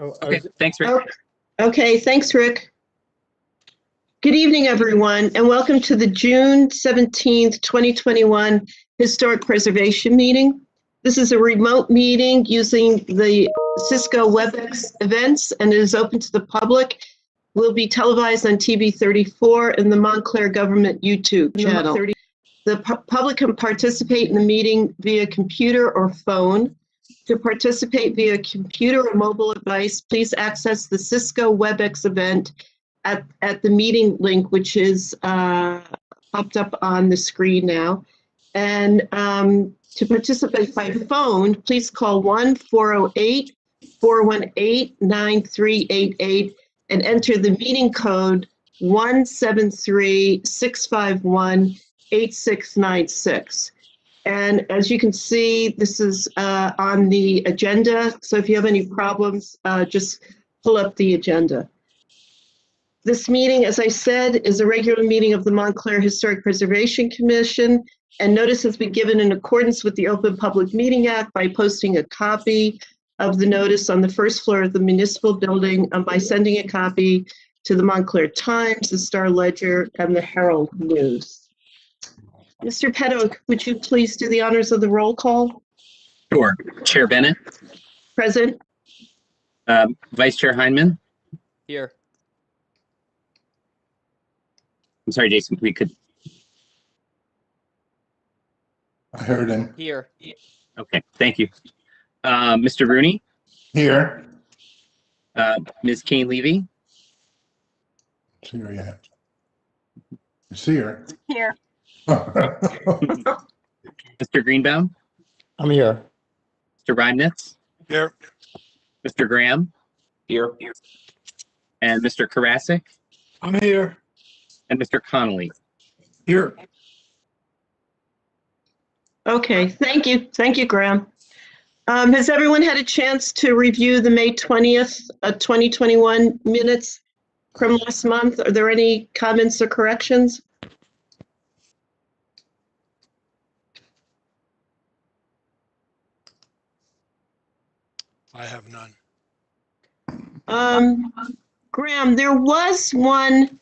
Okay, thanks, Rick. Okay, thanks, Rick. Good evening, everyone, and welcome to the June 17th, 2021 Historic Preservation Meeting. This is a remote meeting using the Cisco WebEx events and it is open to the public. Will be televised on TV 34 and the Montclair Government YouTube channel. The public can participate in the meeting via computer or phone. To participate via computer or mobile device, please access the Cisco WebEx event at the meeting link, which is popped up on the screen now. And to participate by phone, please call 1-408-418-9388 and enter the meeting code 173-651-8696. And as you can see, this is on the agenda. So if you have any problems, just pull up the agenda. This meeting, as I said, is a regular meeting of the Montclair Historic Preservation Commission, and notice has been given in accordance with the Open Public Meeting Act by posting a copy of the notice on the first floor of the municipal building and by sending a copy to the Montclair Times, the Star Ledger, and the Herald News. Mr. Petto, would you please do the honors of the roll call? Sure. Chair Bennett. Present. Vice Chair Heineman. Here. I'm sorry, Jason, we could. I heard him. Here. Okay, thank you. Mr. Rooney. Here. Ms. Kane Levy. See her yet? You see her? Here. Mr. Greenbaum. I'm here. Mr. Reimnitz. Here. Mr. Graham. Here. And Mr. Karasik. I'm here. And Mr. Connolly. Here. Okay, thank you. Thank you, Graham. Has everyone had a chance to review the May 20th, 2021 minutes from last month? Are there any comments or corrections? I have none. Graham, there was one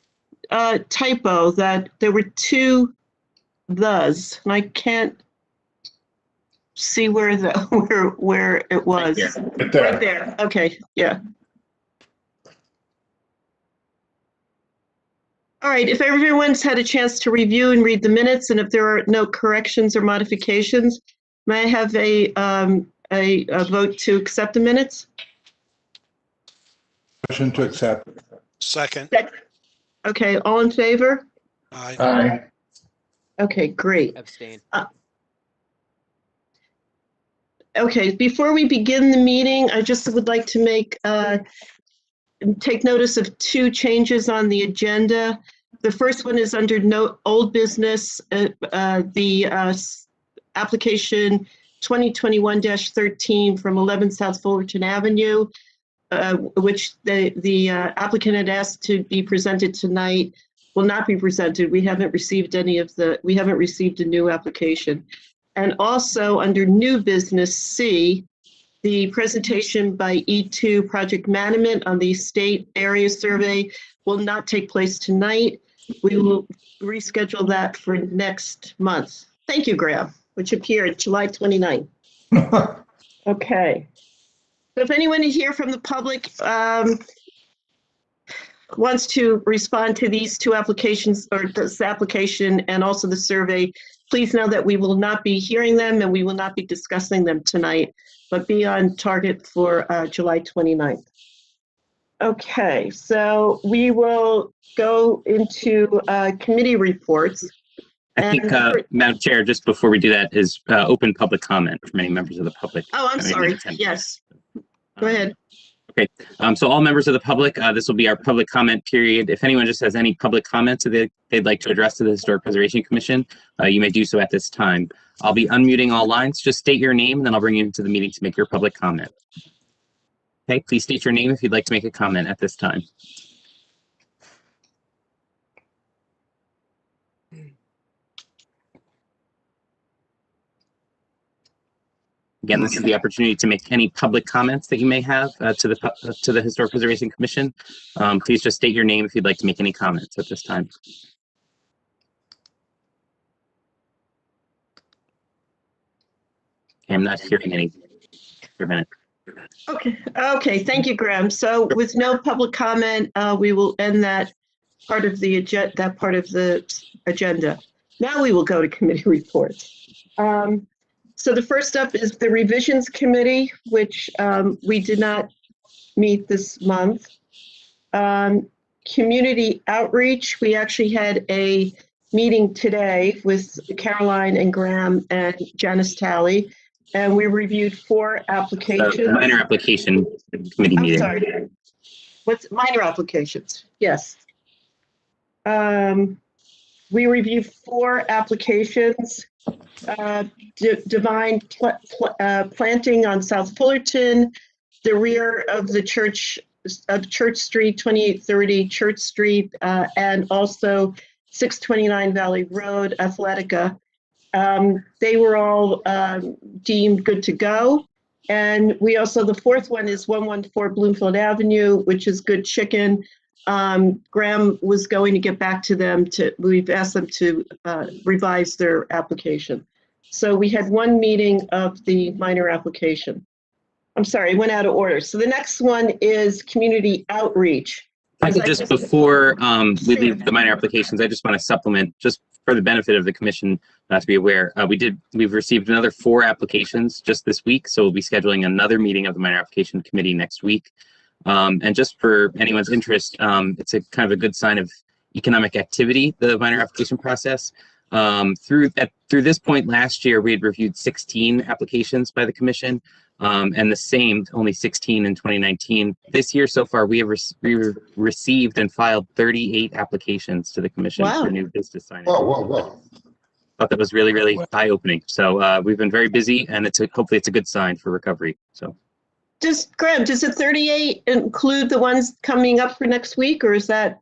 typo that there were two thes, and I can't see where where it was. Right there. Right there. Okay, yeah. All right, if everyone's had a chance to review and read the minutes, and if there are no corrections or modifications, may I have a vote to accept the minutes? Motion to accept. Second. Okay, all in favor? Aye. Aye. Okay, great. Abstain. Okay, before we begin the meeting, I just would like to take notice of two changes on the agenda. The first one is under old business, the application 2021-13 from 11 South Fullerton Avenue, which the applicant had asked to be presented tonight, will not be presented. We haven't received a new application. And also under new business C, the presentation by E2 Project Management on the state area survey will not take place tonight. We will reschedule that for next month. Thank you, Graham, which appeared July 29th. Okay. So if anyone here from the public wants to respond to these two applications, or this application and also the survey, please know that we will not be hearing them and we will not be discussing them tonight, but be on target for July 29th. Okay, so we will go into committee reports. I think, Madam Chair, just before we do that, is open public comment from any members of the public. Oh, I'm sorry. Yes. Go ahead. Okay, so all members of the public, this will be our public comment period. If anyone just has any public comments that they'd like to address to the Historic Preservation Commission, you may do so at this time. I'll be unmuting all lines. Just state your name, and then I'll bring you into the meeting to make your public comment. Okay, please state your name if you'd like to make a comment at this time. Again, this is the opportunity to make any public comments that you may have to the Historic Preservation Commission. Please just state your name if you'd like to make any comments at this time. Okay, I'm not hearing any for a minute. Okay, thank you, Graham. So with no public comment, we will end that part of the agenda. Now we will go to committee reports. So the first up is the revisions committee, which we did not meet this month. Community outreach, we actually had a meeting today with Caroline and Graham and Janice Talley, and we reviewed 4 applications. Minor application committee meeting. Sorry. What's minor applications? Yes. We reviewed 4 applications. Divine planting on South Fullerton, the rear of the Church Street, 2830 Church Street, and also 629 Valley Road, Athletica. They were all deemed good to go. And we also, the 4th one is 114 Bloomfield Avenue, which is Good Chicken. Graham was going to get back to them we've asked them to revise their application. So we had 1 meeting of the minor application. I'm sorry, I went out of order. So the next one is community outreach. I could just, before we leave the minor applications, I just want to supplement, just for the benefit of the commission, not to be aware, we've received another 4 applications just this week. So we'll be scheduling another meeting of the minor application committee next week. And just for anyone's interest, it's a kind of a good sign of economic activity, the minor application process. Through this point last year, we had reviewed 16 applications by the commission, and the same, only 16 in 2019. This year so far, we have received and filed 38 applications to the commission for new business signage. Whoa. Thought that was really, really eye-opening. So we've been very busy, and hopefully it's a good sign for recovery. So. Graham, does the 38 include the ones coming up for next week, or is that?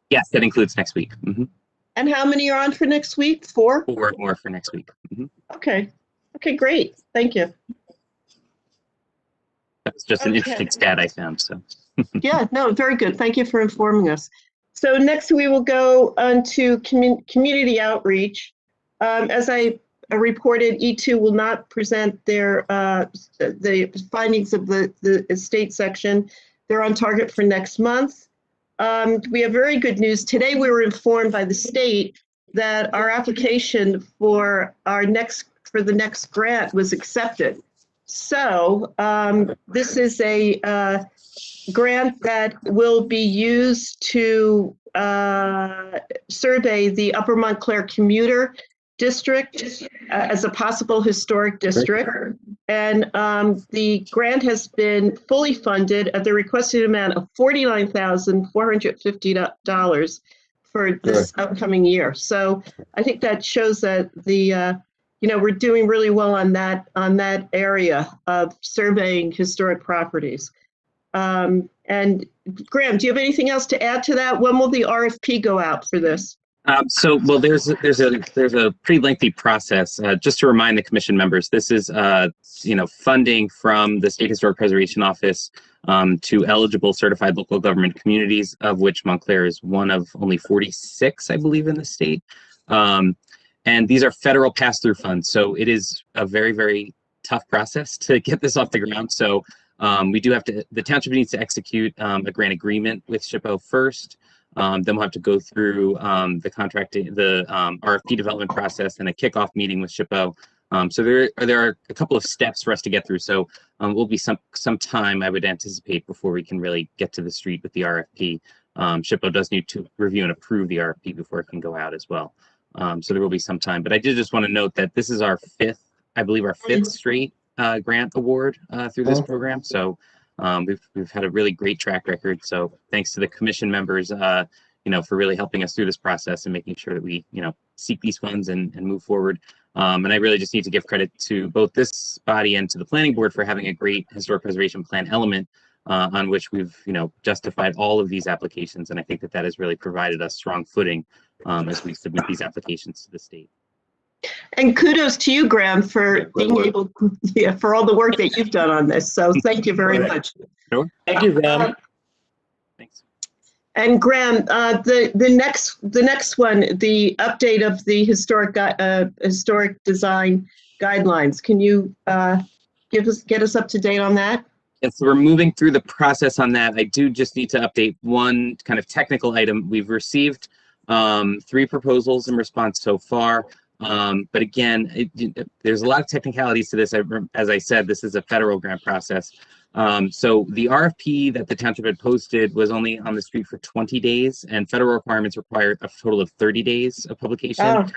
Yes, that includes next week. Mm-hmm. And how many are on for next week? 4? 4 more for next week. Mm-hmm. Okay, great. Thank you. That's just an interesting stat I found. So. Yeah, no, very good. Thank you for informing us. So next we will go on to community outreach. As I reported, E2 will not present their the findings of the estate section. They're on target for next month. We have very good news. Today we were informed by the state that our application for the next grant was accepted. So this is a grant that will be used to survey the Upper Montclair commuter district as a possible historic district. And the grant has been fully funded at the requested amount of $49,450 for this upcoming year. So I think that shows that we're doing really well on that area of surveying historic properties. And Graham, do you have anything else to add to that? When will the RFP go out for this? There's a pretty lengthy process. Just to remind the commission members, this is funding from the State Historic Preservation Office to eligible certified local government communities, of which Montclair is one of only 46, I believe, in the state. And these are federal pass-through funds, so it is a very, very tough process to get this off the ground. So the township needs to execute a grant agreement with SHPO first. Then we'll have to go through the RFP development process and a kickoff meeting with SHPO. So there are a couple of steps for us to get through. So will be some time, I would anticipate, before we can really get to the street with the RFP. SHPO does need to review and approve the RFP before it can go out as well. So there will be some time. But I did just want to note that this is our fifth straight grant award through this program. So we've had a really great track record. So thanks to the commission members, for really helping us through this process and making sure that we, seek these funds and move forward. And I really just need to give credit to both this body and to the planning board for having a great historic preservation plan element on which we've, justified all of these applications. And I think that has really provided us strong footing as we submit these applications to the state. And kudos to you, Graham, for being able, for all the work that you've done on this. So thank you very much. Sure. Thank you, Graham. Thanks. And Graham, the next one, the update of the historic design guidelines. Can you get us up to date on that? Yes, so we're moving through the process on that. I do just need to update one kind of technical item. We've received 3 proposals in response so far. But again, there's a lot of technicalities to this. As I said, this is a federal grant process. So the RFP that the township had posted was only on the street for 20 days, and federal requirements require a total of 30 days of publication.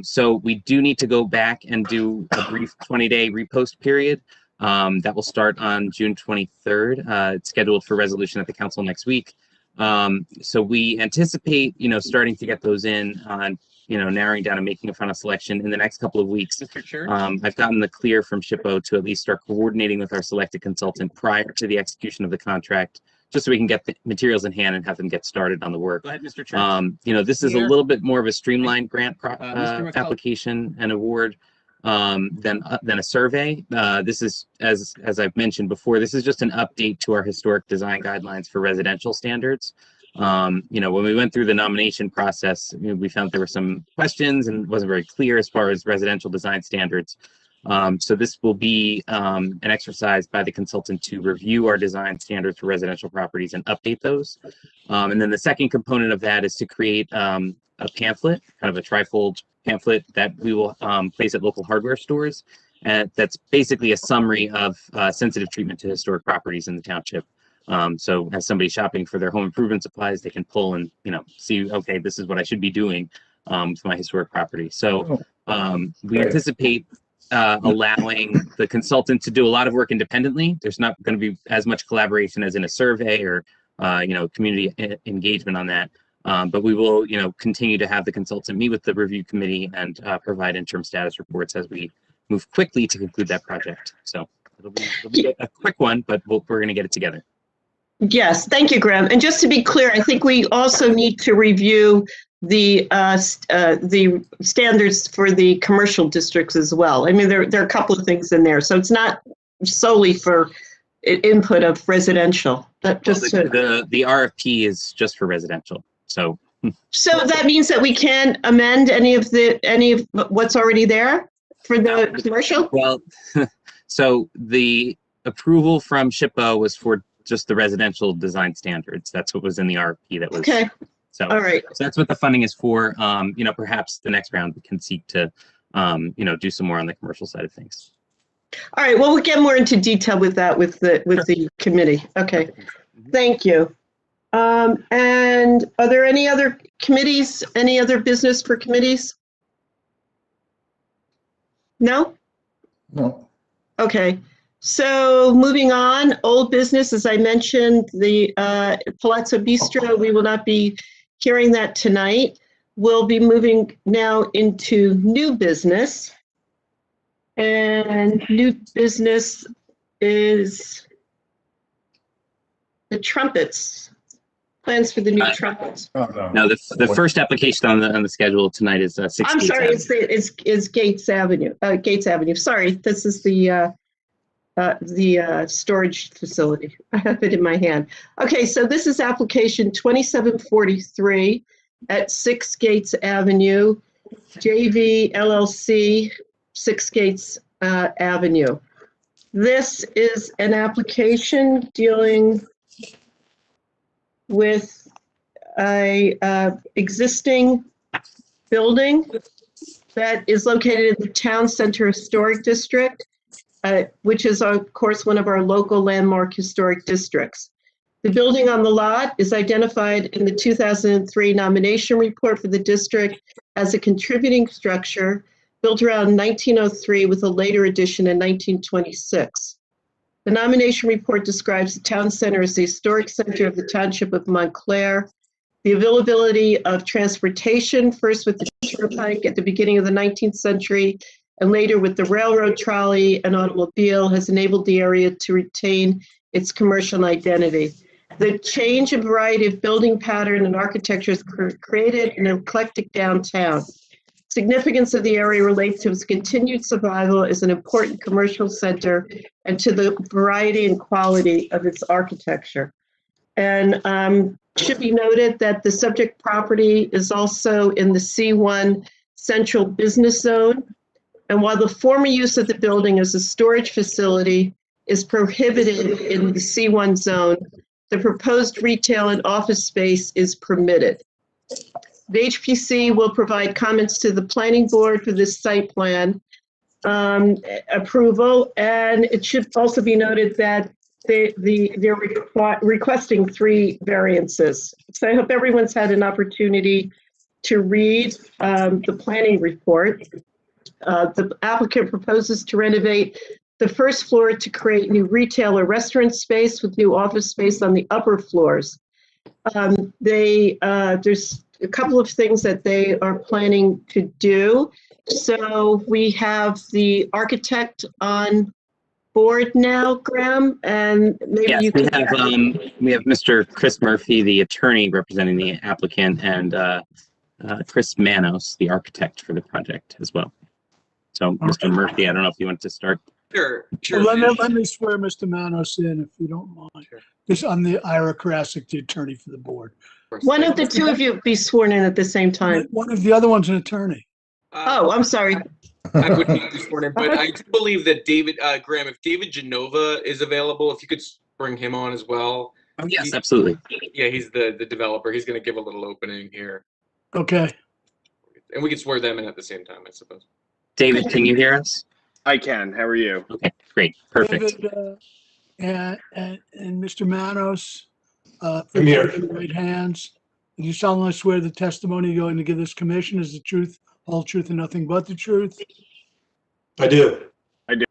So we do need to go back and do a brief 20-day repost period. That will start on June 23rd. It's scheduled for resolution at the council next week. So we anticipate, starting to get those in on, narrowing down and making a final selection in the next couple of weeks. I've gotten the clear from SHPO to at least start coordinating with our selected consultant prior to the execution of the contract, just so we can get the materials in hand and have them get started on the work. Go ahead, Mr. Chair. This is a little bit more of a streamlined grant application and award than a survey. This is, as I've mentioned before, this is just an update to our historic design guidelines for residential standards. When we went through the nomination process, we found there were some questions and it wasn't very clear as far as residential design standards. So this will be an exercise by the consultant to review our design standards for residential properties and update those. And then the second component of that is to create a pamphlet, kind of a trifold pamphlet that we will place at local hardware stores. And that's basically a summary of sensitive treatment to historic properties in the township. So as somebody shopping for their home improvement supplies, they can pull and, see, okay, this is what I should be doing with my historic property. So we anticipate allowing the consultant to do a lot of work independently. There's not going to be as much collaboration as in a survey or, community engagement on that. But we will, continue to have the consultant meet with the review committee and provide interim status reports as we move quickly to conclude that project. So it'll be a quick one, but we're going to get it together. Yes, thank you, Graham. And just to be clear, I think we also need to review the standards for the commercial districts as well. I mean, there are a couple of things in there, so it's not solely for input of residential. But just the RFP is just for residential. So that means that we can't amend any of what's already there for the commercial? Well, so the approval from SHPO was for just the residential design standards. That's what was in the RFP that was. Okay. So, all right. So that's what the funding is for. Perhaps the next round we can seek to, do some more on the commercial side of things. All right. Well, we'll get more into detail with that with the committee. Okay. Thank you. And are there any other committees, any other business for committees? No? No. Okay. So moving on, old business, as I mentioned, the Palazzo Bistro, we will not be hearing that tonight. We'll be moving now into new business. And new business is the trumpets, plans for the new trumpets. Oh, no. No, the first application on the schedule tonight is 6 I'm Gates sorry, Avenue. it's Gates Avenue. Gates Avenue. Sorry, this is the storage facility. I have it in my hand. Okay, so this is application 2743 at 6 Gates Avenue, JV LLC, 6 Gates Avenue. This is an application dealing with a existing building that is located in the Town Center Historic District, which is, of course, one of our local landmark historic districts. The building on the lot is identified in the 2003 nomination report for the district as a contributing structure built around 1903 with a later addition in 1926. The nomination report describes the town center as the historic center of the township of Montclair. The availability of transportation, first with the turnpike at the beginning of the 19th century, and later with the railroad trolley and automobile, has enabled the area to retain its commercial identity. The change in variety of building pattern and architecture has created an eclectic downtown. Significance of the area relates to its continued survival as an important commercial center and to the variety and quality of its architecture. And should be noted that the subject property is also in the C1 Central Business Zone. And while the former use of the building as a storage facility is prohibited in the C1 zone, the proposed retail and office space is permitted. The HPC will provide comments to the planning board for this site plan approval, and it should also be noted that they're requesting 3 variances. So I hope everyone's had an opportunity to read the planning report. The applicant proposes to renovate the first floor to create new retail or restaurant space with new office space on the upper floors. There's a couple of things that they are planning to do. So we have the architect on board now, Graham, and maybe Yes, you we can. have Mr. Chris Murphy, the attorney representing the applicant, and Chris Manos, the architect for the project as well. So, Mr. Murphy, I don't know if you want to start. Sure. Well, let me swear Mr. Manos in, if you don't mind. Sure. This, I'm the Ira Krasik, the attorney for the board. One of the two of you be sworn in at the same time. One of the other one's an attorney. Oh, I'm sorry. I would be this morning, but I do believe that David, Graham, if David Genova is available, if you could bring him on as well. Oh, yes, absolutely. Yeah, he's the developer. He's going to give a little opening here. Okay. And we can swear them in at the same time, I suppose. David, can you hear us? I can. How are you? Okay, great, perfect. David, and Mr. Manos, I'm here. please raise your right hands. Do you solemnly swear the testimony you're going to give this commission is the truth, whole truth, and nothing but the truth? I do. I do.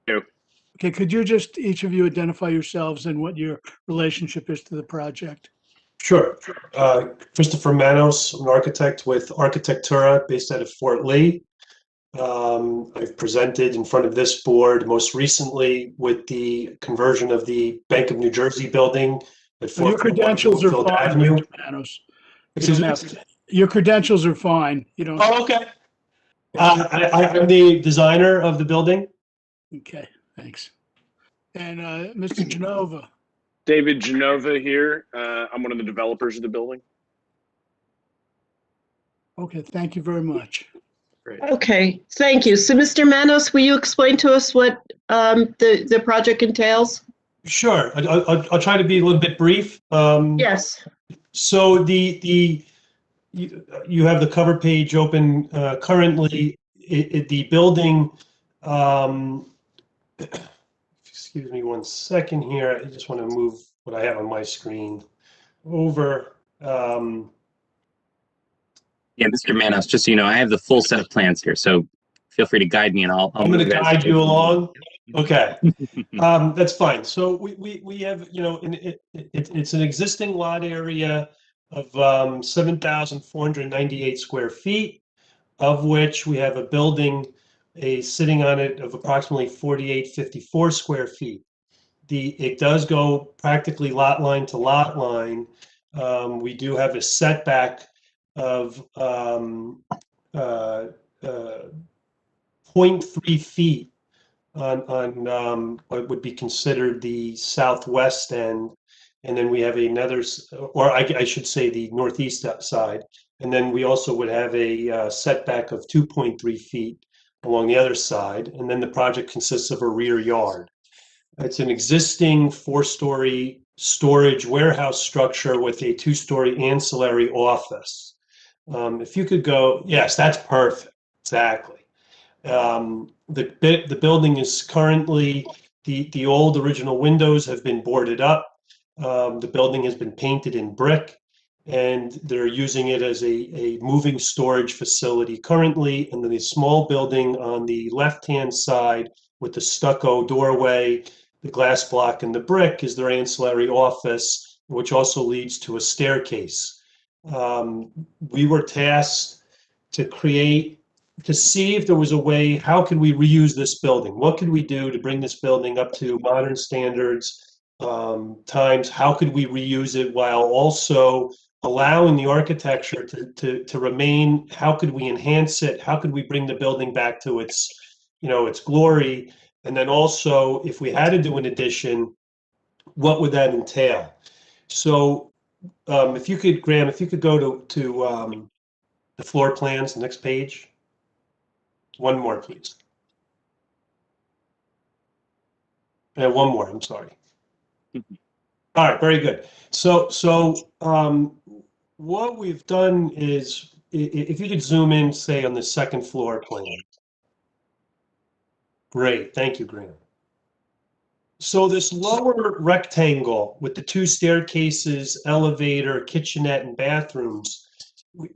Okay, could you just, each of you, identify yourselves and what your relationship is to the project? Sure. Christopher Manos, I'm an architect with Architectura based out of Fort Lee. I've presented in front of this board most recently with the conversion of the Bank of New Jersey building at Your credentials are fine, Avenue. Mr. Manos. Excuse me? Your credentials are fine. You don't. Oh, okay. I'm the designer of the building. Okay, thanks. And Mr. Genova. David Genova here. I'm one of the developers of the building. Okay, thank you very much. Great. Okay, thank you. So, Mr. Manos, will you explain to us what the project entails? Sure. I'll try to be a little bit brief. Yes. So you have the cover page open currently. The building, excuse me 1 second here. I just want to move what I have on my screen over. Yeah, Mr. Manos, just so you know, I have the full set of plans here, so feel free to guide me and I'll I'm going to move as- guide you along. Okay, that's fine. So we have, it's an existing lot area of 7,498 square feet, of which we have a building sitting on it of approximately 4,854 square feet. It does go practically lot line to lot line. We do have a setback of 0.3 feet on what would be considered the southwest end. And then we have another, or I should say the northeast side. And then we also would have a setback of 2.3 feet along the other side. And then the project consists of a rear yard. It's an existing 4-story storage warehouse structure with a 2-story ancillary office. If you could go, yes, that's perfect. Exactly. The building is currently, the old original windows have been boarded up. The building has been painted in brick, and they're using it as a moving storage facility currently. And then the small building on the left-hand side with the stucco doorway, the glass block, and the brick is their ancillary office, which also leads to a staircase. We were tasked to see if there was a way, how could we reuse this building? What could we do to bring this building up to modern standards, times? How could we reuse it while also allowing the architecture to remain. How could we enhance it? How could we bring the building back to its, its glory? And then also, if we had to do an addition, what would that entail? So if you could, Graham, if you could go to the floor plans, next page. One more, please. One more, I'm sorry. All right, very good. So what we've done is, if you could zoom in, say, on the second floor plan. Great, thank you, Graham. So this lower rectangle with the 2 staircases, elevator, kitchenette, and bathrooms,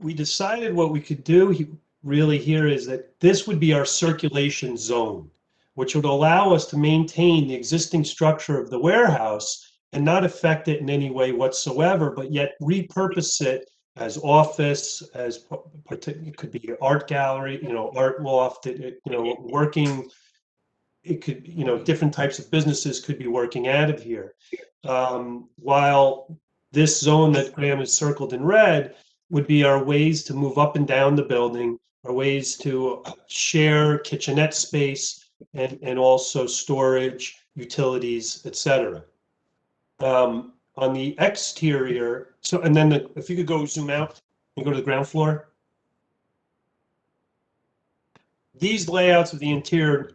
we decided what we could do really here is that this would be our circulation zone, which would allow us to maintain the existing structure of the warehouse and not affect it in any way whatsoever, but yet repurpose it as office, as it could be art gallery, art loft, working. It could, different types of businesses could be working out of here. While this zone that Graham has circled in red would be our ways to move up and down the building, our ways to share kitchenette space and also storage, utilities, etc. On the exterior, and then if you could go zoom out and go to the ground floor. These layouts of the interior,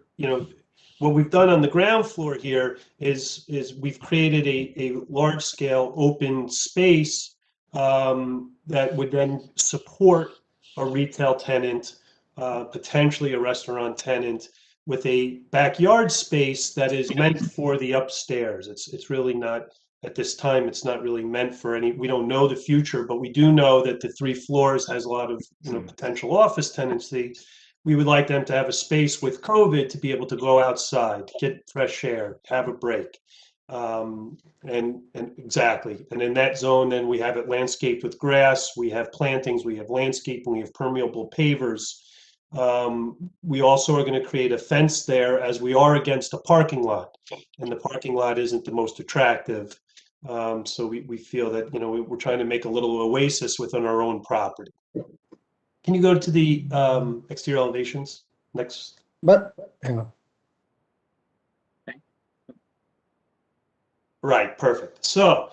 what we've done on the ground floor here is we've created a large scale open space that would then support a retail tenant, potentially a restaurant tenant, with a backyard space that is meant for the upstairs. It's really not, at this time, it's not really meant for any, we don't know the future, but we do know that the 3 floors has a lot of potential office tenancy. We would like them to have a space with COVID to be able to go outside, get fresh air, have a break. And exactly. And in that zone, then we have it landscaped with grass, we have plantings, we have landscaping, we have permeable pavers. We also are going to create a fence there, as we are against a parking lot, and the parking lot isn't the most attractive. So we feel that, we're trying to make a little oasis within our own property. Can you go to the exterior elevations next? But hang on. Right, perfect. So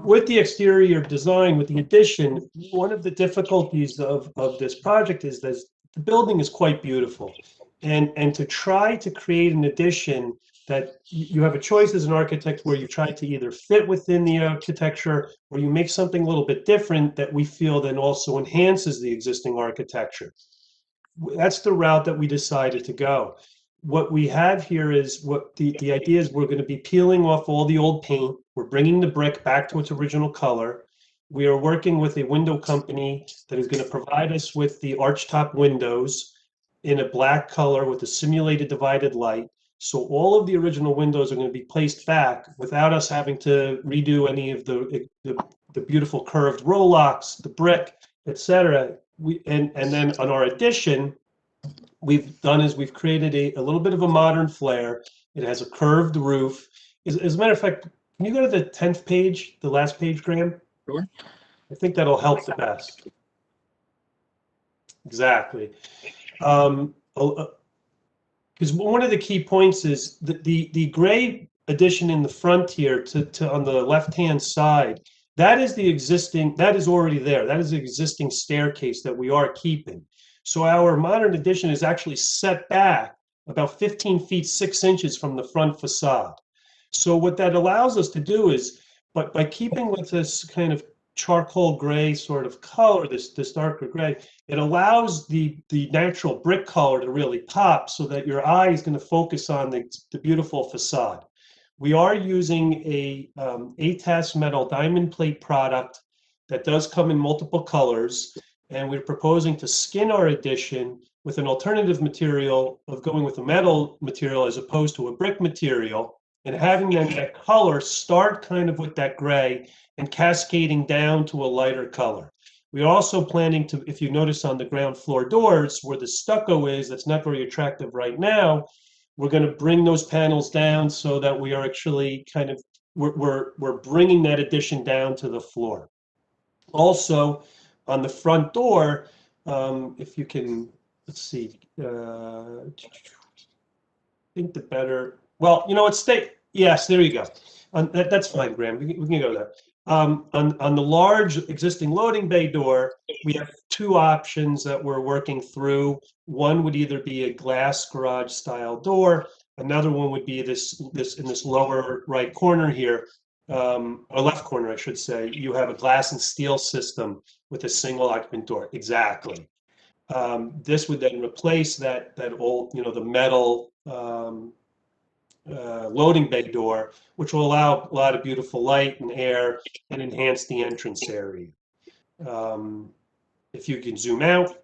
with the exterior design, with the addition, one of the difficulties of this project is that the building is quite beautiful. And to try to create an addition that you have a choice as an architect where you try to either fit within the architecture or you make something a little bit different that we feel then also enhances the existing architecture. That's the route that we decided to go. What we have here is what the idea is, we're going to be peeling off all the old paint. We're bringing the brick back to its original color. We are working with a window company that is going to provide us with the archtop windows in a black color with a simulated divided light. So all of the original windows are going to be placed back without us having to redo any of the beautiful curved roll locks, the brick, etc. And then on our addition, we've created a little bit of a modern flair. It has a curved roof. As a matter of fact, can you go to the 10th page, the last page, Graham? Sure. I think that'll help the best. Exactly. Because one of the key points is the gray addition in the front here to on the left-hand side, that is already there. That is the existing staircase that we are keeping. So our modern addition is actually set back about 15 feet 6 inches from the front facade. So what that allows us to do is, but by keeping with this kind of charcoal gray sort of color, this darker gray, it allows the natural brick color to really pop so that your eye is going to focus on the beautiful facade. We are using a ATAS metal diamond plate product that does come in multiple colors, and we're proposing to skin our addition with an alternative material of going with a metal material as opposed to a brick material, and having that color start kind of with that gray and cascading down to a lighter color. We're also planning to, if you notice on the ground floor doors where the stucco is, that's not very attractive right now, we're going to bring those panels down so that we are actually kind of, we're bringing that addition down to the floor. Also, on the front door, if you can, let's see, I think the better, well, you know what, yes, there you go. That's fine, Graham, we can go there. On the large existing loading bay door, we have two options that we're working through. One would either be a glass garage style door. Another one would be this in this lower right corner here, or left corner, I should say. You have a glass and steel system with a single occupant door. Exactly. This would then replace that old, the metal loading bay door, which will allow a lot of beautiful light and air and enhance the entrance area. If you can zoom out,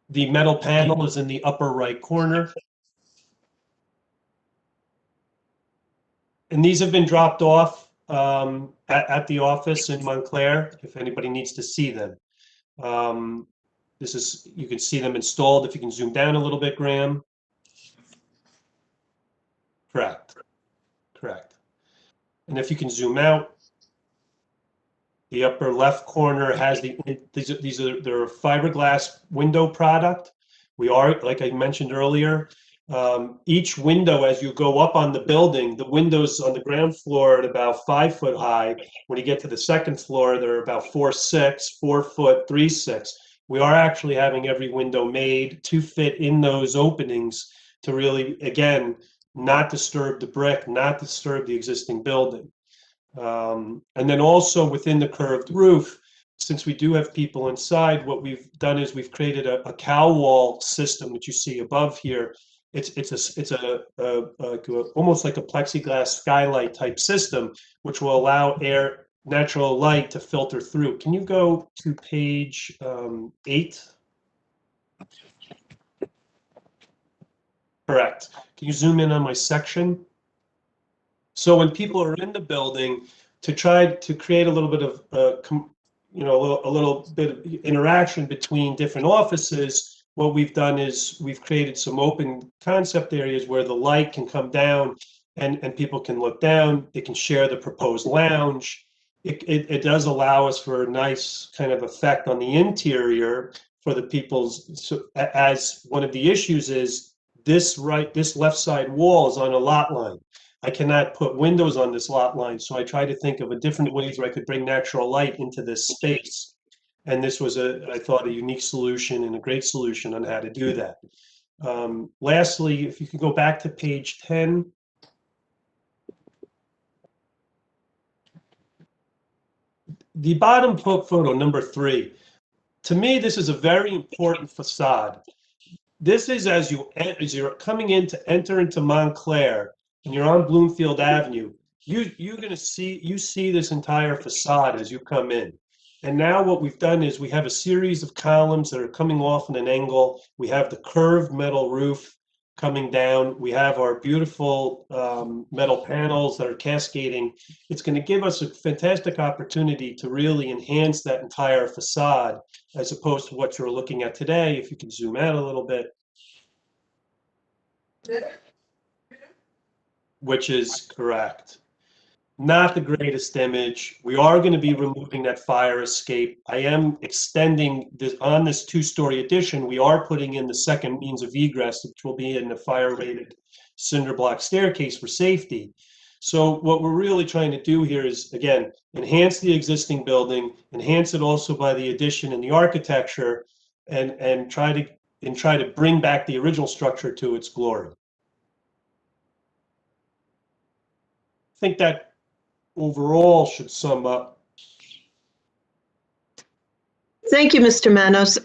the metal panel is in the upper right corner. And these have been dropped off at the office in Montclair, if anybody needs to see them. You can see them installed. If you can zoom down a little bit, Graham. Correct. And if you can zoom out, the upper left corner has they're a fiberglass window product. We are, like I mentioned earlier, each window as you go up on the building, the windows on the ground floor are at about 5 foot high. When you get to the second floor, they're about 4'6", 4 foot, 3'6". We are actually having every window made to fit in those openings to really, again, not disturb the brick, not disturb the existing building. And then also within the curved roof, since we do have people inside, what we've done is we've created a cowl wall system that you see above here. It's almost like a plexiglass skylight type system, which will allow natural light to filter through. Can you go to page 8? Correct. Can you zoom in on my section? So when people are in the building, to try to create a little bit of, a little bit of interaction between different offices, what we've done is we've created some open concept areas where the light can come down and people can look down. They can share the proposed lounge. It does allow us for a nice kind of effect on the interior for the people's. So as one of the issues is this left side wall is on a lot line. I cannot put windows on this lot line, so I try to think of a different ways where I could bring natural light into this space. And this was I thought, a unique solution and a great solution on how to do that. Lastly, if you could go back to page 10. The bottom photo, number 3. To me, this is a very important facade. This is as you're coming in to enter into Montclair, and you're on Bloomfield Avenue, you're going to see this entire facade as you come in. And now what we've done is we have a series of columns that are coming off in an angle. We have the curved metal roof coming down. We have our beautiful metal panels that are cascading. It's going to give us a fantastic opportunity to really enhance that entire facade as opposed to what you're looking at today. If you can zoom out a little bit. Which is correct. Not the greatest image. We are going to be removing that fire escape. I am extending this on this 2-story addition. We are putting in the second means of egress, which will be in the fire-rated cinder block staircase for safety. So what we're really trying to do here is, again, enhance the existing building, enhance it also by the addition and the architecture, and try to bring back the original structure to its glory. I think that overall should sum up. Thank you, Mr. Manos.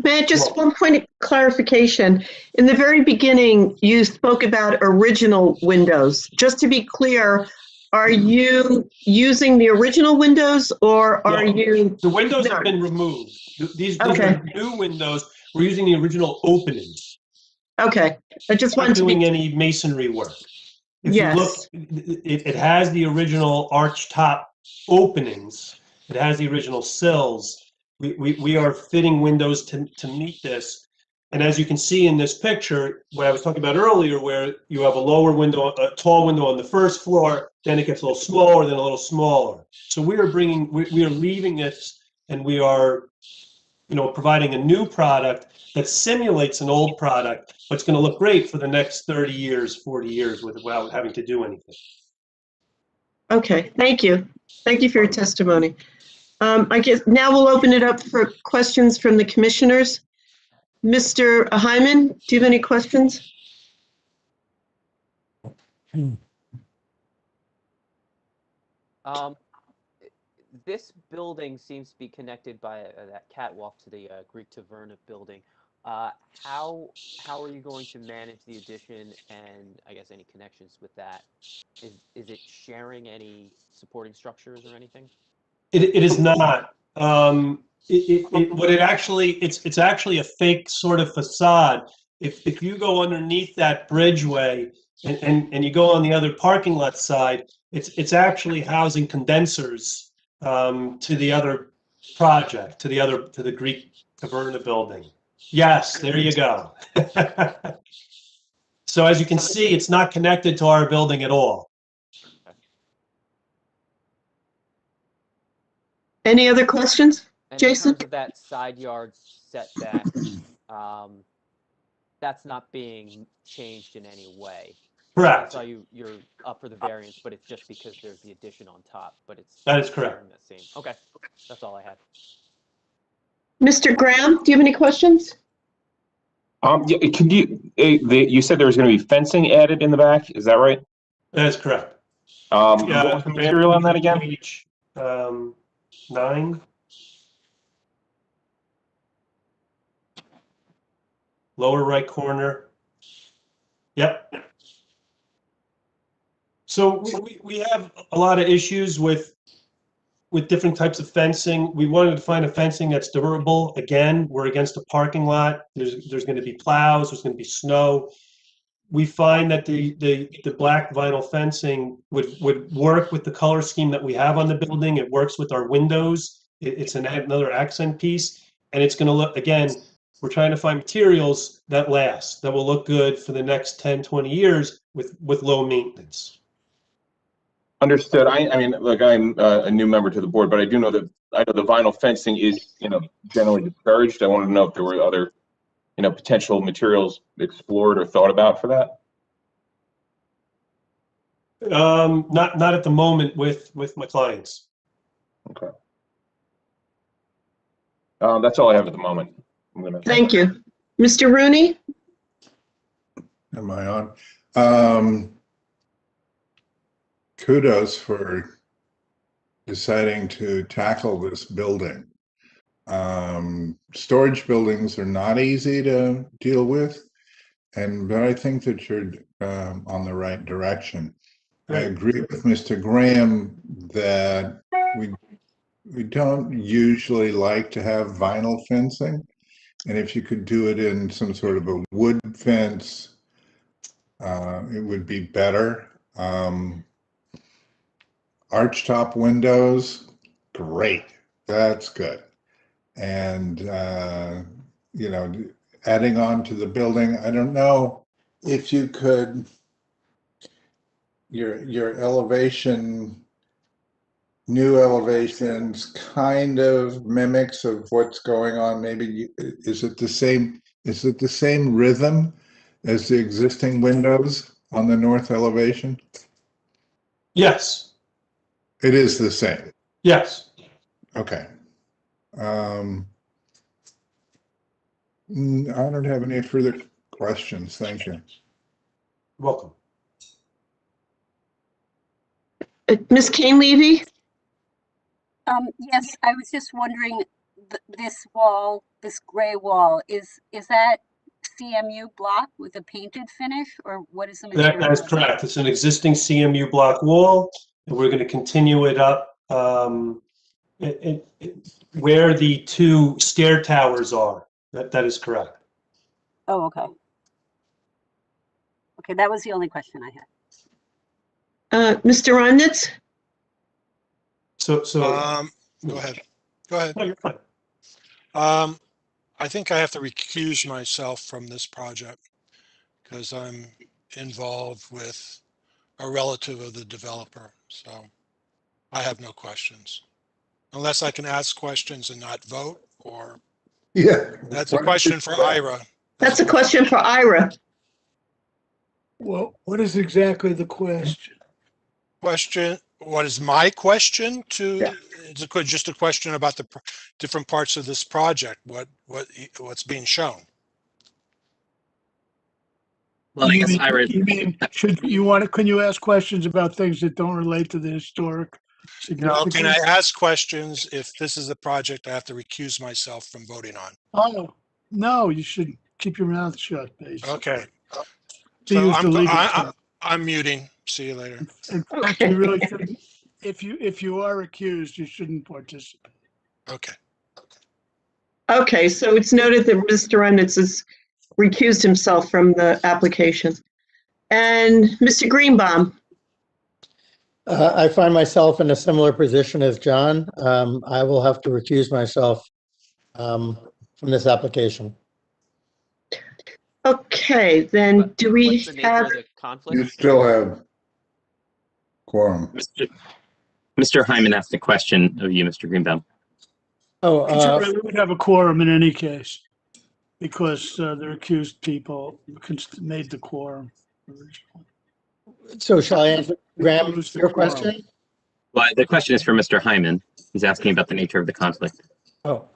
May I just one point of clarification? In the very beginning, you spoke about original windows. Just to be clear, are you using the original windows or are you? The windows have been removed. These are new windows. We're using the original openings. Okay. I just wanted to be. Not doing any masonry work. If you look, it has the original arch top openings. It has the original sills. We are fitting windows to meet this. And as you can see in this picture, what I was talking about earlier, where you have a lower window, a tall window on the first floor, then it gets a little smaller, then a little smaller. So we are leaving this, and we are, providing a new product that simulates an old product, but it's going to look great for the next 30 years, 40 years without having to do anything. Okay, thank you. Thank you for your testimony. I guess now we'll open it up for questions from the commissioners. Mr. Hyman, do you have any questions? This building seems to be connected by that catwalk to the Greek Taverna building. How are you going to manage the addition and I guess any connections with that? Is it sharing any supporting structures or anything? It is not. It's actually a fake sort of facade. If you go underneath that bridgeway and you go on the other parking lot side, it's actually housing condensers to the other project, to the Greek Taverna building. Yes, there you go. So as you can see, it's not connected to our building at all. Any other questions? And Jason? in terms of that side yard setback, that's not being changed in any way. Correct. So you're up for the variance, but it's just because there's the addition on top, but it's That is correct. the same. Okay, that's all I had. Mr. Graham, do you have any questions? Yeah, could you said there was going to be fencing added in the back, is that right? That is correct. What was the material on that again? Page 9. Lower right corner. Yep. So we have a lot of issues with different types of fencing. We wanted to find a fencing that's durable. Again, we're against a parking lot. There's going to be plows. There's going to be snow. We find that the black vinyl fencing would work with the color scheme that we have on the building. It works with our windows. It's another accent piece, and it's going to look, again, we're trying to find materials that last, that will look good for the next 10, 20 years with low maintenance. Understood. I mean, look, I'm a new member to the board, but I know the vinyl fencing is, generally discouraged. I wanted to know if there were other, potential materials explored or thought about for that. Not at the moment with my clients. Okay. That's all I have at the moment. Thank you. Mr. Rooney? Am I on? Kudos for deciding to tackle this building. Storage buildings are not easy to deal with, but I think that you're on the right direction. I agree with Mr. Graham that we don't usually like to have vinyl fencing, and if you could do it in some sort of a wood fence, it would be better. Archtop windows, great. That's good. And, adding on to the building, I don't know if you could, your elevation, new elevations kind of mimics of what's going on. Maybe is it the same rhythm as the existing windows on the north elevation? Yes. It is the same. Yes. Okay. I don't have any further questions. Thank you. Welcome. Ms. Kane-Levy? Yes, I was just wondering, this wall, this gray wall, is that CMU block with a painted finish, or what is the material? That is correct. It's an existing CMU block wall, and we're going to continue it up where the two stair towers are. That is correct. Oh, okay. Okay, that was the only question I had. Mr. Ronitz? So Go ahead. Go ahead. No, you're fine. I think I have to recuse myself from this project because I'm involved with a relative of the developer. So I have no questions. Unless I can ask questions and not vote, or Yeah. that's a question for Ira. That's a question for Ira. Well, what is exactly the question? Question, what is my question to, Yeah. it's just a question about the different parts of this project, what's being shown. Well, I guess Ira, You mean, can you ask questions about things that don't relate to the historic Now, significance? can I ask questions if this is the project I have to recuse myself from voting on? Oh, no, you should keep your mouth shut, basically. Okay. To So use the legal term. I'm muting. See you later. In fact, you really shouldn't. If you are accused, you shouldn't participate. Okay. Okay, so it's noted that Mr. Remnitz has recused himself from the application. And Mr. Greenbaum, I find myself in a similar position as John. I will have to recuse myself from this application. okay, then do we What's the nature have, of the conflict? You still have quorum. Mr. Hyman asked a question of you, Mr. Greenbaum. Oh, We would have a quorum in any case because the accused people made the quorum originally. so shall I answer, Graham, Who's the your quorum? question? Well, the question is for Mr. Hyman. He's asking about the nature of the conflict. Oh,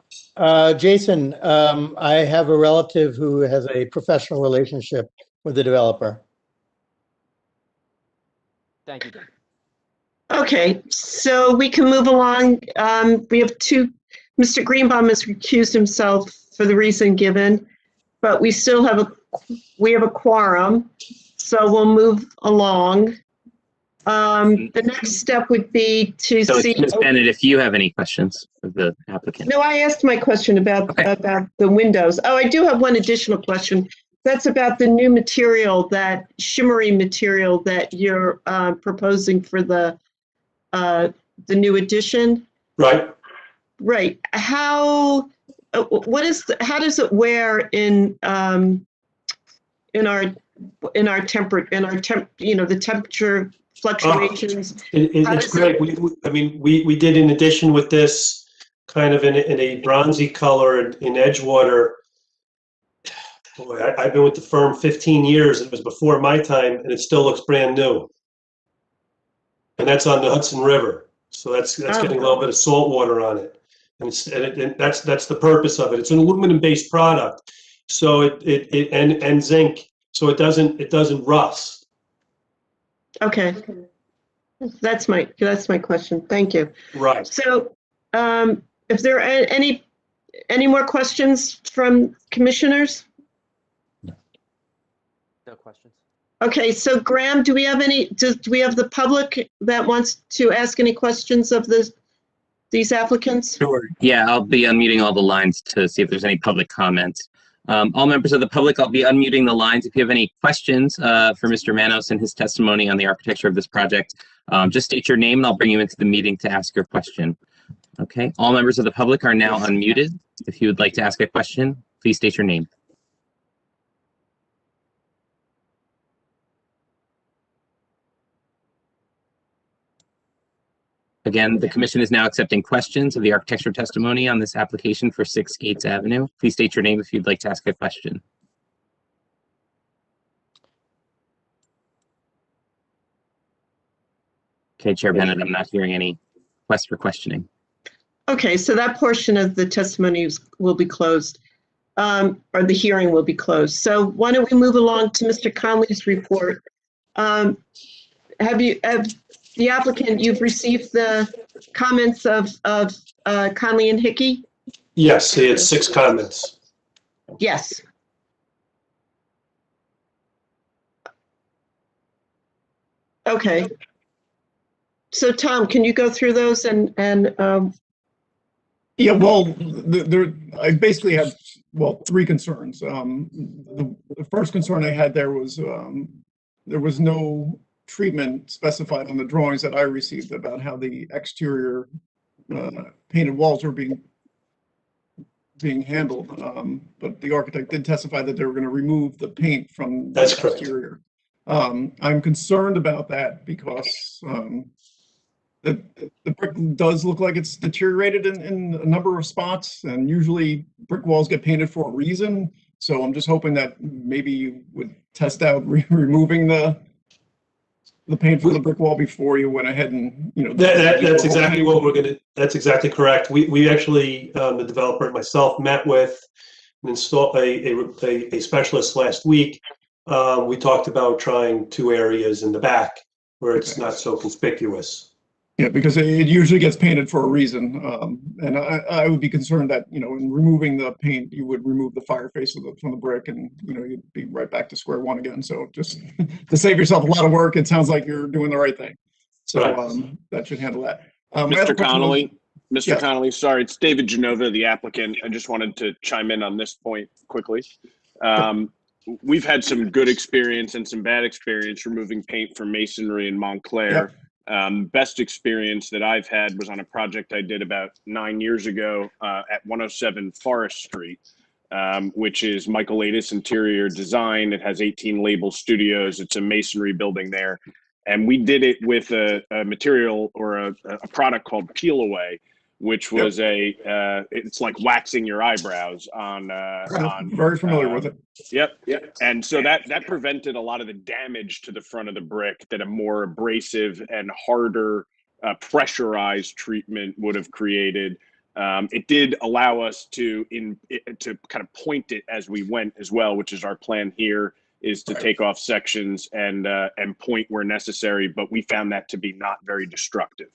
Jason, I have a relative who has a professional relationship with the developer. Thank you, Dan. okay, so we can move along. We have Mr. Greenbaum has recused himself for the reason given, but we still have a quorum, so we'll move along. The next step would be to So see. Ms. Bennett, if you have any questions of the applicant. No, I asked my question about the windows. Oh, I do have one additional question. That's about the new material, that shimmery material that you're proposing for the new addition. Right. Right. How does it wear in our the temperature fluctuations? It's great. We did an addition with this kind of in a bronzy color in Edgewater. Boy, I've been with the firm 15 years. It was before my time, and it still looks brand new. And that's on the Hudson River, so that's getting a little bit of salt water on it, and that's the purpose of it. It's an aluminum-based product, so and zinc, so it doesn't rust. Okay. That's my question. Thank you. Right. So, if there are any more questions from commissioners? No questions. Okay, so Graham, do we have the public that wants to ask any questions of these applicants? Sure. Yeah, I'll be unmuting all the lines to see if there's any public comments. All members of the public, I'll be unmuting the lines. If you have any questions for Mr. Manos and his testimony on the architecture of this project, just state your name and I'll bring you into the meeting to ask your question. Okay, all members of the public are now unmuted. If you would like to ask a question, please state your name. Again, the commission is now accepting questions of the architecture testimony on this application for 6 Gates Avenue. Please state your name if you'd like to ask a question. Okay, Chair Bennett, I'm not hearing any requests for questioning. Okay, so that portion of the testimony will be closed, or the hearing will be closed. So why don't we move along to Mr. Conley's report? Have the applicant, you've received the comments of Conley and Hickey? Yes, he had 6 comments. Yes. Okay. So Tom, can you go through those and yeah, well, I basically have, 3 concerns. The first concern I had there was no treatment specified on the drawings that I received about how the exterior painted walls were being being handled. But the architect did testify that they were going to remove the paint from the That's correct. exterior. I'm concerned about that because the brick does look like it's deteriorated in a number of spots, and usually brick walls get painted for a reason. So I'm just hoping that maybe you would test out removing the paint from the brick wall before you went ahead and, you know. That's exactly what we're gonna, that's exactly correct. We actually, the developer and myself met with an a specialist last week. We talked about trying 2 areas in the back where it's not so conspicuous. Yeah, because it usually gets painted for a reason. And I would be concerned that, you know, in removing the paint, you would remove the fire face from the brick and, you know, you'd be right back to square one again. So just to save yourself a lot of work, it sounds like you're doing the right thing. So that should handle that. Mr. Connolly, Yes. Connolly, sorry, it's David Genova, the applicant. I just wanted to chime in on this point quickly. We've had some good experience and some bad experience removing paint from masonry in Montclair. Yep. Best experience that I've had was on a project I did about 9 years ago at 107 Forest Street, which is Michael Latis Interior Design. It has 18 label studios. It's a masonry building there. And we did it with a material or a product called Peel Away, which was it's like waxing your eyebrows on very familiar with it. Yep. And so that prevented a lot of the damage to the front of the brick that a more abrasive and harder pressurized treatment would have created. It did allow us to kind of point it as we went as well, which is our plan here, is to take off sections and point where necessary. But we found that to be not very destructive.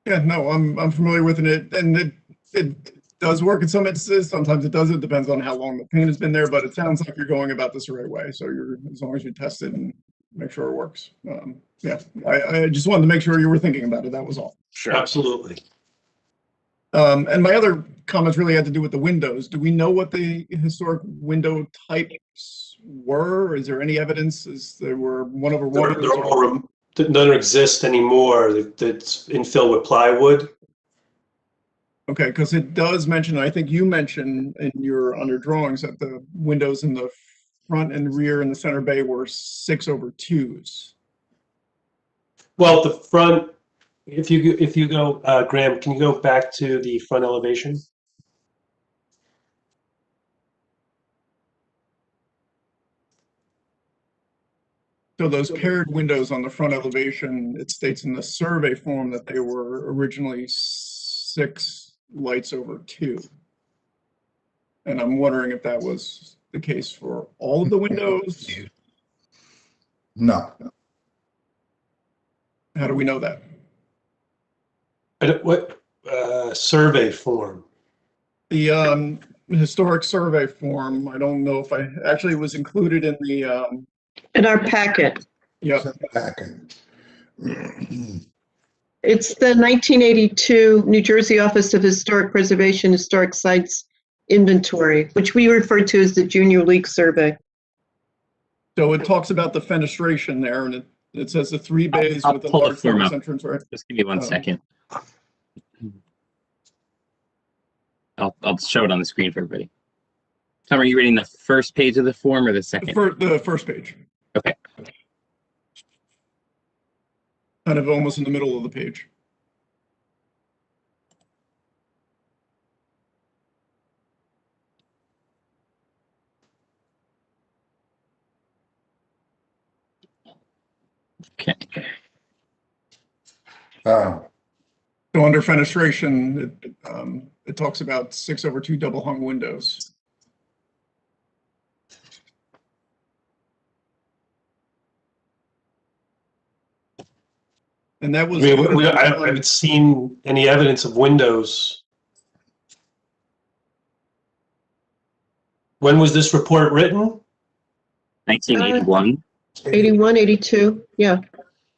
Yeah, no, I'm familiar with it, and it does work in some instances. Sometimes it doesn't. Depends on how long the paint has been there. But it sounds like you're going about this the right way. So as long as you test it and make sure it works. Yeah, I just wanted to make sure you were thinking about it. That was all. Sure, absolutely. And my other comments really had to do with the windows. Do we know what the historic window types were? Is there any evidence? Is there were one over one? None exist anymore. That's infill with plywood. Okay, because it does mention, I think you mentioned on your drawings that the windows in the front and rear and the center bay were 6/2s. Well, the front, if you go, Graham, can you go back to the front elevation? So those paired windows on the front elevation, it states in the survey form that they were originally 6 lights over 2. And I'm wondering if that was the case for all of the windows? No. How do we know that? What survey form? The historic survey form, I don't know if it was included in the In our packet. Yep. Packet. It's the 1982 New Jersey Office of Historic Preservation Historic Sites Inventory, which we refer to as the Junior League Survey. So it talks about the fenestration there, and it says the 3 bays I'll with the pull the large form furnace up. entrance, right? Just give me 1 second. I'll show it on the screen for everybody. Tom, are you reading the first page of the form or the second? The first page. Okay. Kind of almost in the middle of the page. Okay. So under fenestration, it talks about 6/2 double hung windows. And that was. I haven't seen any evidence of windows. When was this report written? 1981. 81, 82, yeah.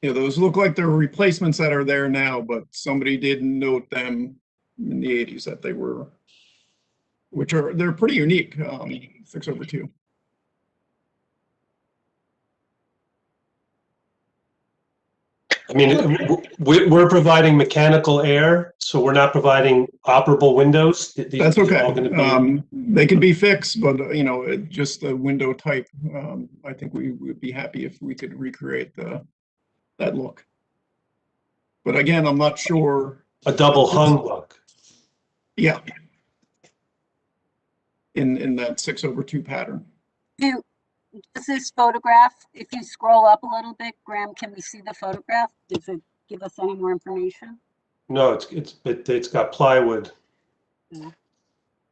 Yeah, those look like the replacements that are there now, but somebody did note them in the 80s that they were, they're pretty unique, 6/2. I mean, we're providing mechanical air, so we're not providing operable windows. That's These are all gonna okay. be- They could be fixed, but just the window type. I think we would be happy if we could recreate that look. But again, I'm not sure. A double hung look. Yeah. In that 6/2 pattern. Does this photograph, if you scroll up a little bit, Graham, can we see the photograph? Does it give us any more information? No, it's got plywood.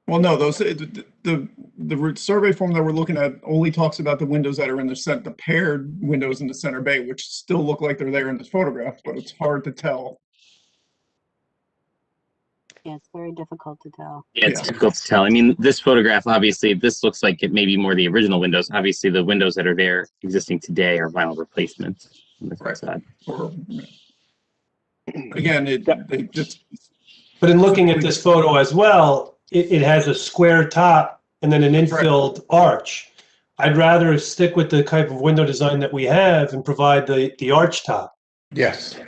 Well, no, the survey form that we're looking at only talks about the windows that are in the paired windows in the center bay, which still look like they're there in this photograph, but it's hard to tell. Yeah, it's very difficult to tell. Yeah, it's difficult to tell. I mean, this photograph, obviously, this looks like it may be more the original windows. Obviously, the windows that are there existing today are vinyl replacements on the facade. Again, they just. But in looking at this photo as well, it has a square top and then an infilled arch. I'd rather stick with the type of window design that we have and provide the arch top. Yes.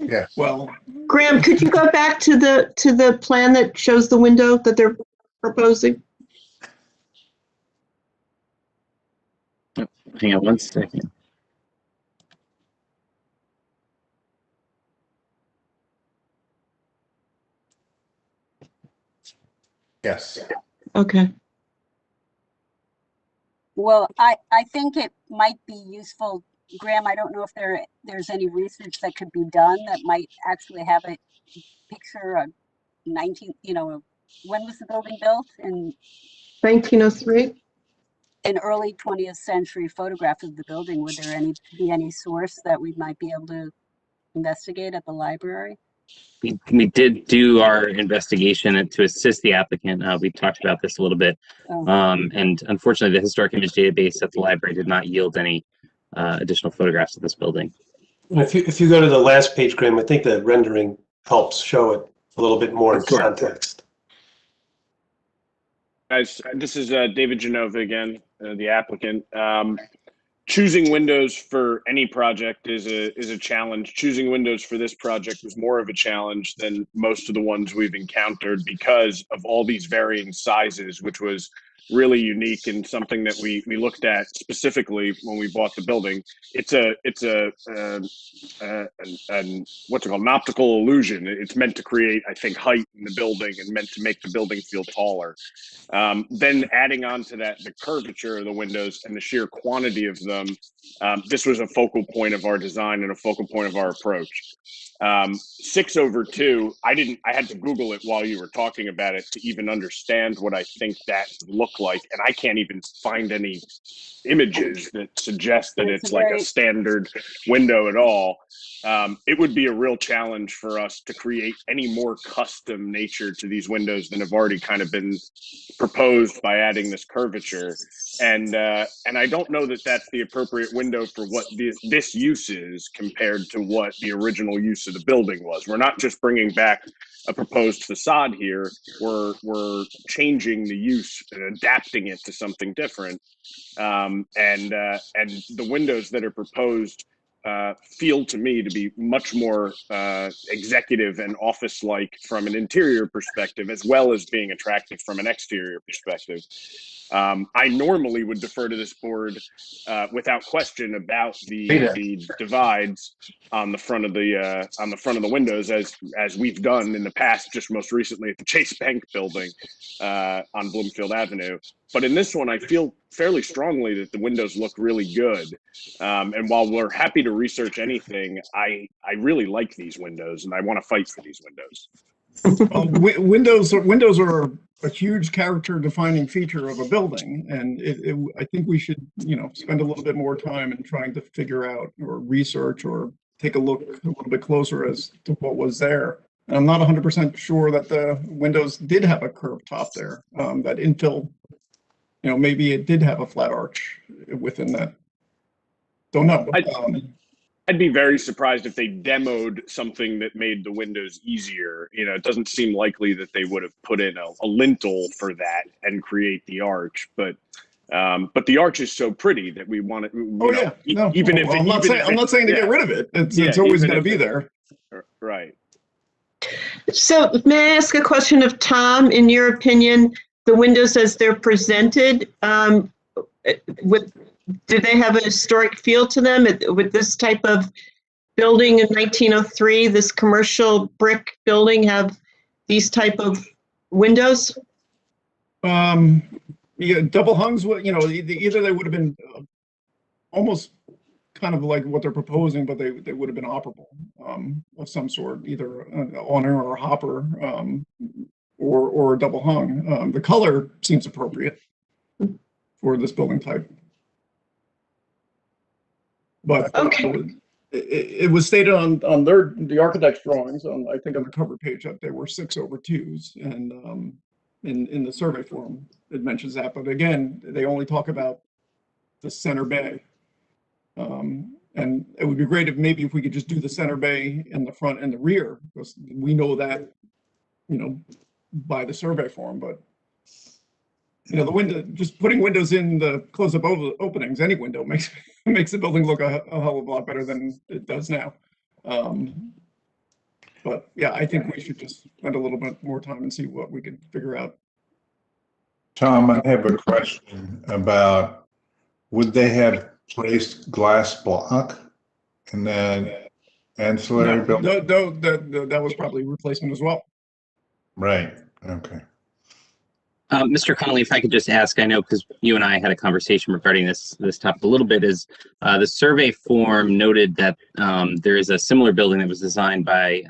Yeah. Well, Graham, could you go back to the plan that shows the window that they're proposing? Hang on one second. Yes. Okay. Well, I think it might be useful, Graham. I don't know if there's any research that could be done that might actually have a picture of when was the building built? In 1903. An early 20th century photograph of the building. Would there be any source that we might be able to investigate at the library? We did do our investigation to assist the applicant. We talked about this a little bit. And unfortunately, the historic image database at the library did not yield any additional photographs of this building. And if you go to the last page, Graham, I think the rendering helps show it a little bit more in context. Guys, this is David Genova again, the applicant. Choosing windows for any project is a challenge. Choosing windows for this project was more of a challenge than most of the ones we've encountered because of all these varying sizes, which was really unique and something that we looked at specifically when we bought the building. It's what's it called? An optical illusion. It's meant to create, I think, height in the building and meant to make the building feel taller. Then adding on to that the curvature of the windows and the sheer quantity of them, this was a focal point of our design and a focal point of our approach. 6/2, I had to Google it while you were talking about it to even understand what I think that looked like, and I can't even find any images that suggest that it's like a standard window at all. It would be a real challenge for us to create any more custom nature to these windows than have already kind of been proposed by adding this curvature. And I don't know that that's the appropriate window for what this use is compared to what the original use of the building was. We're not just bringing back a proposed facade here. We're changing the use and adapting it to something different. And the windows that are proposed feel to me to be much more executive and office-like from an interior perspective, as well as being attractive from an exterior perspective. I normally would defer to this board without question about the divides on the front of the windows, as we've done in the past, just most recently at the Chase Bank building on Bloomfield Avenue. But in this one, I feel fairly strongly that the windows look really good. And while we're happy to research anything, I really like these windows and I want to fight for these windows. Windows are a huge character defining feature of a building. And I think we should, spend a little bit more time in trying to figure out or research or take a look a little bit closer as to what was there. And I'm not 100% sure that the windows did have a curved top there, that infill. Maybe it did have a flat arch within that. Don't know. I'd be very surprised if they demoed something that made the windows easier. It doesn't seem likely that they would have put in a lintel for that and create the arch. But But the arch is so pretty that we want it. Oh yeah, no, even if I'm not saying to get rid of it. It's always going to be there. Right. So may I ask a question of Tom? In your opinion, the windows as they're presented, do they have a historic feel to them? With this type of building in 1903, this commercial brick building have these type of windows? Yeah, double hungs. Either they would have been almost kind of like what they're proposing, but they would have been operable of some sort, either an awner or a hopper, or a double hung. The color seems appropriate for this building type. But it was stated on the architect's drawings, I think on the cover page, that there were 6/2s, and in the survey form it mentions that. But again, they only talk about the center bay, and it would be great if we could just do the center bay in the front and the rear, because we know that by the survey form. But the window, just putting windows in the close-up openings, any window makes the building look a hell of a lot better than it does now. But yeah, I think we should just spend a little bit more time and see what we can figure out. Tom, I have a question about, would they have placed glass block in that ancillary building? That was probably replacement as well. Right, okay. Mr. Connolly, if I could just ask, I know because you and I had a conversation regarding this topic a little bit, is the survey form noted that there is a similar building that was designed by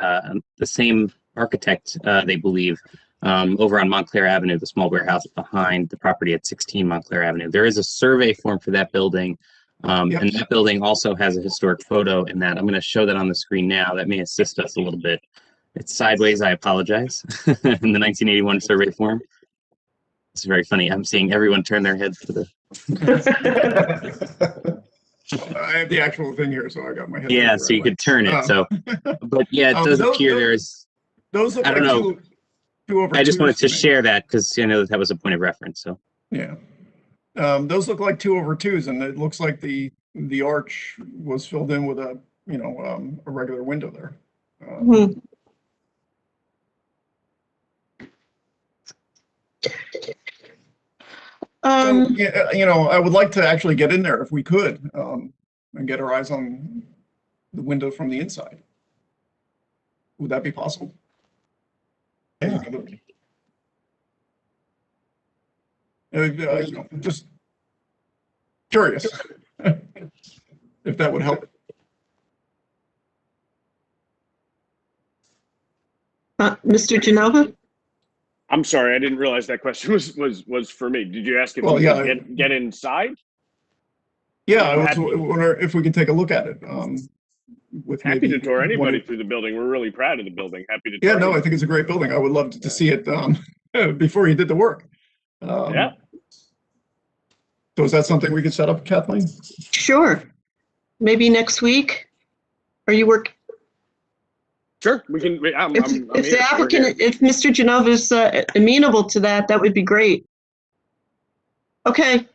the same architect, they believe, over on Montclair Avenue, the small warehouse behind the property at 16 Montclair Avenue. There is a survey form for that building, and that building also has a historic photo in that. I'm going to show that on the screen now. That may assist us a little bit. It's sideways, I apologize, in the 1981 survey form. It's very funny. I'm seeing everyone turn their heads to the. I have the actual thing here, so I got my head. Yeah, so you could turn it. So, but yeah, it does appear there's. Those look I don't know. Two over I just wanted to twos share that because I know that was a point of reference. So. Yeah, those look like 2/2s, and it looks like the arch was filled in with a regular window there. I would like to actually get in there if we could, and get our eyes on the window from the inside. Would that be possible? Yeah. Just curious if that would help. Mr. Genova? I'm sorry, I didn't realize that question was for me. Did you ask if we could get inside? Yeah, I wonder if we can take a look at it. Happy to tour anybody through the building. We're really proud of the building. Happy to. Yeah, no, I think it's a great building. I would love to see it before you did the work. Yeah. So is that something we could set up, Kathleen? Sure. Maybe next week. Are you working? Sure, we can. If the applicant, if Mr. Genova is amenable to that, that would be great. Okay.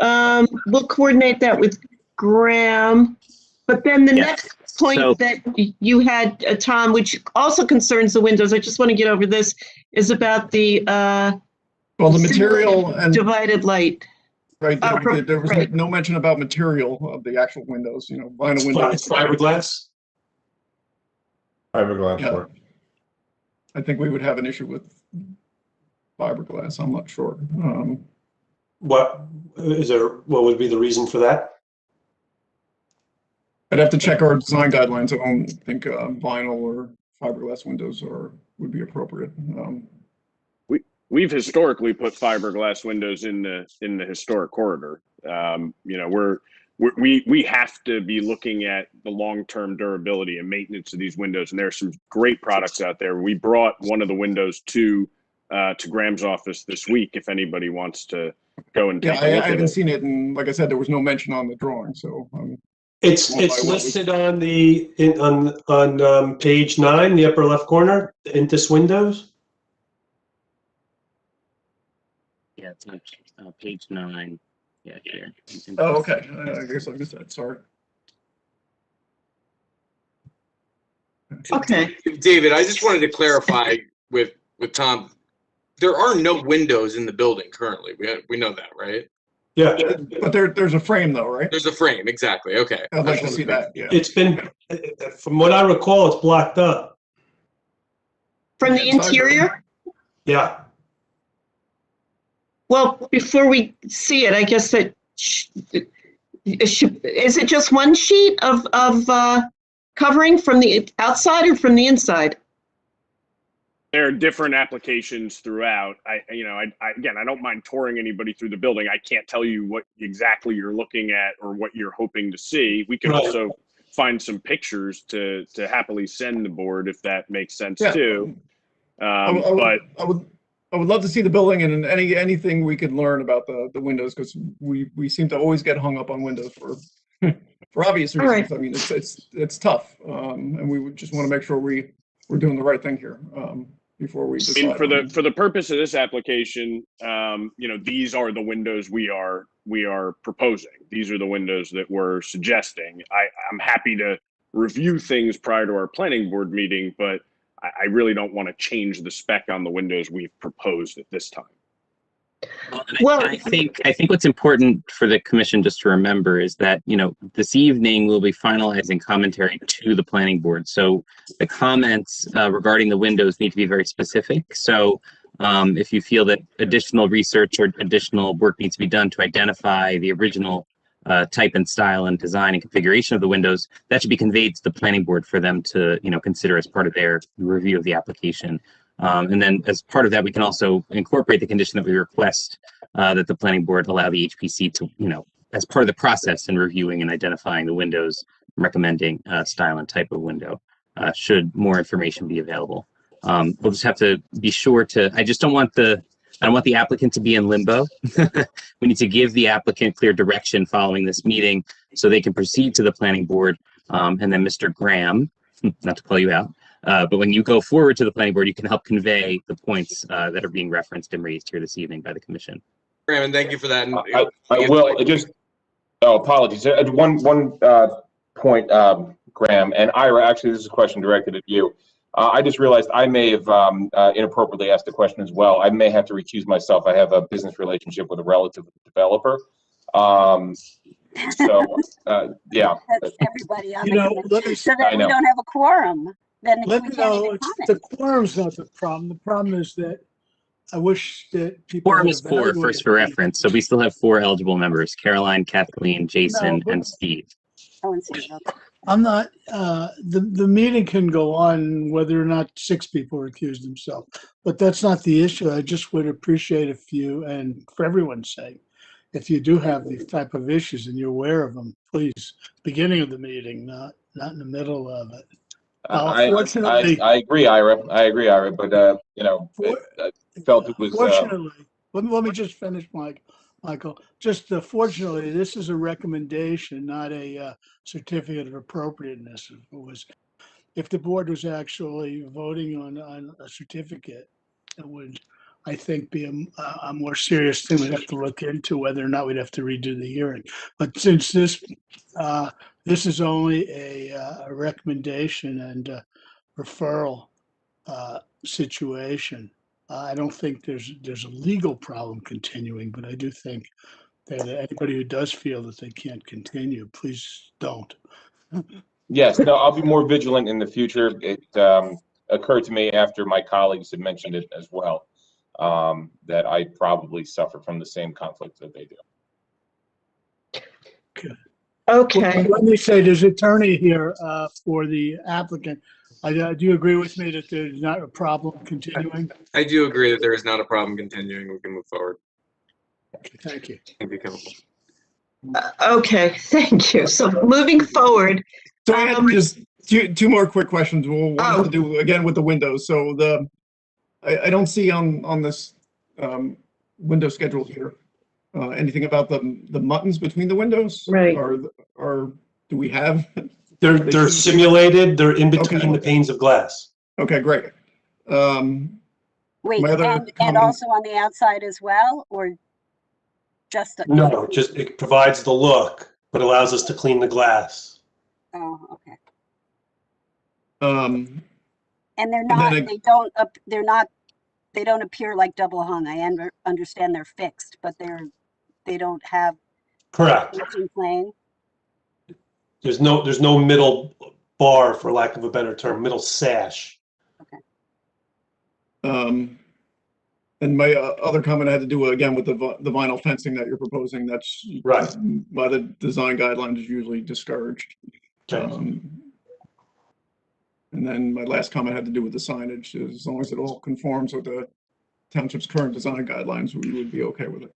We'll coordinate that with Graham. But then the next point that you had, Tom, which also concerns the windows, I just want to get over this, is about the the material and divided light. Right. There was no mention about material of the actual windows. Vinyl windows. Fiberglass. Fiberglass work. I think we would have an issue with fiberglass. I'm not sure. What would be the reason for that? I'd have to check our design guidelines. I don't think vinyl or fiberglass windows would be appropriate. We've historically put fiberglass windows in the historic corridor. We have to be looking at the long-term durability and maintenance of these windows, and there are some great products out there. We brought one of the windows to Graham's office this week. If anybody wants to go and take a look at it. I haven't seen it, and like I said, there was no mention on the drawing, so. It's listed on on page 9, the upper left corner, the Intus windows. Yeah, it's page 9. Yeah, here. Oh, okay. I guess I missed that. Sorry. Okay. David, I just wanted to clarify with Tom. There are no windows in the building currently. We know that, right? Yeah, But there's a frame though, right? There's a frame, exactly. Okay. I'd like to see that. Yeah. it's been, from what I recall, it's blocked up. From the interior? Yeah. Well, before we see it, I guess that is it just one sheet of covering from the outside or from the inside? There are different applications throughout. I again, I don't mind touring anybody through the building. I can't tell you what exactly you're looking at or what you're hoping to see. We can Right. also find some pictures to happily send the board if that makes sense Yeah. too. I would love to see the building and anything we could learn about the windows, because we seem to always get hung up on windows for for obvious All reasons. right. I mean, it's tough, and we would just want to make sure we're doing the right thing here before we I decide. mean, for the purpose of this application, these are the windows we are proposing. These are the windows that we're suggesting. I'm happy to review things prior to our planning board meeting, but I really don't want to change the spec on the windows we've proposed at this time. Well, I think what's important for the commission just to remember is that, this evening we'll be finalizing commentary to the planning board. So the comments regarding the windows need to be very specific. So if you feel that additional research or additional work needs to be done to identify the original type and style and design and configuration of the windows, that should be conveyed to the planning board for them to, consider as part of their review of the application. And then as part of that, we can also incorporate the condition that we request that the planning board allow the HPC to, as part of the process in reviewing and identifying the windows, recommending style and type of window, should more information be available. We'll just have to be sure to, I don't want the applicant to be in limbo. We need to give the applicant clear direction following this meeting so they can proceed to the planning board. And then Mr. Graham, not to call you out, but when you go forward to the planning board, you can help convey the points that are being referenced and raised here this evening by the commission. Graham, and thank you for that. And I will just, apologies. One point, Graham, and Ira, actually, this is a question directed at you. I just realized I may have inappropriately asked a question as well. I may have to recuse myself. I have a business relationship with a relative developer. Yeah. That's everybody on You the know, committee. let me- So that I we know. don't have a quorum, then we Let can't me know, even the comment. quorum's not the problem. The problem is that I wish that people. Quorum had is 4, evaluated first for these. reference. So we still have 4 eligible members: Caroline, Kathleen, Jason, but- and Steve. Oh, and see, okay. I'm not, the meeting can go on whether or not 6 people recuse themselves, but that's not the issue. I just would appreciate if you, and for everyone's sake, if you do have these type of issues and you're aware of them, please, beginning of the meeting, not in the middle of it. Fortunately, I agree, Ira. But I felt it was. Fortunately, let me just finish, Michael. Just fortunately, this is a recommendation, not a certificate of appropriateness. If the board was actually voting on a certificate, it would, I think, be a more serious thing. We'd have to look into whether or not we'd have to redo the hearing. But since this is only a recommendation and a referral situation, I don't think there's a legal problem continuing, but I do think that anybody who does feel that they can't continue, please don't. Yes, no, I'll be more vigilant in the future. It occurred to me after my colleagues had mentioned it as well, that I probably suffer from the same conflict that they do. Okay. Let me say, there's an attorney here for the applicant. Do you agree with me that there's not a problem continuing? I do agree that there is not a problem continuing. We can move forward. Thank you. Thank you, Council. Okay, thank you. So moving forward, So I had just two more quick questions. We'll want to do again with the windows. So I don't see on this window schedule here anything about the buttons between the windows, Right. Or do we have? They're simulated. They're in between Okay. the panes of glass. Okay, great. Wait, My other and comment- also on the outside as well, or? On the outside, Okay. yes. Just a, No, just it provides the look, but allows us to clean the glass. oh, okay. Um, And they're And not, then they don't appear like double hung. I understand they're fixed, but they don't have Correct. matching plane. There's no middle bar, for lack of a better term, middle sash. and my other comment had to do again with the vinyl fencing that you're proposing. That's Right. by the design guidelines is usually discouraged. Okay. And then my last comment had to do with the signage. As long as it all conforms with the township's current design guidelines, we would be okay with it.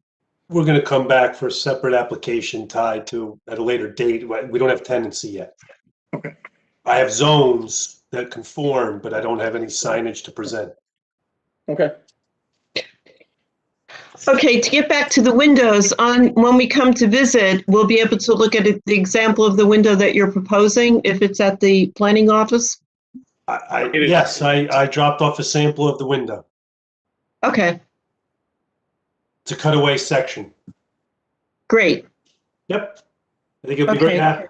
We're going to come back for a separate application tied to at a later date. We don't have tenancy yet. Okay. I have zones that conform, but I don't have any signage to present. Okay. Okay, to get back to the windows, when we come to visit, we'll be able to look at the example of the window that you're proposing, if it's at the planning office? Yes, I dropped off a sample of the window. Okay, It's a cutaway section. great. Yep. I think you'll be very happy.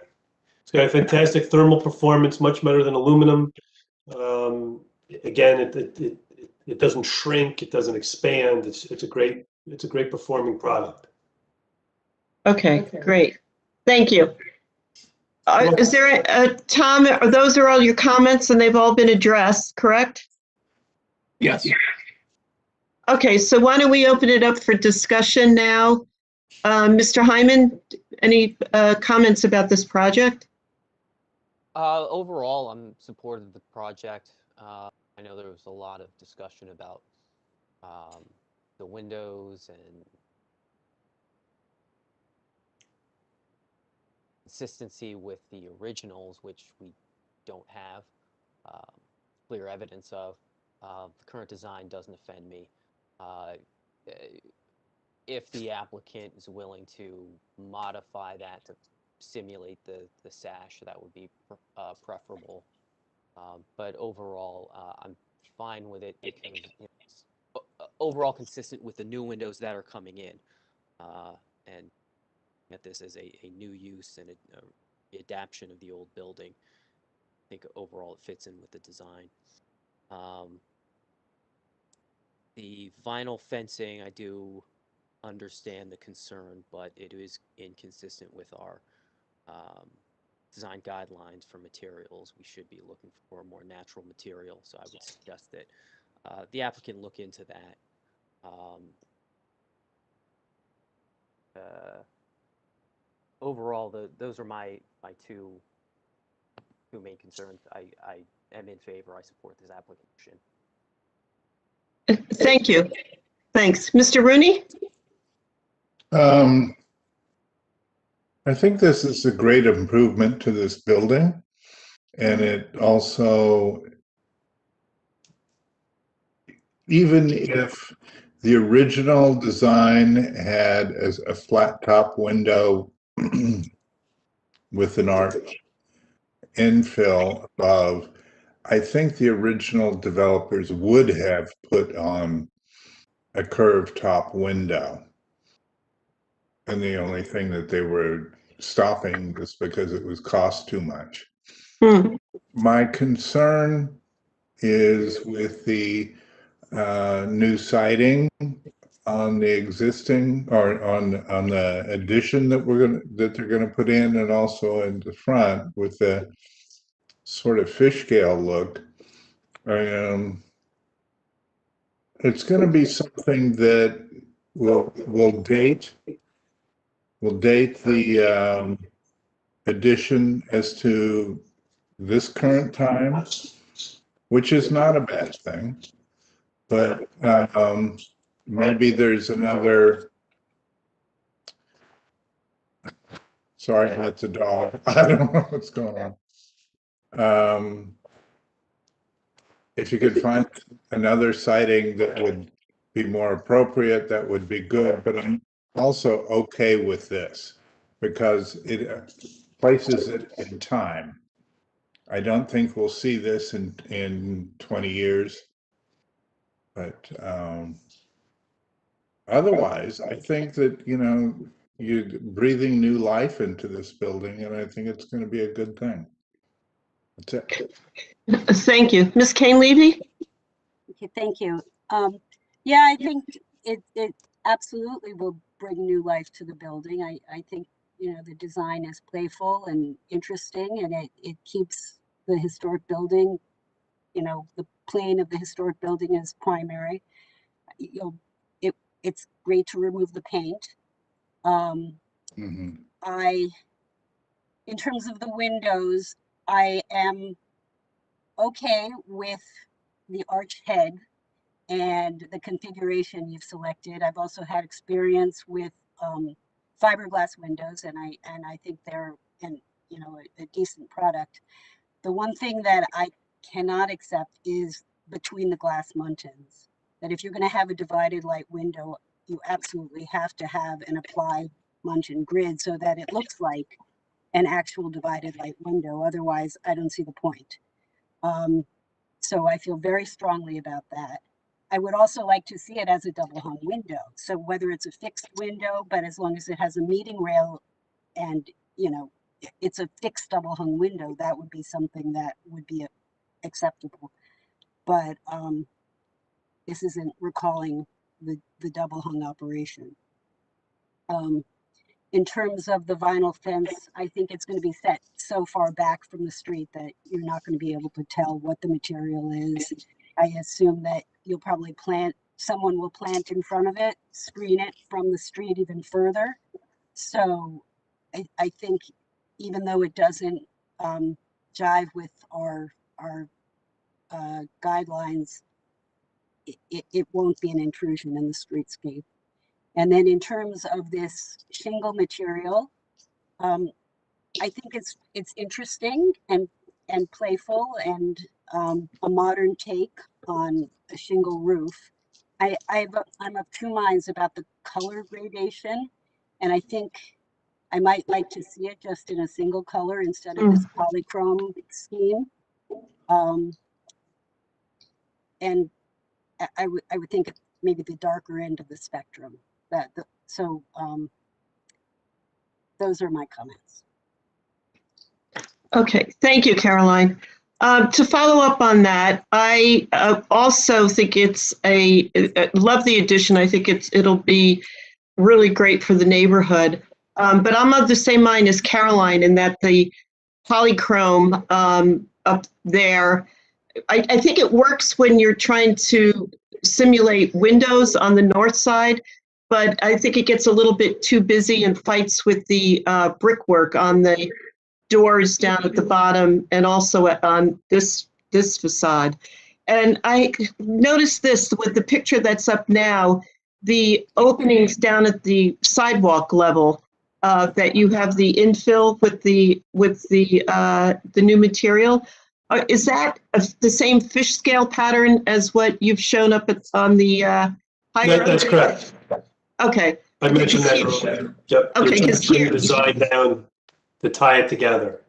It's got a fantastic thermal performance, much better than aluminum. Again, it doesn't shrink, it doesn't expand. It's a great performing product. Okay, great. Thank you. Is there Tom, those are all your comments and they've all been addressed, correct? Yes. Okay, so why don't we open it up for discussion now? Mr. Hyman, any comments about this project? Overall, I'm supportive of the project. I know there was a lot of discussion about the windows and consistency with the originals, which we don't have clear evidence of. The current design doesn't offend me. If the applicant is willing to modify that to simulate the sash, that would be preferable. But overall, I'm fine with it because it's overall consistent with the new windows that are coming in, and at this as a new use and a adaptation of the old building. I think overall it fits in with the design. The vinyl fencing, I do understand the concern, but it is inconsistent with our design guidelines for materials. We should be looking for a more natural material, so I would suggest that the applicant look into that. Overall, those are my two main concerns. I am in favor. I support this application. Thank you. Thanks. Mr. Rooney? I think this is a great improvement to this building. And it also, even if the original design had a flat top window with an arch infill above, I think the original developers would have put on a curved top window. And the only thing that they were stopping was because it was cost too much. My concern is with the new siding on the existing or on the addition that they're gonna put in, and also in the front with the sort of fish scale look. It's gonna be something that will date the addition as to this current time, which is not a bad thing. But maybe there's another. Sorry, that's a dog. I don't know what's going on. If you could find another siding that would be more appropriate, that would be good. But I'm also okay with this because it places it in time. I don't think we'll see this in 20 years, but otherwise, I think that, you're breathing new life into this building, and I think it's going to be a good thing. That's it. Thank you. Ms. Kane-Levy? Okay, thank you. Yeah, I think it absolutely will bring new life to the building. I think, the design is playful and interesting, and it keeps the historic building, the plane of the historic building is primary. It's great to remove the paint. In terms of the windows, I am okay with the arch head and the configuration you've selected. I've also had experience with fiberglass windows, and I think they're a decent product. The one thing that I cannot accept is between the glass muntins. That if you're going to have a divided light window, you absolutely have to have an applied muntin grid so that it looks like an actual divided light window. Otherwise, I don't see the point. So I feel very strongly about that. I would also like to see it as a double hung window. So whether it's a fixed window, but as long as it has a meeting rail and, it's a fixed double hung window, that would be something that would be acceptable. But this isn't recalling the double hung operation. In terms of the vinyl fence, I think it's going to be set so far back from the street that you're not going to be able to tell what the material is. I assume that you'll probably someone will plant in front of it, screen it from the street even further. So I think even though it doesn't jive with our guidelines, it won't be an intrusion in the streetscape. And then in terms of this shingle material, I think it's interesting and playful and a modern take on a shingle roof. I'm of two minds about the color gradation, and I think I might like to see it just in a single color instead of this polychrome scheme. And I would think maybe the darker end of the spectrum. Those are my comments. Okay, thank you, Caroline. To follow up on that, I also think I love the addition. I think it'll be really great for the neighborhood. But I'm of the same mind as Caroline in that the polychrome up there, I think it works when you're trying to simulate windows on the north side, but I think it gets a little bit too busy and fights with the brickwork on the doors down at the bottom and also on this facade. And I noticed this with the picture that's up now, the openings down at the sidewalk level, that you have the infill with the new material. Is that the same fish scale pattern as what you've shown up on the higher? That's correct. Okay. I mentioned that earlier. Yep. Okay, because bring the design down to tie it together.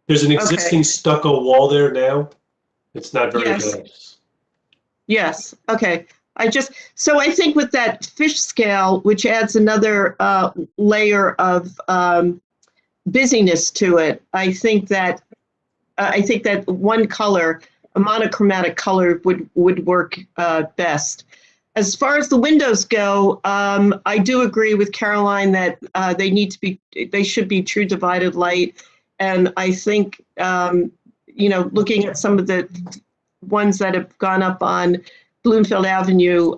There's an existing stucco wall there now. It's not very good. Yes. Okay. So I think with that fish scale, which adds another layer of busyness to it, I think that one color, a monochromatic color, would work best. As far as the windows go, I do agree with Caroline that they should be true divided light, and I think looking at some of the ones that have gone up on Bloomfield Avenue,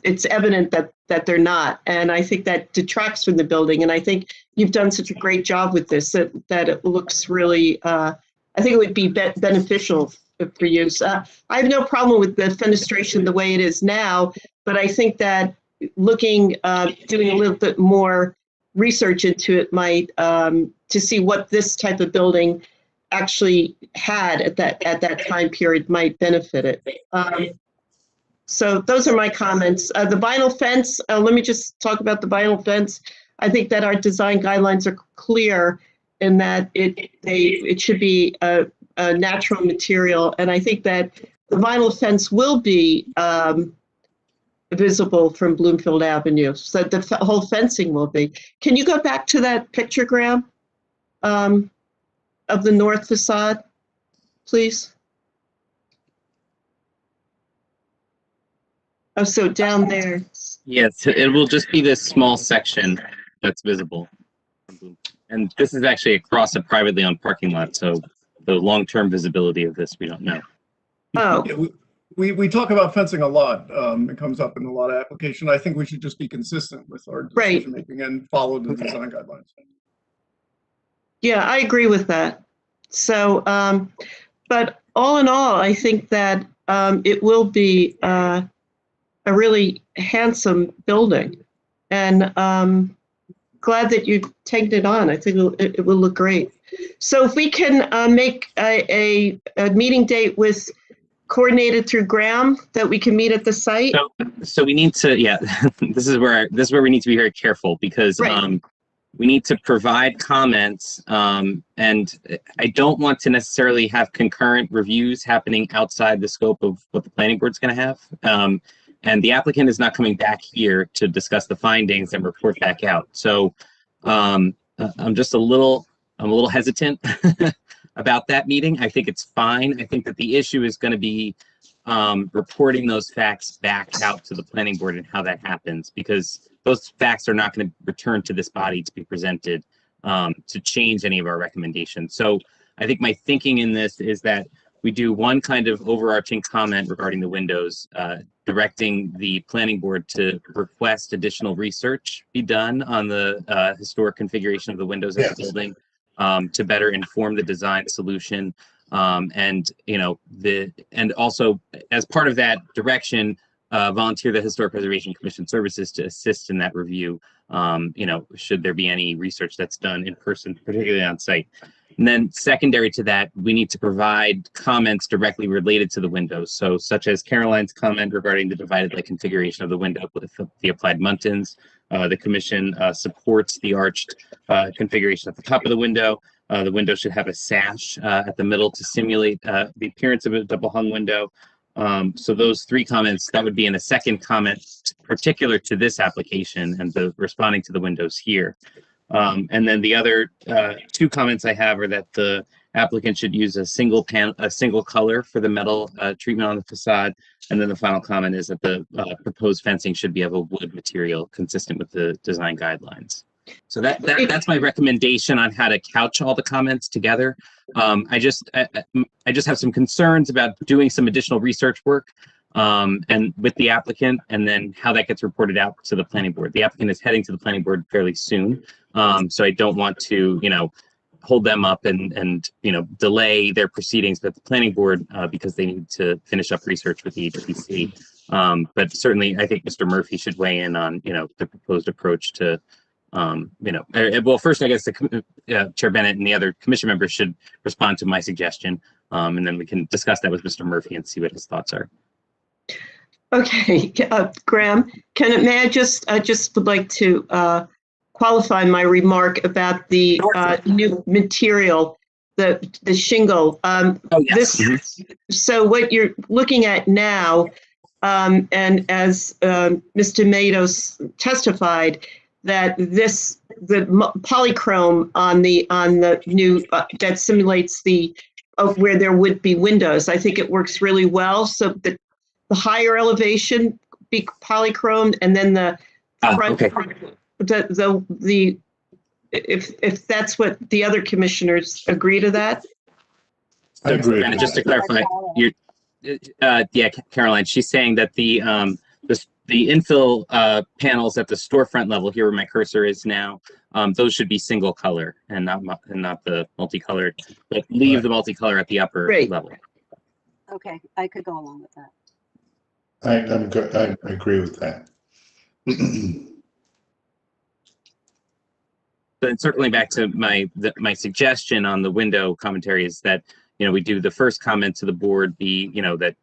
it's evident that they're not, and I think that detracts from the building. And I think you've done such a great job with this that it looks really. I think it would be beneficial for use. I have no problem with the fenestration the way it is now, but I think that doing a little bit more research into it might to see what this type of building actually had at that time period might benefit it. So those are my comments. The vinyl fence, let me just talk about the vinyl fence. I think that our design guidelines are clear in that it should be a natural material. And I think that the vinyl fence will be visible from Bloomfield Avenue. So the whole fencing will be. Can you go back to that picture, Graham, of the north facade, please? Oh, so down there. Yes, it will just be this small section that's visible. And this is actually across a privately owned parking lot, so the long-term visibility of this, we don't know. Oh, Yeah, we talk about fencing a lot. It comes up in a lot of application. I think we should just be consistent with our Right. decision making and follow the design guidelines. yeah, I agree with that. So, but all in all, I think that it will be a really handsome building, and glad that you tagged it on. I think it will look great. So if we can make a meeting date with coordinated through Graham, that we can meet at the site. So we need to, yeah, this is where we need to be very careful, because Right. we need to provide comments, and I don't want to necessarily have concurrent reviews happening outside the scope of what the planning board's going to have. And the applicant is not coming back here to discuss the findings and report back out. So I'm just a little hesitant about that meeting. I think it's fine. I think that the issue is going to be reporting those facts back out to the planning board and how that happens, because those facts are not going to return to this body to be presented to change any of our recommendations. So I think my thinking in this is that we do one kind of overarching comment regarding the windows, directing the planning board to request additional research be done on the historic configuration of the windows of the building, to better inform the design solution. And also as part of that direction, volunteer the Historic Preservation Commission services to assist in that review, should there be any research that's done in person, particularly on site. And then secondary to that, we need to provide comments directly related to the windows. So such as Caroline's comment regarding the divided light configuration of the window with the applied muntins. The commission supports the arched configuration at the top of the window. The window should have a sash at the middle to simulate the appearance of a double hung window. So those three comments, that would be in a second comment particular to this application and the responding to the windows here. And then the other two comments I have are that the applicant should use a single color for the metal treatment on the facade. And then the final comment is that the proposed fencing should be of a wood material consistent with the design guidelines. So that's my recommendation on how to couch all the comments together. I just have some concerns about doing some additional research work and with the applicant, and then how that gets reported out to the planning board. The applicant is heading to the planning board fairly soon. So I don't want to, hold them up and delay their proceedings with the planning board because they need to finish up research with the HPC. But certainly I think Mr. Murphy should weigh in on, the proposed approach to, well, first, I guess Chair Bennett and the other commission members should respond to my suggestion. And then we can discuss that with Mr. Murphy and see what his thoughts are. Okay, Graham, may I just would like to qualify my remark about the new material, the shingle. So what you're looking at now, and as Mr. Matos testified, that the polychrome on the new that simulates where there would be windows. I think it works really well. So the higher elevation be polychromed, and then the front, if that's what the other commissioners agree to that. I agree. And just to clarify, Caroline, she's saying that the infill panels at the storefront level, here where my cursor is now, those should be single color and not the multicolored, but leave the multicolor at the upper level. Okay, I could go along with that. I'm good. I agree with that. But circling back to my suggestion on the window commentary is that, we do the first comment to the board be, that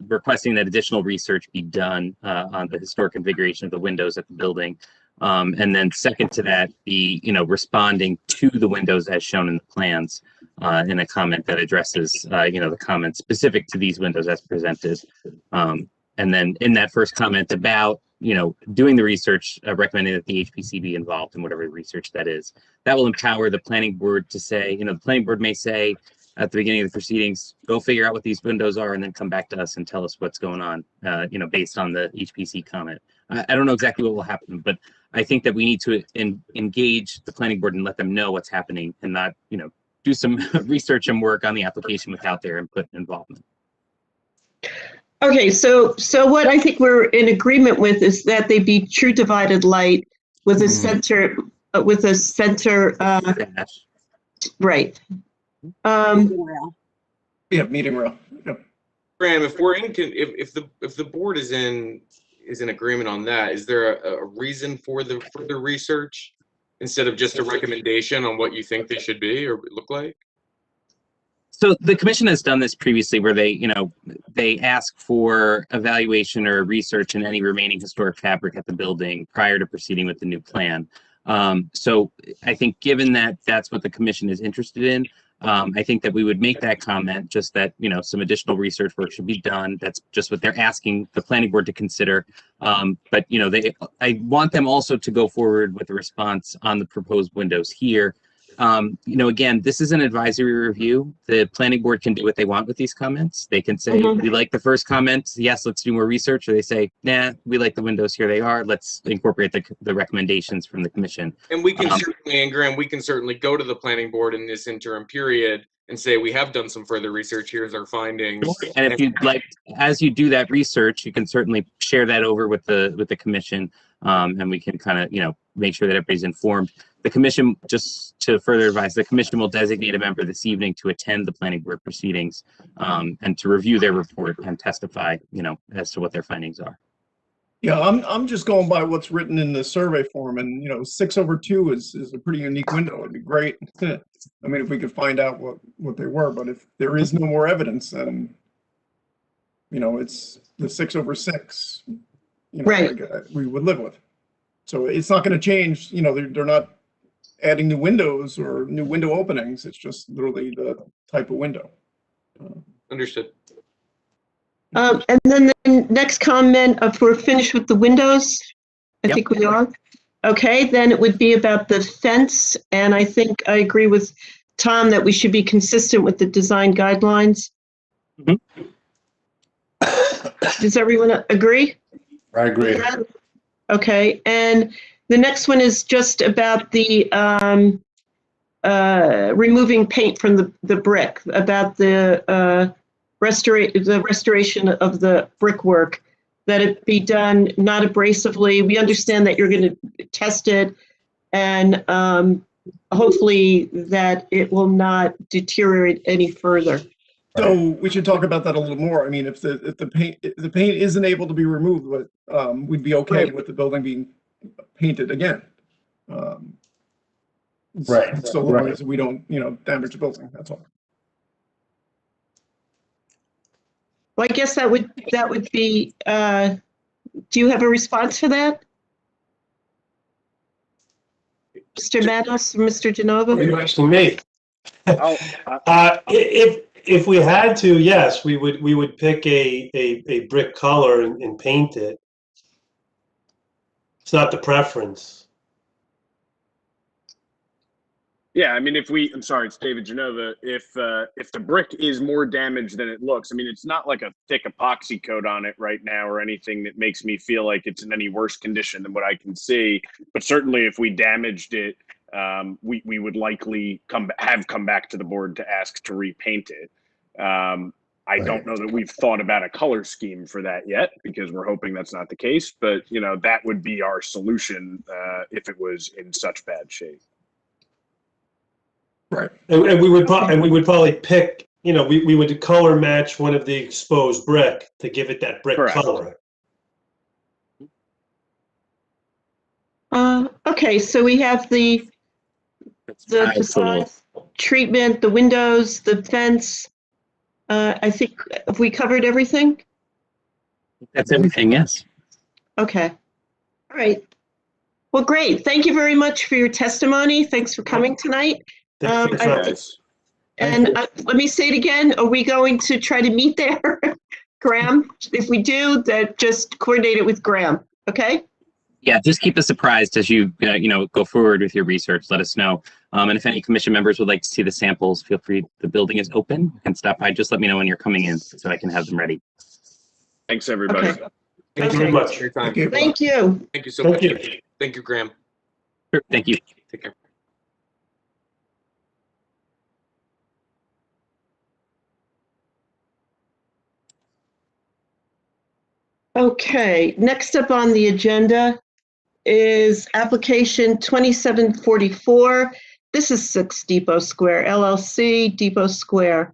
requesting that additional research be done on the historic configuration of the windows at the building. And then second to that, be, responding to the windows as shown in the plans in a comment that addresses, the comments specific to these windows as presented. And then in that first comment about, doing the research, recommending that the HPC be involved in whatever research that is. That will empower the planning board to say, the planning board may say at the beginning of the proceedings, go figure out what these windows are and then come back to us and tell us what's going on, based on the HPC comment. I don't know exactly what will happen, but I think that we need to engage the planning board and let them know what's happening and not, do some research and work on the application without their input and involvement. Okay, so what I think we're in agreement with is that they be true divided light with a center, right. Meeting rail. Yeah, meeting rail. Yep. Graham, if the board is in agreement on that, is there a reason for the further research instead of just a recommendation on what you think they should be or look like? So the commission has done this previously where they ask for evaluation or research in any remaining historic fabric at the building prior to proceeding with the new plan. So I think given that that's what the commission is interested in, I think that we would make that comment, just that, some additional research work should be done. That's just what they're asking the planning board to consider. But, I want them also to go forward with a response on the proposed windows here. Again, this is an advisory review. The planning board can do what they want with these comments. They can say, we like the first comment. Yes, let's do more research. Or they say, nah, we like the windows. Here they are. Let's incorporate the recommendations from the commission. And we can certainly, and Graham, we can certainly go to the planning board in this interim period and say, we have done some further research. Here's our findings. And if you'd like, as you do that research, you can certainly share that over with the commission. And we can kind of, make sure that everybody's informed. The commission, just to further advise, the commission will designate a member this evening to attend the planning board proceedings and to review their report and testify, as to what their findings are. Yeah, I'm just going by what's written in the survey form, and 6/2 is a pretty unique window. It'd be great. I mean, if we could find out what they were, but if there is no more evidence, then it's the 6/6. Right. We would live with. So it's not going to change. They're not adding new windows or new window openings. It's just literally the type of window. Understood. And then the next comment, if we're finished with the windows, I think we are. Okay, then it would be about the fence. And I think I agree with Tom that we should be consistent with the design guidelines. Does everyone agree? I agree. Okay, and the next one is just about the removing paint from the brick, about the restoration of the brickwork, that it be done not abrasively. We understand that you're going to test it, and hopefully that it will not deteriorate any further. So we should talk about that a little more. I mean, if the paint isn't able to be removed, we'd be okay with the building being painted again. Right. So long as we don't, damage the building. That's all. Well, I guess that would be. Do you have a response for that, Mr. Matos, Mr. Genova? You're asking me. If we had to, yes, we would pick a brick color and paint it. It's not the preference. Yeah, I mean, I'm sorry, it's David Genova. If the brick is more damaged than it looks, I mean, it's not like a thick epoxy coat on it right now or anything that makes me feel like it's in any worse condition than what I can see. But certainly, if we damaged it, we would likely come back to the board to ask to repaint it. I don't know that we've thought about a color scheme for that yet, because we're hoping that's not the case. But that would be our solution if it was in such bad shape. Right. And we would probably pick, we would color match one of the exposed brick to give it that brick color. Okay, so we have the facade treatment, the windows, the fence. I think, have we covered everything? That's everything, yes. Okay. All right. Well, great. Thank you very much for your testimony. Thanks for coming tonight. Thanks, guys. And let me say it again. Are we going to try to meet there Graham? If we do, that just coordinate it with Graham, okay? Yeah, just keep us apprised as you go forward with your research. Let us know. And if any commission members would like to see the samples, feel free. The building is open. You can stop by. Just let me know when you're coming in so I can have them ready. Thanks, everybody. Okay. Thank you very much for your time. Thank you. Thank you so Thank much. you. Thank you, Graham. Sure, thank you. Take care. Okay, next up on the agenda is application 2744. This is 6 Depot Square, LLC, Depot Square.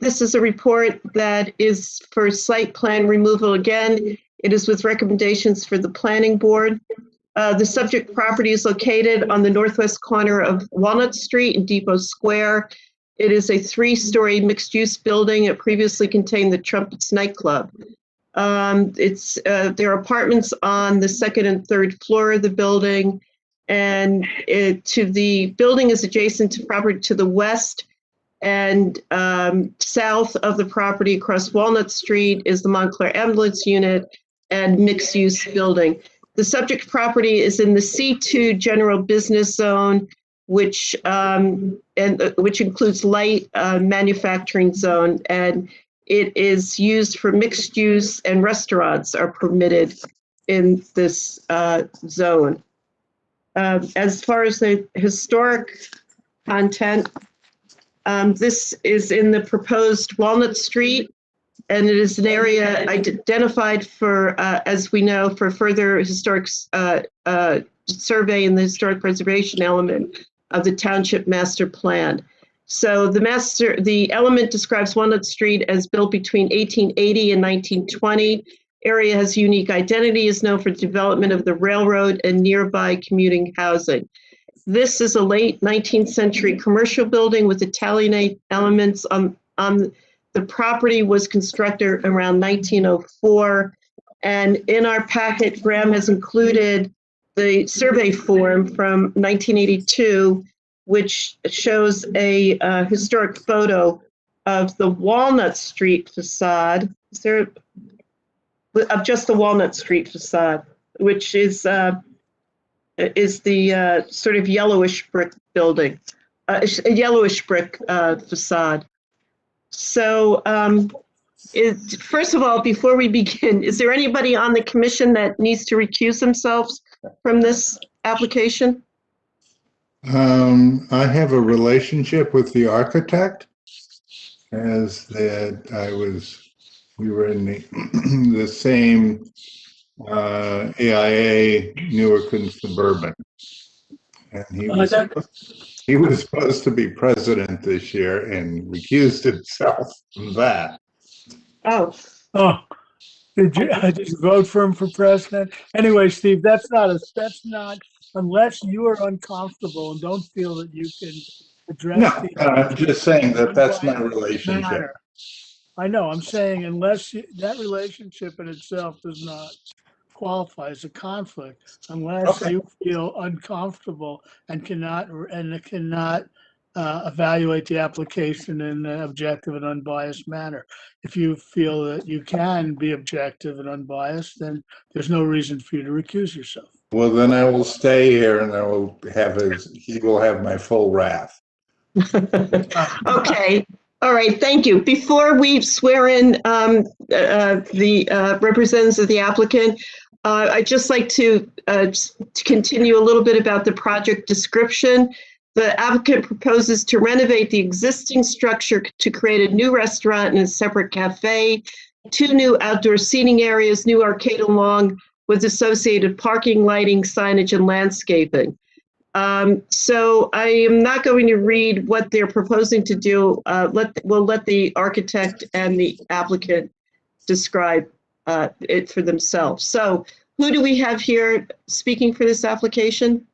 This is a report that is for site plan removal. Again, it is with recommendations for the planning board. The subject property is located on the northwest corner of Walnut Street in Depot Square. It is a 3-story mixed-use building. It previously contained the Trumpets nightclub. There are apartments on the 2nd and 3rd floor of the building, and the building is adjacent to property to the west and south of the property across Walnut Street is the Montclair ambulance unit and mixed-use building. The subject property is in the C2 general business zone, which includes light manufacturing zone, and it is used for mixed use, and restaurants are permitted in this zone. As far as the historic content, this is in the proposed Walnut Street, and it is an area identified for, as we know, for further historic survey in the historic preservation element of the township master plan. So the element describes Walnut Street as built between 1880 and 1920. Area has unique identity, is known for development of the railroad and nearby commuting housing. This is a late 19th century commercial building with Italianate elements. The property was constructed around 1904. And in our packet, Graham has included the survey form from 1982, which shows a historic photo of the Walnut Street facade. Is there of just the Walnut Street facade, which is the sort of yellowish brick building, a yellowish brick facade. So first of all, before we begin, is there anybody on the commission that needs to recuse themselves from this application? I have a relationship with the architect, as that we were in the same AIA Newark and Suburban, and he was supposed to be president this year and recused himself from that. Oh, did you vote for him for president? Anyway, Steve, that's not unless you are uncomfortable and don't feel that you can address. No, I'm just saying that's my relationship. Matter. I know. I'm saying unless that relationship in itself does not qualify as a conflict, unless you feel uncomfortable and cannot evaluate the application in an objective and unbiased manner. If you feel that you can be objective and unbiased, then there's no reason for you to recuse yourself. Well, then I will stay here, and he will have my full wrath. okay. All right, thank you. Before we swear in the representatives of the applicant, I'd just like to continue a little bit about the project description. The applicant proposes to renovate the existing structure to create a new restaurant and a separate cafe, 2 new outdoor seating areas, new arcade along with associated parking, lighting, signage, and landscaping. So I am not going to read what they're proposing to do. We'll let the architect and the applicant describe it for themselves. So who do we have here speaking for this application?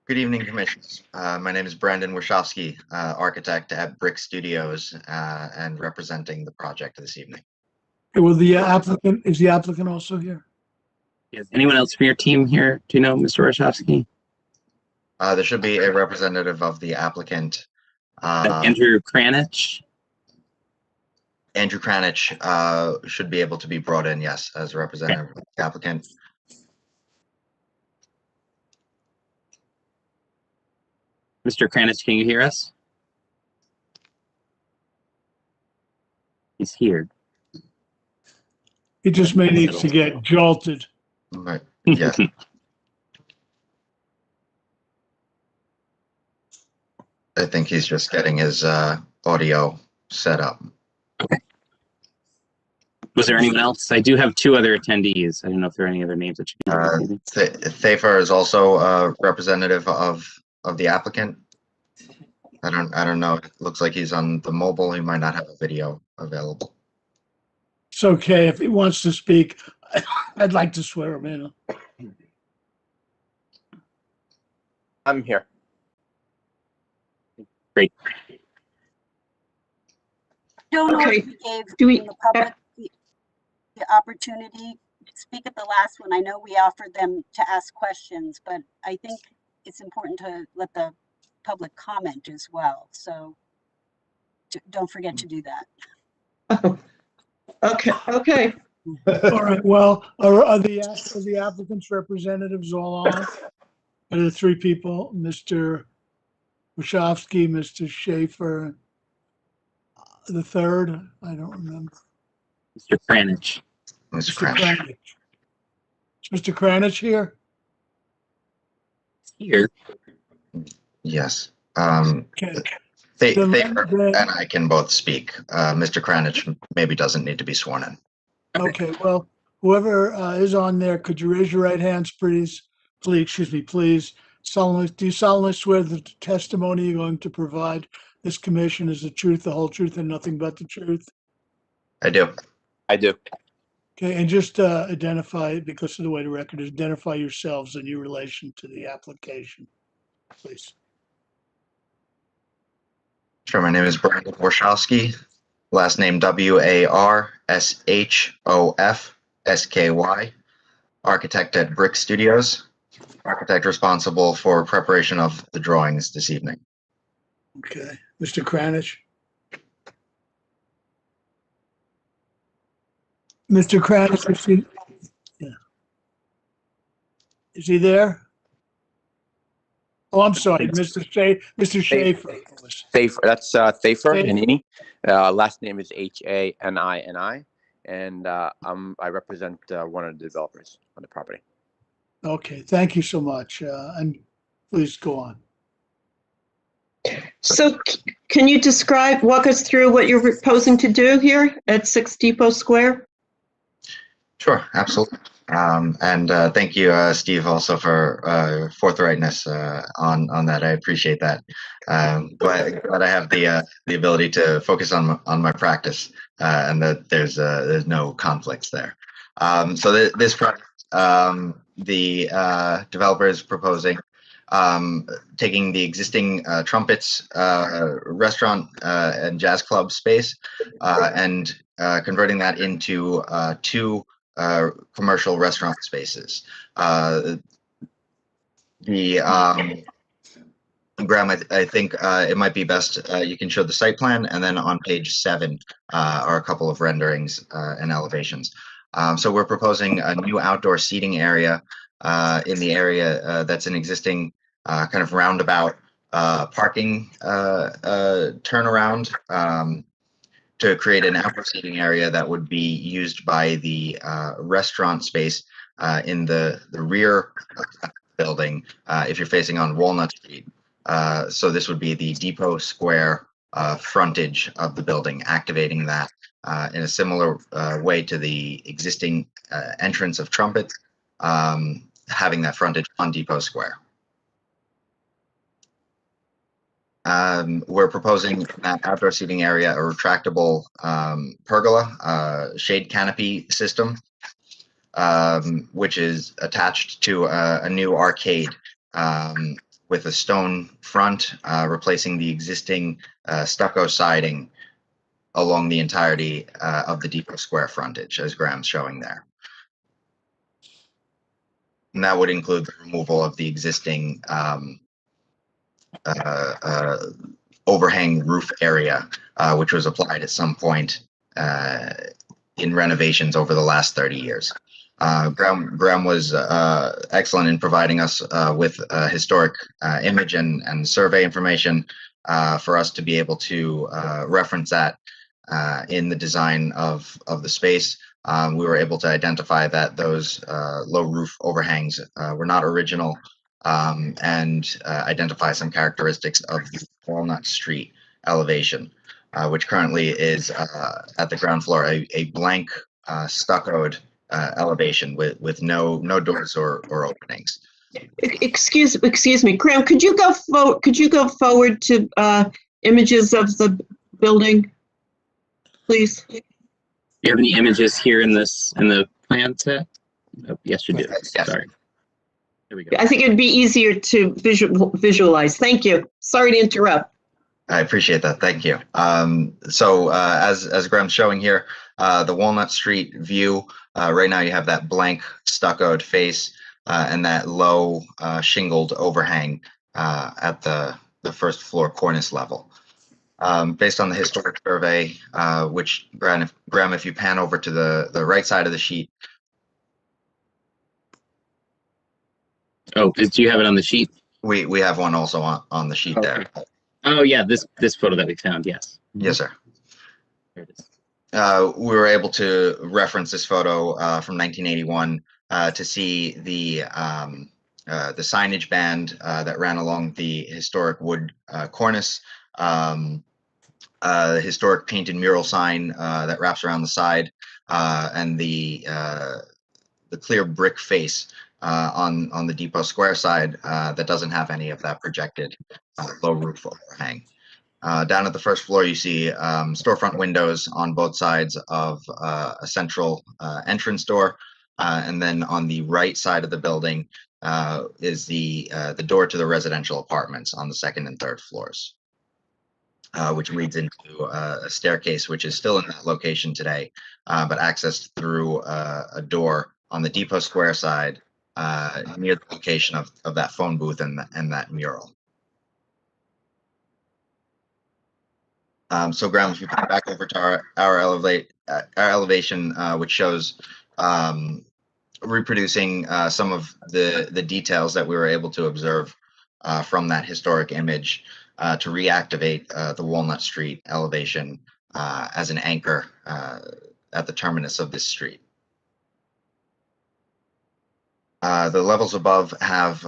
Good evening, Commissioners. My name is Brandon Warshofsky, architect at Brick Studios, and representing the project this evening. Well, is the applicant also here? Is anyone else from your team here? Do you know, Mr. Warshofsky? There should be a representative of the applicant. Andrew Kranich? Andrew Kranich should be able to be brought in, yes, as a representative of the applicant. Mr. Kranich, can you hear us? He's here. He just may need to get jolted. Right. Yes. I think he's just getting his audio set up. Okay. Was there anyone else? I do have two other attendees. I don't know if there are any other names that should be Thafer is also a representative of the applicant. I don't know. It looks like he's on the mobile. He might not have a video available. It's okay. If he wants to speak, I'd like to swear him in. I'm here. Great. Don't know Okay. if you gave Do we- the public the opportunity to speak at the last one. I know we offered them to ask questions, but I think it's important to let the public comment as well. So don't forget to do that. Okay. All right, well, are the applicant's representatives all on? Are the three people, Mr. Wachowski, Mr. Schaefer, the third? I don't remember. Mr. Kranich. Mr. Mr. Kranich. Kranich. Is Mr. Kranich here? Here. Yes. Okay. Thafer and I can both speak. Mr. Kranich maybe doesn't need to be sworn in. Okay, well, whoever is on there, could you raise your right hands, please? Please. Do you solemnly swear that the testimony you're going to provide this commission is the truth, the whole truth, and nothing but the truth? I do. I do. Okay, and just identify, because of the way the record is, identify yourselves and your relation to the application, please. Sure. My name is Brandon Warshowski. Last name Warshofsky. Architect at Brick Studios. Architect responsible for preparation of the drawings this evening. Okay, Mr. Kranich. Mr. Kranich, is he there? Oh, I'm sorry, Mr. Schaefer. Thafer. That's Thafer Thafer. Hanini. Last name is Hanini, and I represent one of the developers on the property. Okay, thank you so much, and please go on. So can you walk us through what you're proposing to do here at 6 Depot Square? Sure, absolutely. And thank you, Steve, also for forthrightness on that. I appreciate that. Glad I have the ability to focus on my practice and that there's no conflicts there. So this project, the developer is proposing taking the existing Trumpets restaurant and jazz club space and converting that into two commercial restaurant spaces. Graham, I think it might be best you can show the site plan, and then on page 7 are a couple of renderings and elevations. So we're proposing a new outdoor seating area in the area that's an existing kind of roundabout parking turnaround to create an outdoor seating area that would be used by the restaurant space in the rear building if you're facing on Walnut Street. So this would be the Depot Square frontage of the building, activating that in a similar way to the existing entrance of Trumpet, having that frontage on Depot Square. We're proposing that outdoor seating area, a retractable pergola shade canopy system, which is attached to a new arcade with a stone front, replacing the existing stucco siding along the entirety of the Depot Square frontage, as Graham's showing there. And that would include the removal of the existing overhang roof area, which was applied at some point in renovations over the last 30 years. Graham was excellent in providing us with historic image and survey information for us to be able to reference that in the design of the space. We were able to identify that those low roof overhangs were not original, and identify some characteristics of the Walnut Street elevation, which currently is at the ground floor a blank stuccoed elevation with no doors or openings. Excuse me, Graham, could you go forward to images of the building, please? Do you have any images here in the plan set? Oh, yes, you do. Yes. Sorry. There we go. I think it'd be easier to visualize. Thank you. Sorry to interrupt. I appreciate that. Thank you. So as Graham's showing here, the Walnut Street view, right now you have that blank stuccoed face and that low shingled overhang at the first floor cornice level. Based on the historic survey, which Graham, if you pan over to the right side of the sheet. Oh, do you have it on the sheet? We have one also on the sheet there. Oh yeah, this photo that we found, yes. Yes, sir. There it is. We were able to reference this photo from 1981 to see the signage band that ran along the historic wood cornice, the historic painted mural sign that wraps around the side, and the clear brick face on the Depot Square side that doesn't have any of that projected low roof overhang. Down at the first floor, you see storefront windows on both sides of a central entrance door, and then on the right side of the building is the door to the residential apartments on the second and third floors, which leads into a staircase, which is still in that location today, but accessed through a door on the Depot Square side near the location of that phone booth and that mural. So Graham, if you come back over to our elevation, which shows reproducing some of the details that we were able to observe from that historic image to reactivate the Walnut Street elevation as an anchor at the terminus of this street. The levels above have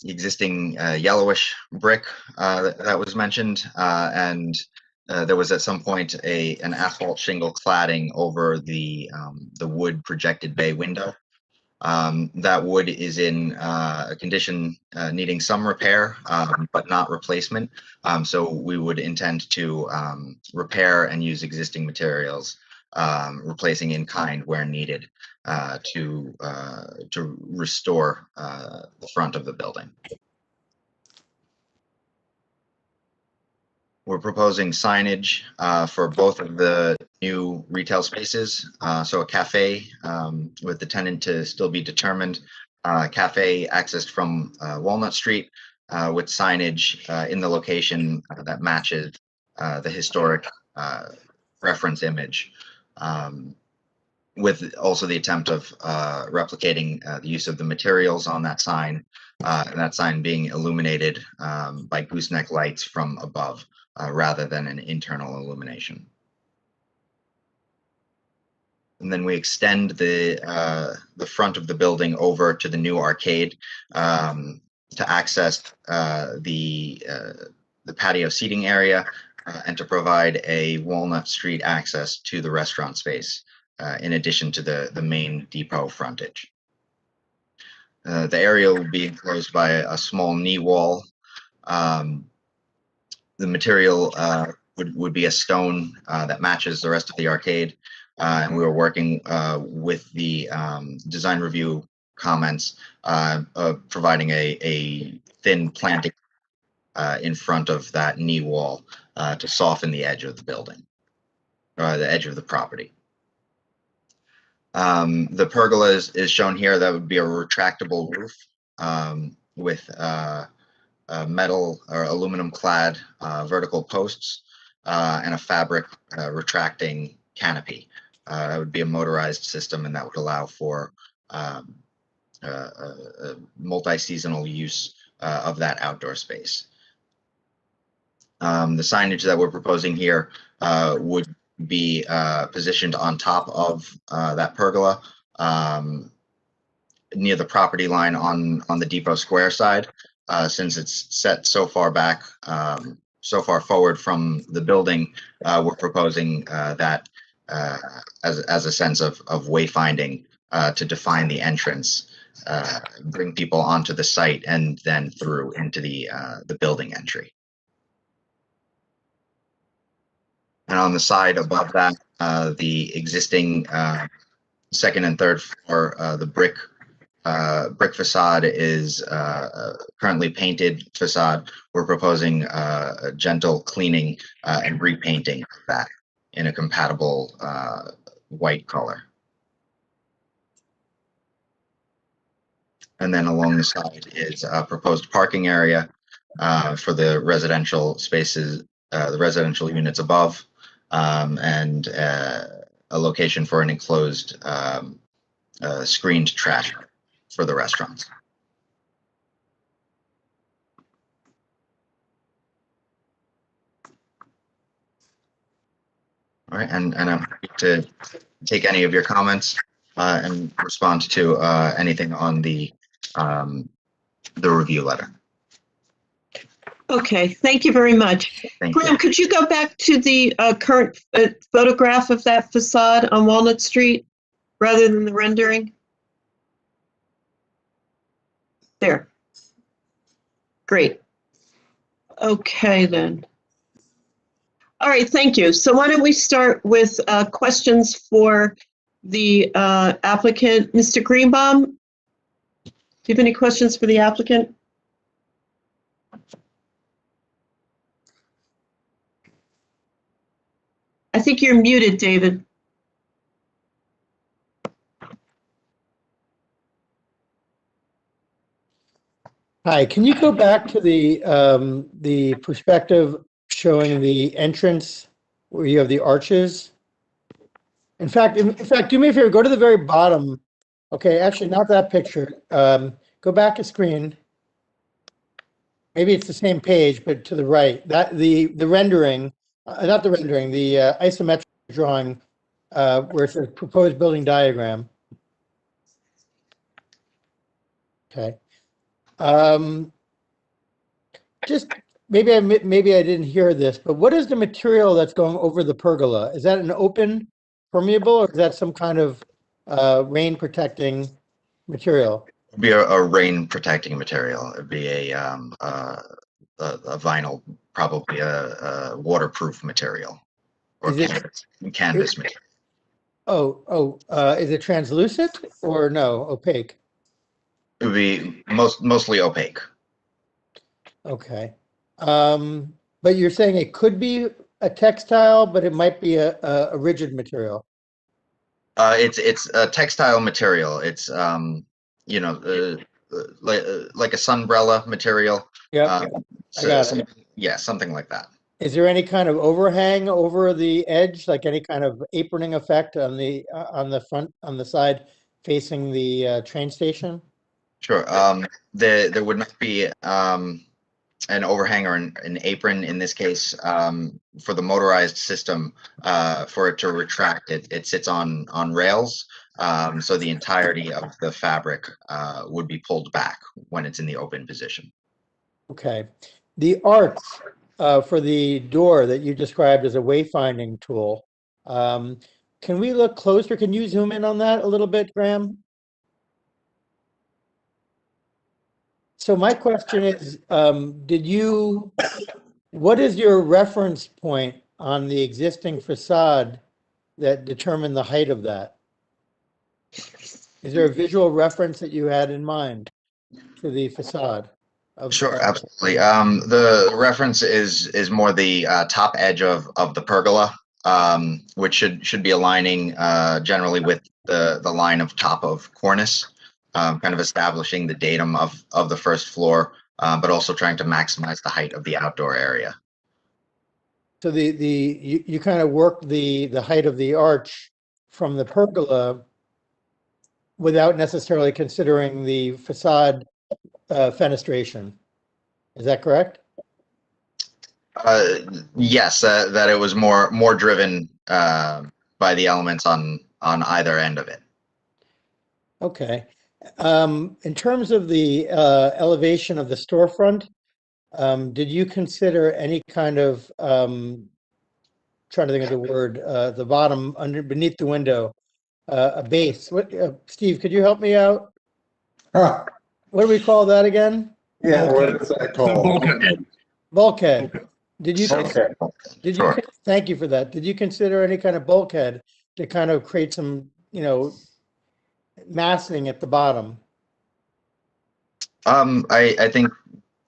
existing yellowish brick that was mentioned, and there was at some point an asphalt shingle cladding over the wood projected bay window. That wood is in a condition needing some repair, but not replacement. So we would intend to repair and use existing materials, replacing in kind where needed to restore the front of the building. We're proposing signage for both of the new retail spaces. So a cafe with the tenant to still be determined. Cafe accessed from Walnut Street with signage in the location that matches the historic reference image, with also the attempt of replicating the use of the materials on that sign, and that sign being illuminated by gooseneck lights from above, rather than an internal illumination. And then we extend the front of the building over to the new arcade to access the patio seating area and to provide a Walnut Street access to the restaurant space, in addition to the main depot frontage. The area will be enclosed by a small knee wall. The material would be a stone that matches the rest of the arcade. And we were working with the design review comments, providing a thin planting in front of that knee wall to soften the edge of the building, the edge of the property. The pergola is shown here. That would be a retractable roof with metal or aluminum clad vertical posts and a fabric retracting canopy. It would be a motorized system, and that would allow for multi-seasonal use of that outdoor space. The signage that we're proposing here would be positioned on top of that pergola near the property line on the Depot Square side, since it's set so far back, so far forward from the building. We're proposing that as a sense of wayfinding to define the entrance, bring people onto the site, and then through into the building entry. And on the side above that, the existing second and third floor, the brick facade is currently painted facade. We're proposing a gentle cleaning and repainting of that in a compatible white color. And then along the side is a proposed parking area for the residential spaces, the residential units above, and a location for an enclosed screened trash for the restaurants. All right, and I'm happy to take any of your comments and respond to anything on the review letter. Okay, thank you very much. Thank Graham, you. could you go back to the current photograph of that facade on Walnut Street rather than the rendering? There. Great. Okay, then. All right, thank you. So why don't we start with questions for the applicant. Mr. Greenbaum, do you have any questions for the applicant? I think you're muted, David. Hi, can you go back to the perspective showing the entrance where you have the arches? In fact, do me a favor, go to the very bottom. Okay, actually not that picture. Go back a screen. Maybe it's the same page, but to the right. That the rendering, not the rendering, the isometric drawing where it says proposed building diagram. Okay. Just maybe I didn't hear this, but what is the material that's going over the pergola? Is that an open permeable, or is that some kind of rain protecting material? It'd be a rain protecting material. It'd be a vinyl, probably a waterproof material, or canvas material. Is it translucent or no, opaque? It would be mostly opaque. Okay. But you're saying it could be a textile, but it might be a rigid material. It's a textile material. It's you know, like a sunbrella material. Yeah. Something like that. Is there any kind of overhang over the edge, like any kind of aproning effect on the front, on the side facing the train station? Sure. There would not be an overhang or an apron in this case. For the motorized system, for it to retract, it sits on rails. So the entirety of the fabric would be pulled back when it's in the open position. Okay. The arcs for the door that you described as a wayfinding tool, can we look closer? Can you zoom in on that a little bit, Graham? So my question is, what is your reference point on the existing facade that determined the height of that? Is there a visual reference that you had in mind for the facade? Sure, absolutely. The reference is more the top edge of the pergola, which should be aligning generally with the line of top of cornice. Kind of establishing the datum of the first floor, but also trying to maximize the height of the outdoor area. So you kind of work the height of the arch from the pergola without necessarily considering the facade fenestration. Is that correct? Yes, that it was more driven by the elements on either end of it. Okay. In terms of the elevation of the storefront, did you consider any kind of trying to think of the word, the bottom beneath the window, a base? What, Steve, could you help me out? What do we call that again? Yeah, what is that called? Bulkhead. Did you? Okay. Did you? Sure. Thank you for that. Did you consider any kind of bulkhead to kind of create some, massing at the bottom? I think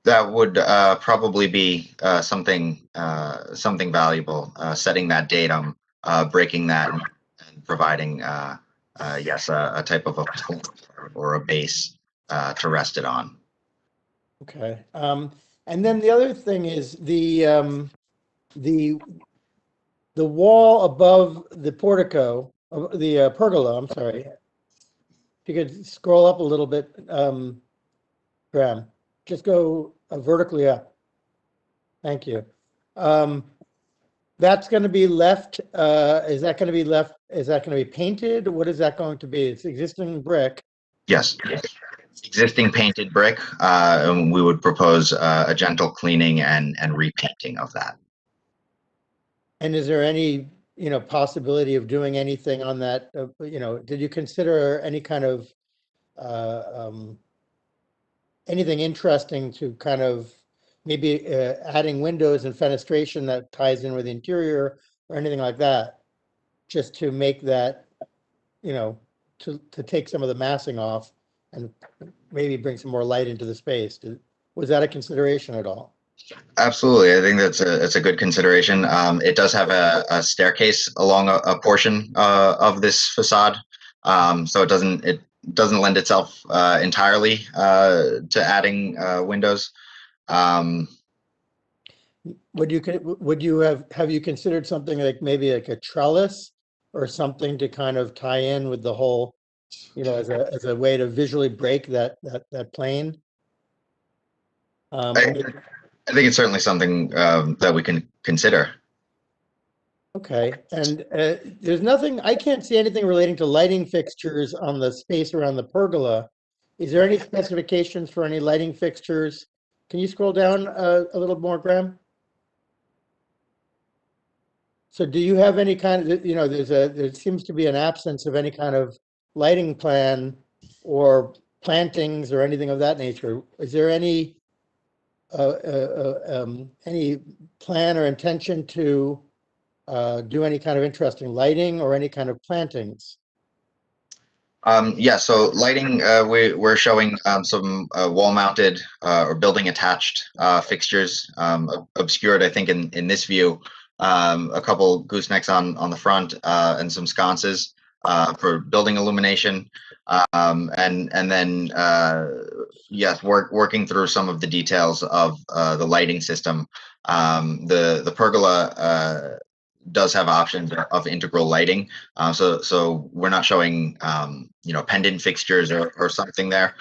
that would probably be something valuable. Setting that datum, breaking that, and providing yes, a type of a or a base to rest it on. Okay. And then the other thing is the wall above the portico, the pergola, I'm sorry. If you could scroll up a little bit, Graham, just go vertically up. Thank you. That's going to be left, is that going to be left, is that going to be painted? What is that going to be? It's existing brick. Yes. Existing painted brick, and we would propose a gentle cleaning and repainting of that. And is there any, possibility of doing anything on that? Did you consider any kind of anything interesting to kind of maybe adding windows and fenestration that ties in with the interior or anything like that, just to make that, to take some of the massing off and maybe bring some more light into the space? Was that a consideration at all? Absolutely, I think that's a good consideration. It does have a staircase along a portion of this facade, so it doesn't lend itself entirely to adding windows. Would you have you considered something like maybe like a trellis or something to kind of tie in with the whole, as a way to visually break that plane? I think it's certainly something that we can consider. Okay, and there's nothing, I can't see anything relating to lighting fixtures on the space around the pergola. Is there any specifications for any lighting fixtures? Can you scroll down a little more, Graham? So do you have any kind of, there seems to be an absence of any kind of lighting plan or plantings or anything of that nature. Is there any plan or intention to do any kind of interesting lighting or any kind of plantings? Yeah, so lighting, we're showing some wall-mounted or building-attached fixtures, obscured, I think, in this view. A couple goosenecks on the front and some sconces for building illumination, and then yes, working through some of the details of the lighting system. The pergola does have options of integral lighting, so we're not showing pendant fixtures or something there,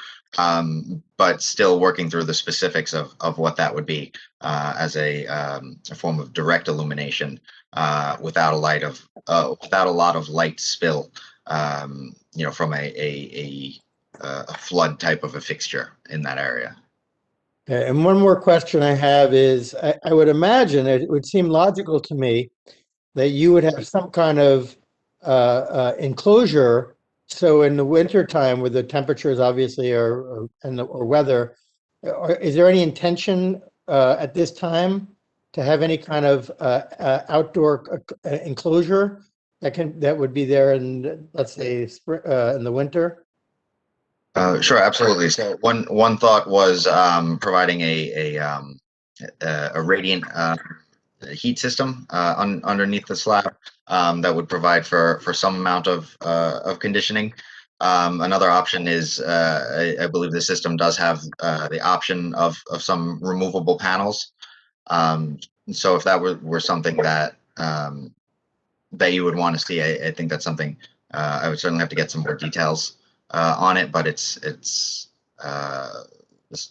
but still working through the specifics of what that would be as a form of direct illumination without a lot of light spill, from a flood type of a fixture in that area. Okay, and one more question I have is, I would imagine it would seem logical to me that you would have some kind of enclosure. So in the winter time, where the temperatures obviously or weather, is there any intention at this time to have any kind of outdoor enclosure that would be there in, let's say, in the winter? Sure, absolutely. So one thought was providing a radiant heat system underneath the slab that would provide for some amount of conditioning. Another option is, I believe the system does have the option of some removable panels So if that were something that that you would want to see, I think that's something I would certainly have to get some more details on it, but it's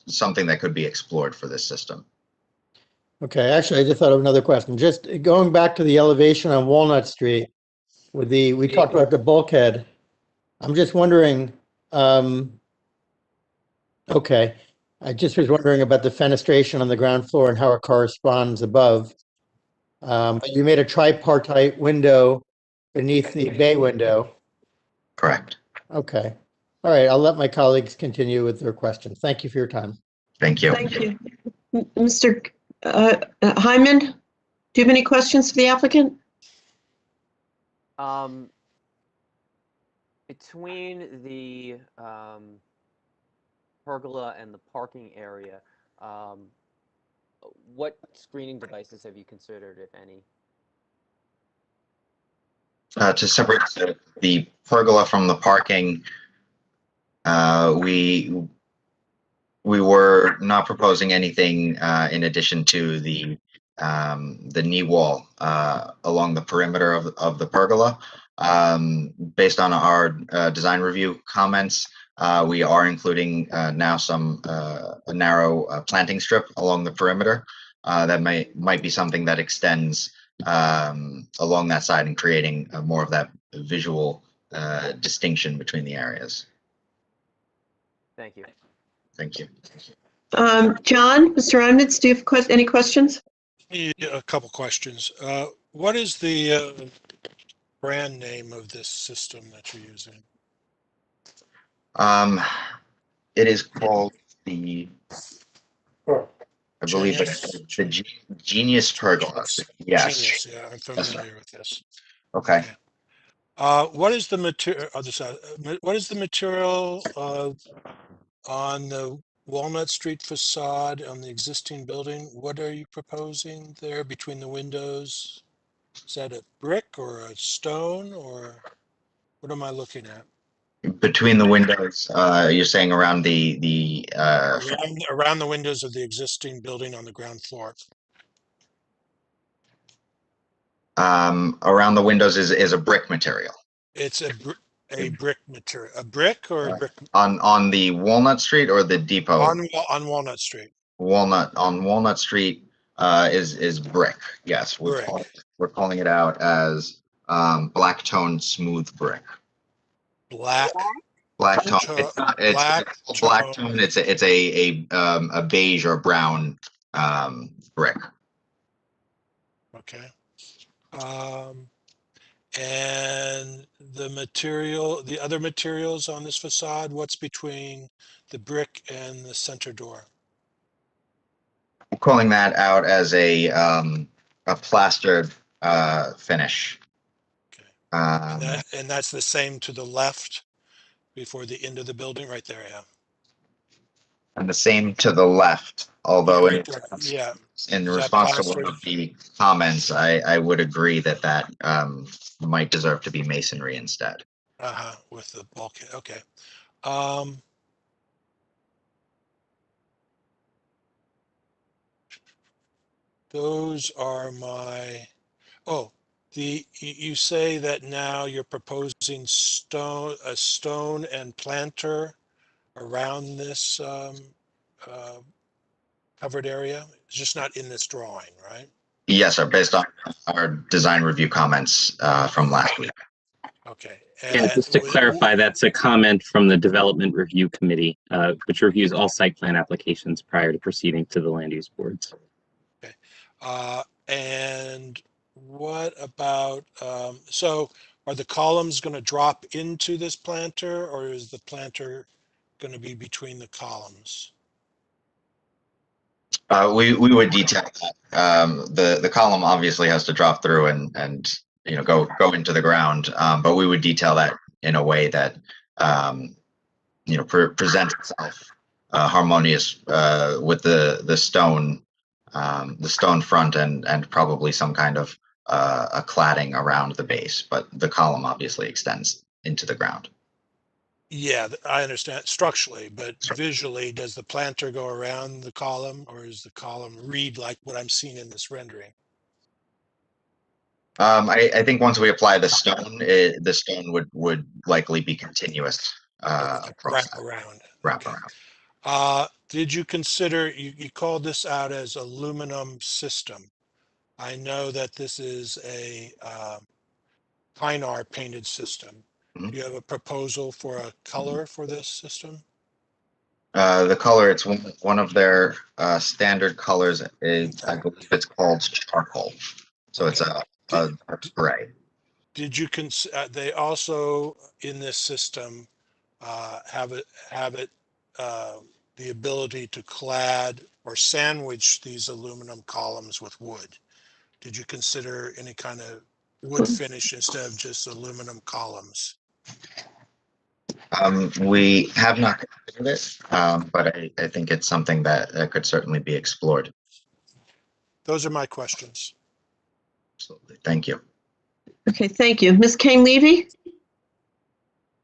something that could be explored for this system. Okay, actually, I just thought of another question. Just going back to the elevation on Walnut Street with we talked about the bulkhead. I'm just wondering, okay, I just was wondering about the fenestration on the ground floor and how it corresponds above. But you made a tripartite window beneath the bay window. Correct. Okay. All right, I'll let my colleagues continue with their questions. Thank you for your time. Thank you. Thank you. Mr. Hyman, do you have any questions for the applicant? Between the pergola and the parking area, what screening devices have you considered, if any? To separate the pergola from the parking, we were not proposing anything in addition to the knee wall along the perimeter of the pergola. Based on our design review comments, we are including now a narrow planting strip along the perimeter that might be something that extends along that side and creating more of that visual distinction between the areas. Thank you. Thank you. John, Mr. Onmitz, do you have any questions? Yeah, a couple questions. What is the brand name of this system that you're using? It is called the, I believe it's the Genius Pergola. Yes. Genius, yeah, I'm familiar with this. Okay. What is the material? What is the material on the Walnut Street facade on the existing building? What are you proposing there between the windows? Is that a brick or a stone, or what am I looking at? Between the windows, you're saying around the around the windows of the existing building on the ground floor. Around the windows is a brick material. It's a brick material. A brick or a brick? On the Walnut Street or the depot? On Walnut Street. Walnut Street is brick. Yes, we're calling it out as black tone smooth brick. Black tone. It's black tone. It's a beige or brown brick. Okay. And the other materials on this facade, what's between the brick and the center door? We're calling that out as a plastered finish. Okay. And that's the same to the left before the end of the building, right there, yeah. And the same to the left, although yeah, right in response to one of the comments, I would agree that might deserve to be masonry instead. With the bulkhead, okay. Those are my, you say that now you're proposing a stone and planter around this covered area. It's just not in this drawing, right? Yes, sir, based on our design review comments from last week. Okay. And just to clarify, that's a comment from the Development Review Committee, which reviews all site plan applications prior to proceeding to the land use boards. Okay. And what about, so are the columns going to drop into this planter, or is the planter going to be between the columns? We would detail that. The column obviously has to drop through and go into the ground, but we would detail that in a way that presents itself harmonious with the stone front and probably some kind of a cladding around the base, but the column obviously extends into the ground. Yeah, I understand structurally, but visually, does the planter go around the column, or is the column read like what I'm seeing in this rendering? I think once we apply the stone, the stone would likely be continuous across Wrap that, around. wrap Okay. around. Did you consider, you called this out as aluminum system. I know that this is a Kynar painted system. Mhm. Do you have a proposal for a color for this system? The color, it's one of their standard colors is, I believe it's called charcoal. So it's a gray. Did you they also in this system have it the ability to clad or sandwich these aluminum columns with wood? Did you consider any kind of wood finish instead of just aluminum columns? We have not considered it, but I think it's something that could certainly be explored. Those are my questions. Absolutely. Thank you. Okay, thank you. Ms. Kane-Levy?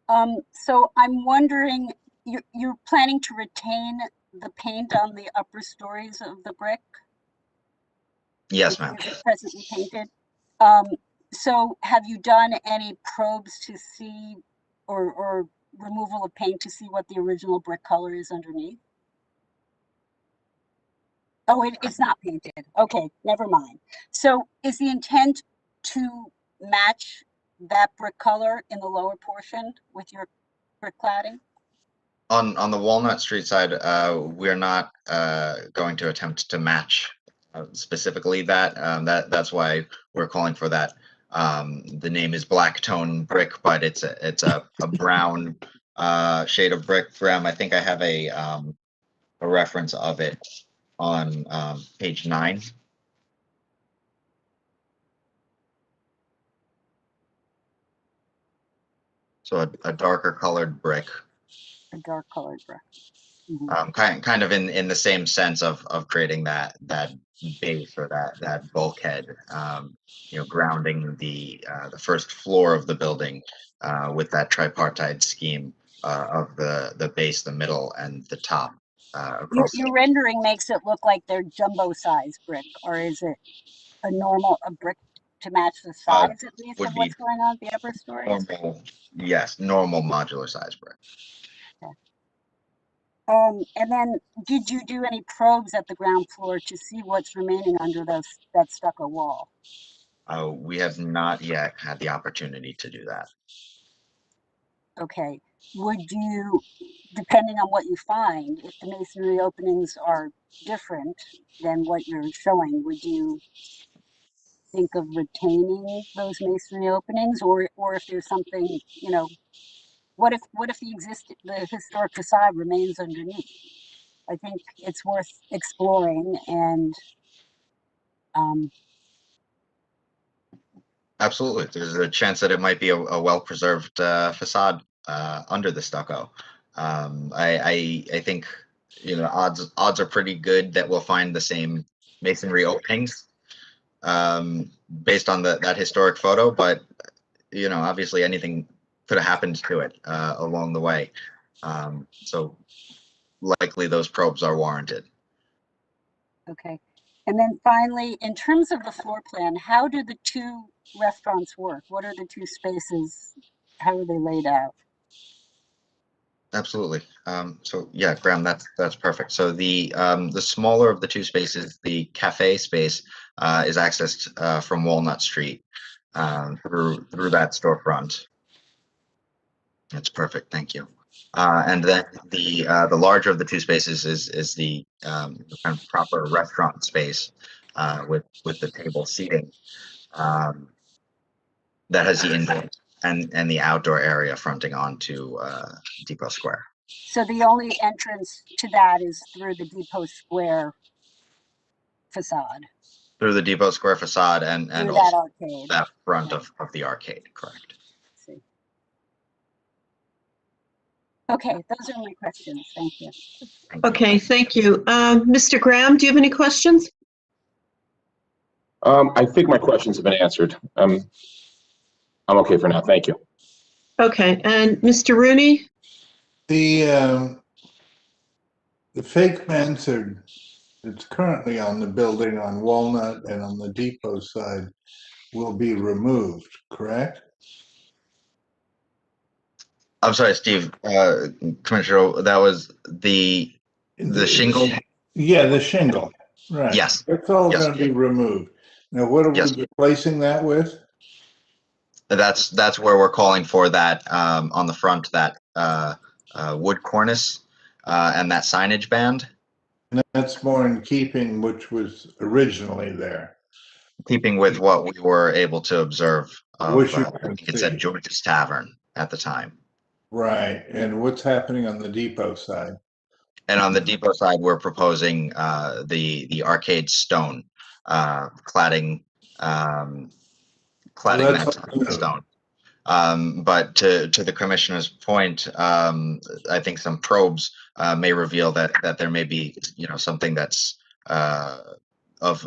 So I'm wondering, you're planning to retain the paint on the upper stories of the brick? Yes, ma'am. Is it presently painted? So have you done any probes to see or removal of paint to see what the original brick color is underneath? Oh, it's not painted. Okay, never mind. So is the intent to match that brick color in the lower portion with your brick cladding? On the Walnut Street side, we're not going to attempt to match specifically that. That's why we're calling for that. The name is black tone brick, but it's a brown shade of brick. Graham, I think I have a reference of it on page 9. So a darker colored brick. A dark colored brick. Kind of in the same sense of creating that base or that bulkhead, grounding the first floor of the building with that tripartite scheme of the base, the middle, and the top. Your rendering makes it look like they're jumbo size brick, or is it a brick to match the size at least of what's going on at the upper stories? Yes, normal modular size brick. And then did you do any probes at the ground floor to see what's remaining under that stucco wall? We have not yet had the opportunity to do that. Okay. Would you, depending on what you find, if the masonry openings are different than what you're showing, would you think of retaining those masonry openings, or if there's something, what if the historic facade remains underneath? I think it's worth exploring and Absolutely. There's a chance that it might be a well-preserved facade under the stucco. I think odds are pretty good that we'll find the same masonry openings based on that historic photo, but obviously anything could have happened to it along the way. So likely those probes are warranted. Okay. And then finally, in terms of the floor plan, how do the two restaurants work? What are the two spaces? How are they laid out? Absolutely. So yeah, Graham, that's perfect. So the smaller of the two spaces, the cafe space, is accessed from Walnut Street through that storefront. That's perfect. Thank you. And then the larger of the two spaces is the kind of proper restaurant space with the table seating that has the indoor and the outdoor area fronting onto Depot Square. So the only entrance to that is through the Depot Square facade. Through the Depot Square facade and Through also that arcade. that front of the arcade, correct. See. Okay, those are my questions. Thank you. Okay, thank you. Mr. Graham, do you have any questions? I think my questions have been answered. I'm okay for now. Thank you. Okay, and Mr. Rooney? The fake mansard that's currently on the building on Walnut and on the depot side will be removed, correct? I'm sorry, Steve, Commissioner, that was the shingle? Yeah, the shingle, right. Yes. It's all Yes. going to be removed. Now, what are we Yes. replacing that with? That's where we're calling for that on the front, that wood cornice and that signage band. And that's more in keeping which was originally there. Keeping with what we were able to observe of, Which you I can think it's see. at George's Tavern at the time. Right, and what's happening on the depot side? And on the depot side, we're proposing the arcade stone cladding that's that stone. But to the commissioner's point, I think some probes may reveal that there may be, something that's of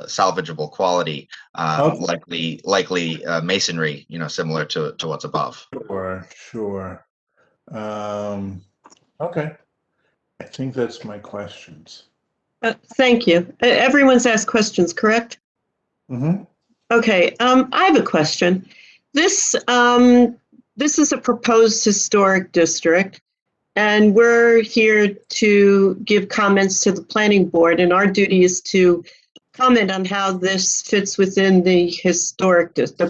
salvageable quality, likely masonry, similar to what's above. Sure. Okay. I think that's my questions. Thank you. Everyone's asked questions, correct? Mm-hmm. Okay, I have a question. This is a proposed historic district, and we're here to give comments to the planning board, and our duty is to comment on how this fits within the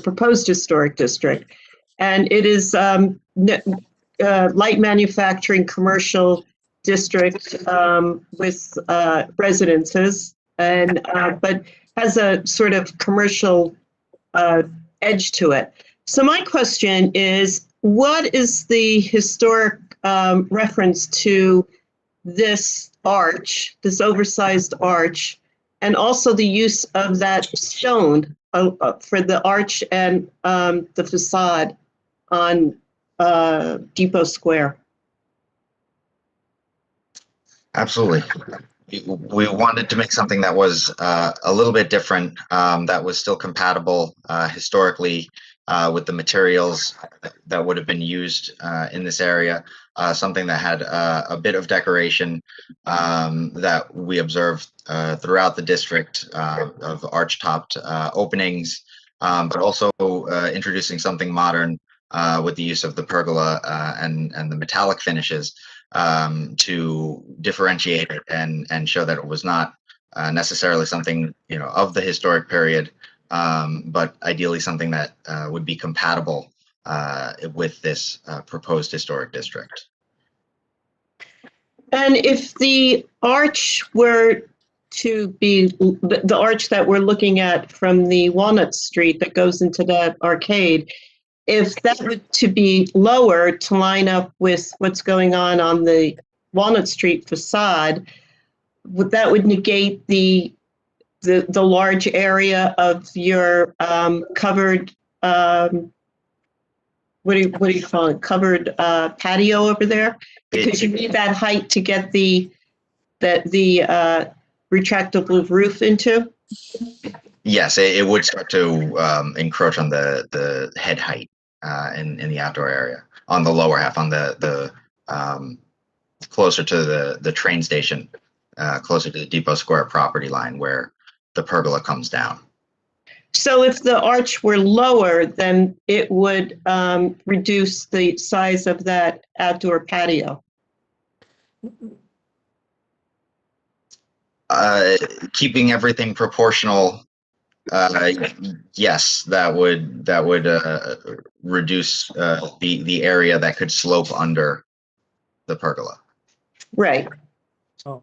proposed historic district. And it is light manufacturing commercial district with residences, and but has a sort of commercial edge to it. So my question is, what is the historic reference to this arch, this oversized arch, and also the use of that stone for the arch and the facade on Depot Square? Absolutely. We wanted to make something that was a little bit different, that was still compatible historically with the materials that would have been used in this area. Something that had a bit of decoration that we observed throughout the district of arch-topped openings, but also introducing something modern with the use of the pergola and the metallic finishes to differentiate it and show that it was not necessarily something of the historic period, but ideally something that would be compatible with this proposed historic district. And if the arch were to be the arch that we're looking at from the Walnut Street that goes into that arcade, if that were to be lower to line up with what's going on the Walnut Street facade, that would negate the large area of your covered what do you call it, covered patio over there, because you need that height to get the retractable roof into. Yes, it would start to encroach on the head height in the outdoor area, on the lower half, on the closer to the train station, closer to the Depot Square property line where the pergola comes down. So if the arch were lower, then it would reduce the size of that outdoor patio. Keeping everything proportional, yes, that would reduce the area that could slope under the pergola. Right. Oh.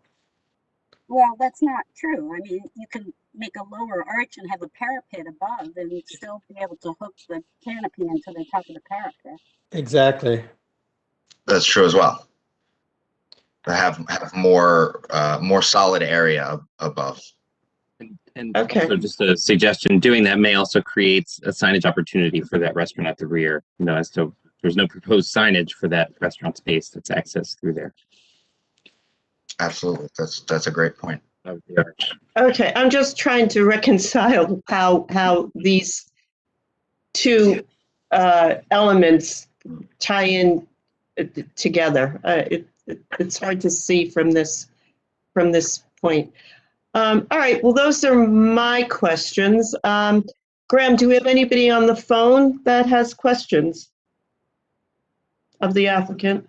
Well, that's not true. I mean, you can make a lower arch and have a parapet above and still be able to hook the canopy into the top of the parapet. Exactly. That's true as well. Have more solid area above. And okay. Also just a suggestion, doing that may also create a signage opportunity for that restaurant at the rear, as to there's no proposed signage for that restaurant space that's accessed through there. Absolutely. That's a great point. Okay, I'm just trying to reconcile how these two elements tie in together. It's hard to see from this point. All right, well, those are my questions. Graham, do we have anybody on the phone that has questions of the applicant?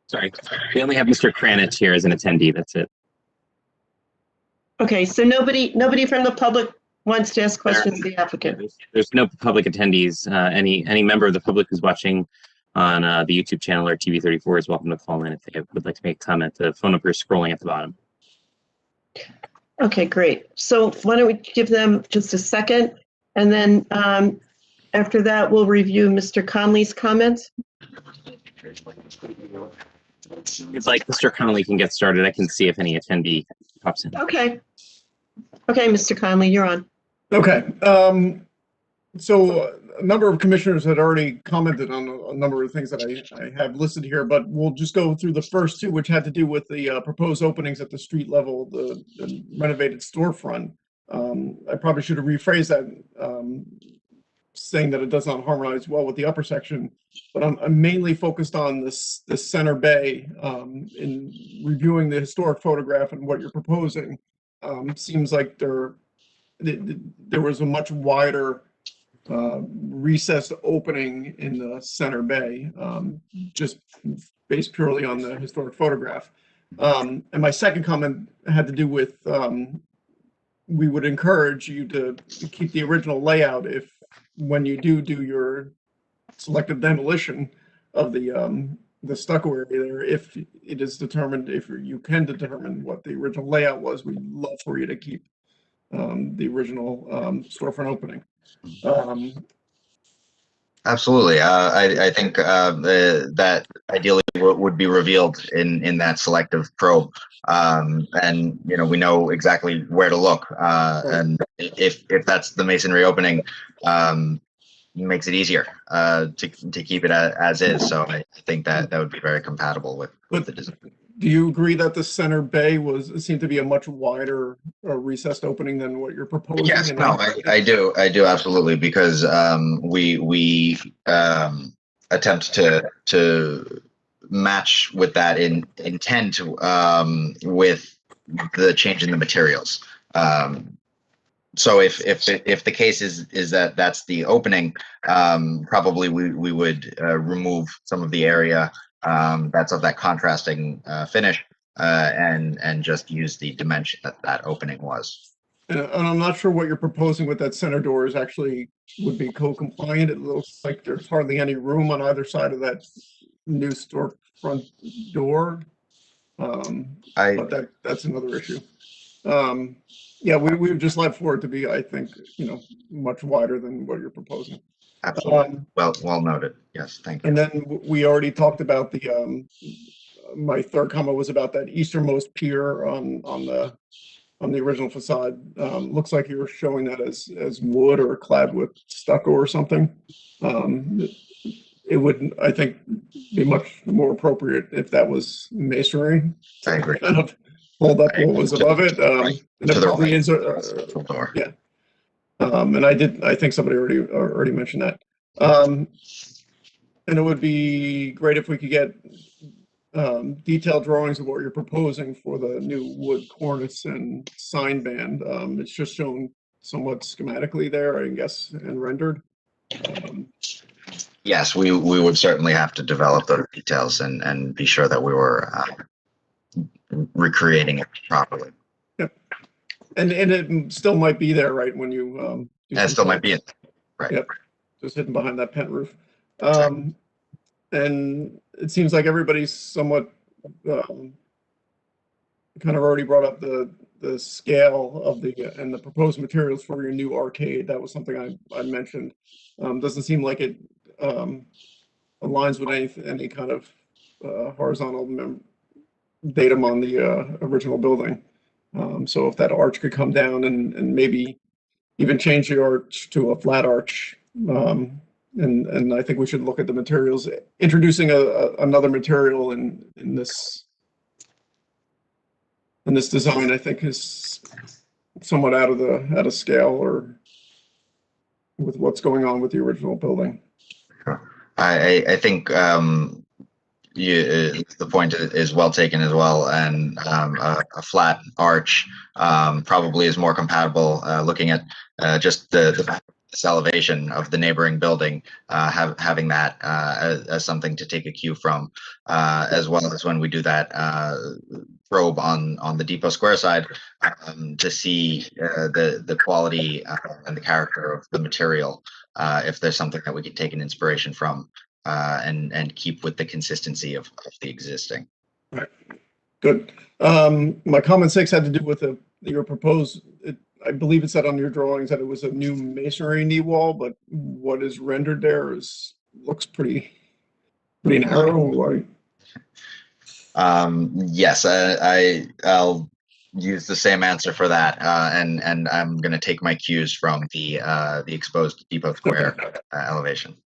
Sorry, we only have Mr. Kranich here as an attendee. That's it. Okay, so nobody from the public wants to ask questions of the applicant. There's no public attendees. Any member of the public who's watching on the YouTube channel or TV 34 is welcome to call in if they would like to make a comment. The phone number is scrolling at the bottom. Okay, great. So why don't we give them just a second, and then after that, we'll review Mr. Conley's comments. It's like Mr. Conley can get started. I can see if any attendee pops in. Okay. Okay, Mr. Conley, you're on. Okay. So a number of commissioners had already commented on a number of things that I have listed here, but we'll just go through the first two, which had to do with the proposed openings at the street level, the renovated storefront. I probably should have rephrased that, saying that it does not harmonize well with the upper section, but I'm mainly focused on this center bay. In reviewing the historic photograph and what you're proposing, seems like there was a much wider recessed opening in the center bay, just based purely on the historic photograph. And my second comment had to do with we would encourage you to keep the original layout if when you do your selective demolition of the stucco area there, if it is determined, if you can determine what the original layout was, we'd love for you to keep the original storefront opening. Absolutely. I think that ideally would be revealed in that selective probe. And, you know, we know exactly where to look. And if that's the masonry opening, makes it easier to keep it as is. So I think that would be very compatible with the design. Do you agree that the center bay seemed to be a much wider recessed opening than what you're proposing? Yes, no, I do absolutely, because we attempt to match with that intent with the change in the materials. So if the case is that that's the opening, probably we would remove some of the area that's of that contrasting finish, and just use the dimension that opening was. And I'm not sure what you're proposing with that center door is actually would be co-compliant. It looks like there's hardly any room on either side of that new storefront door. But that's another issue. Yeah, we would just like for it to be, I think, you know, much wider than what you're proposing. Absolutely. Well noted. Yes, thank you. And then we already talked about the my third comment was about that easternmost pier on the original facade. Looks like you were showing that as wood or clad with stucco or something. It would, I think, be much more appropriate if that was masonry. I agree. Kind of hold up what was above it. And it probably is yeah. And I think somebody already mentioned that. And it would be great if we could get detailed drawings of what you're proposing for the new wood cornice and sign band. It's just shown somewhat schematically there, I guess, and rendered. Yes, we would certainly have to develop those details and be sure that we were recreating it properly. Yep. And it still might be there, right, when you it still might be it. Right. Yep. Just hidden behind that pent roof. And it seems like everybody's somewhat kind of already brought up the scale of and the proposed materials for your new arcade. That was something I mentioned. Doesn't seem like it aligns with any kind of horizontal datum on the original building. So if that arch could come down and maybe even change the arch to a flat arch. And I think we should look at the materials. Introducing another material in this design, I think, is somewhat out of scale, or with what's going on with the original building. I think the point is well taken as well, and a flat arch probably is more compatible. Looking at just this elevation of the neighboring building, having that as something to take a cue from, as well as when we do that probe on the Depot Square side, to see the quality and the character of the material. If there's something that we can take an inspiration from, and keep with the consistency of the existing. All right, good. My comment 6 had to do with your proposed. I believe it said on your drawings that it was a new masonry knee wall, but what is rendered there looks pretty narrow. Right? Yes, I'll use the same answer for that, and I'm going to take my cues from the exposed Depot Square elevation.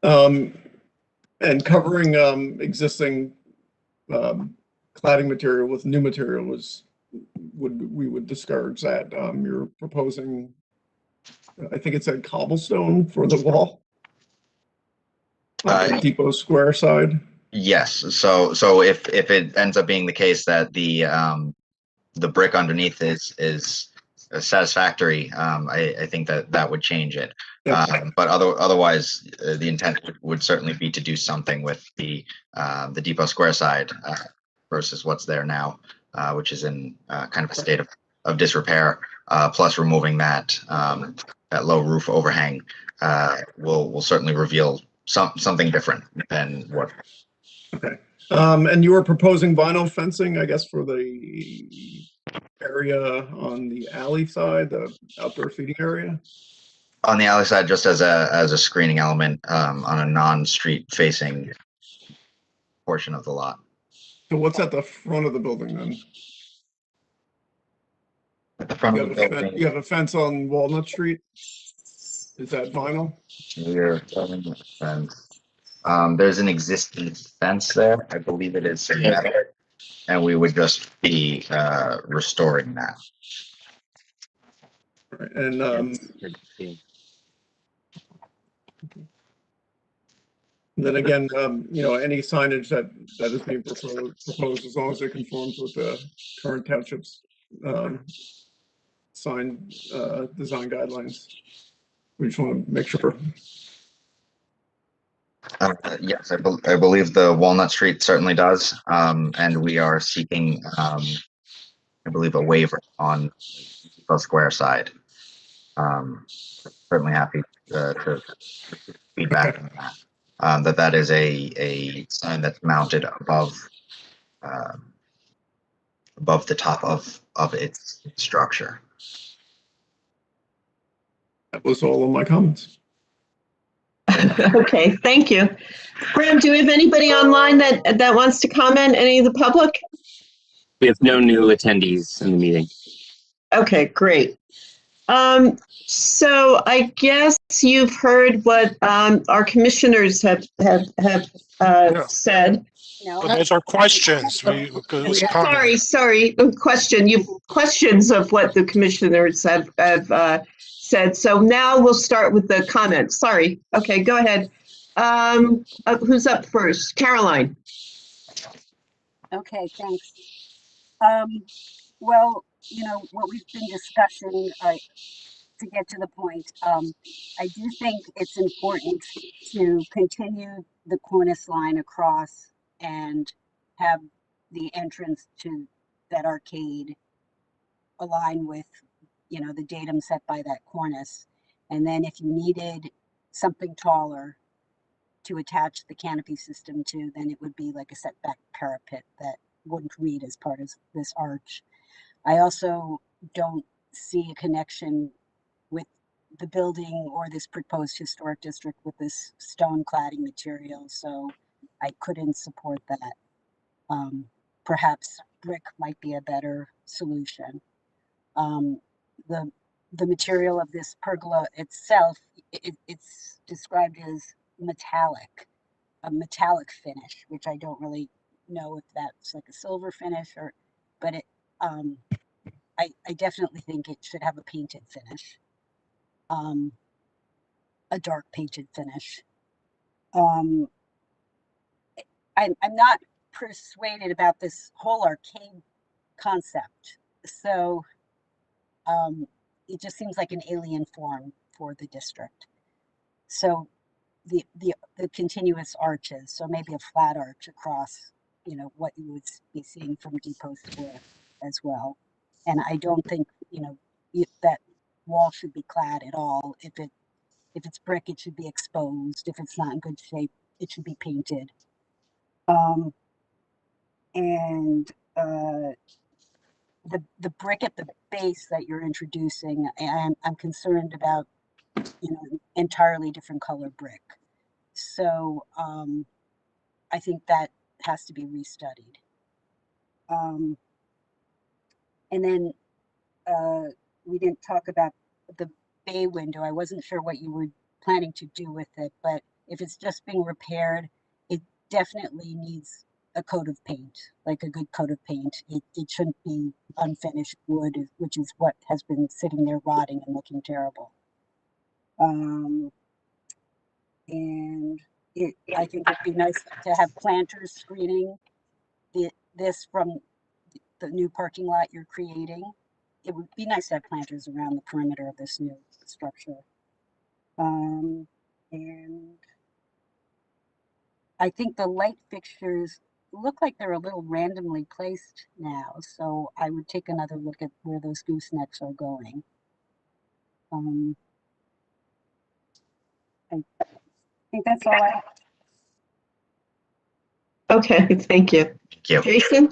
And covering existing cladding material with new material we would discourage that. You're proposing, I think it said cobblestone for the wall on the Depot Square side. Yes. So if it ends up being the case that the brick underneath is satisfactory, I think that would change it. But otherwise, the intent would certainly be to do something with the Depot Square side versus what's there now, which is in kind of a state of disrepair. Plus, removing that low roof overhang will certainly reveal something different than what. Okay. And you were proposing vinyl fencing, I guess, for the area on the alley side, the outdoor seating area? On the alley side, just as a screening element on a non-street facing portion of the lot. So what's at the front of the building then? At the front of the building, you have a fence on Walnut Street. Is that vinyl? We're showing the fence. There's an existing fence there. I believe it is metal, and we would just be restoring that. Right. And then again, any signage that is being proposed, as long as it conforms with the current township's sign design guidelines. We just want to make sure. Yes, I believe the Walnut Street certainly does, and we are seeking, I believe, a waiver on the Square side. Certainly happy to feedback on that. That is a sign that's mounted above the top of its structure. That was all of my comments. Okay, thank you. Graham, do we have anybody online that wants to comment? Any of the public? We have no new attendees in the meeting. Okay, great. So I guess you've heard what our commissioners have said. No. Well, those are questions. Sorry. Questions of what the commissioners have said. So now we'll start with the comments. Sorry. Okay, go ahead. Who's up first? Caroline. Okay, thanks. Well, what we've been discussing, to get to the point, I do think it's important to continue the cornice line across and have the entrance to that arcade align with, the datum set by that cornice. And then if you needed something taller to attach the canopy system to, then it would be like a setback parapet that wouldn't read as part of this arch. I also don't see a connection with the building or this proposed historic district with this stone cladding material, so I couldn't support that. Perhaps brick might be a better solution. The material of this pergola itself, it's described as a metallic finish, which I don't really know if that's like a silver finish but I definitely think it should have a painted finish. a dark painted finish. I'm not persuaded about this whole arcade concept. So it just seems like an alien form for the district. So the continuous arches, so maybe a flat arch across, you know, what you would be seeing from Depot Square as well. And I don't think, you know, that wall should be clad at all. If it's brick, it should be exposed. If it's not in good shape, it should be painted. The brick at the base that you're introducing, and I'm concerned about, you know, entirely different color brick. So I think that has to be restudied. And then we didn't talk about the bay window. I wasn't sure what you were planning to do with it, but if it's just being repaired, it definitely needs a coat of paint, like a good coat of paint. It shouldn't be unfinished wood, which is what has been sitting there rotting and looking terrible. And I think it'd be nice to have planters screening this from the new parking lot you're creating. It would be nice to have planters around the perimeter of this new structure. And I think the light fixtures look like they're a little randomly placed now, so I would take another look at where those goosenecks are going. I think that's all I have. Okay, thank you. Thank you. Jason?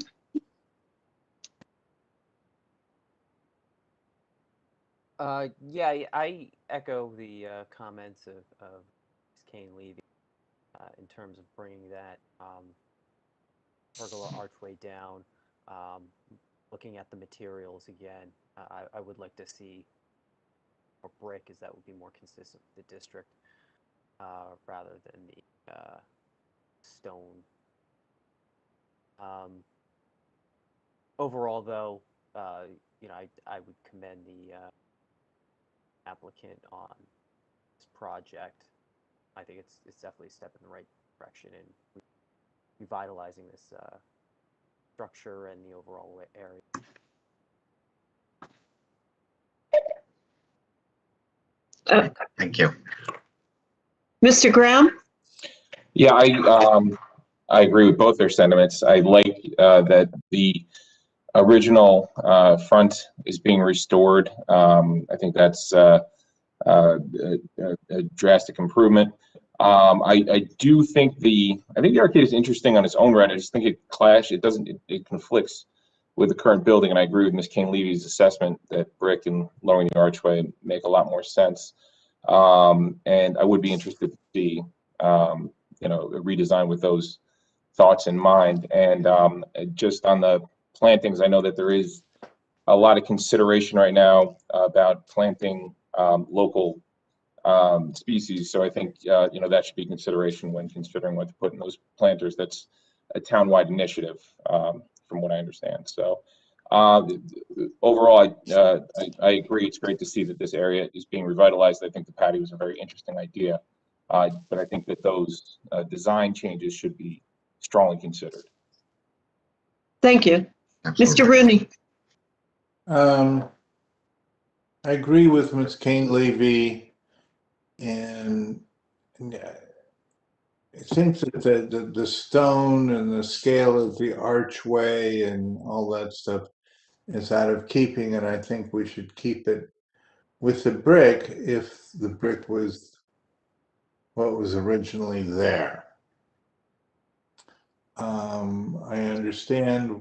Yeah, I echo the comments of Ms. Kane Levy in terms of bringing that pergola archway down, looking at the materials again. I would like to see a brick, as that would be more consistent with the district rather than the stone. Overall, though, you know, I would commend the applicant on this project. I think it's definitely a step in the right direction in revitalizing this structure and the overall area. Thank you. Mr. Graham? Yeah, I agree with both their sentiments. I like that the original front is being restored. I think that's a drastic improvement. I do think the arcade is interesting on its own right. I just think it conflicts with the current building, and I agree with Ms. Kane Levy's assessment that brick and lowering the archway make a lot more sense. And I would be interested to see you know, a redesign with those thoughts in mind. And just on the plantings, I know that there is a lot of consideration right now about planting local species. So I think you know, that should be consideration when considering what to put in those planters. That's a town-wide initiative, from what I understand. So overall, I agree. It's great to see that this area is being revitalized. I think the patio is a very interesting idea, but I think that those design changes should be strongly considered. Thank you. Mr. Rooney? I agree with Ms. Kane Levy, and it seems that the stone and the scale of the archway and all that stuff is out of keeping, and I think we should keep it with the brick if the brick was what was originally there. I understand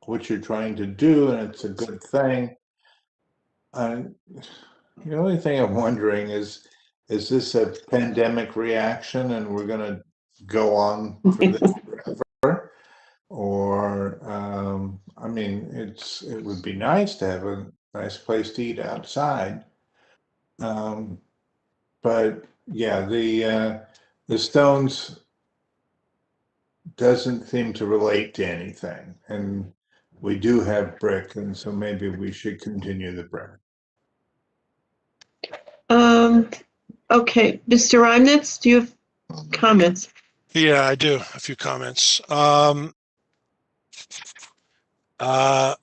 what you're trying to do, and it's a good thing. The only thing I'm wondering is this a pandemic reaction and we're going to go on for this forever? Or, I mean, it would be nice to have a nice place to eat outside. But yeah, the stones doesn't seem to relate to anything. And we do have brick, and so maybe we should continue the brick. Okay, Mr. Reimnitz, do you have comments? Yeah, I do. A few comments. From the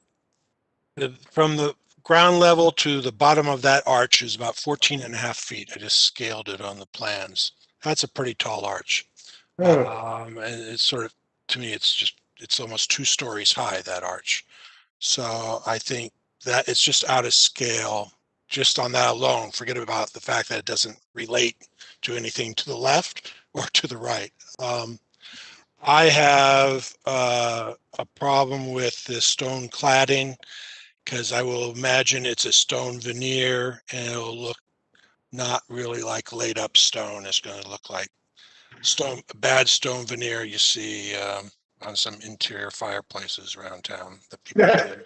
ground level to the bottom of that arch is about 14.5 feet. I just scaled it on the plans. That's a pretty tall arch. And it's sort of, to me, it's almost 2 stories high, that arch. So I think that it's just out of scale just on that alone. Forget about the fact that it doesn't relate to anything to the left or to the right. I have a problem with the stone cladding because I will imagine it's a stone veneer and it'll look not really like laid up stone. It's going to look like bad stone veneer you see on some interior fireplaces around town that people do.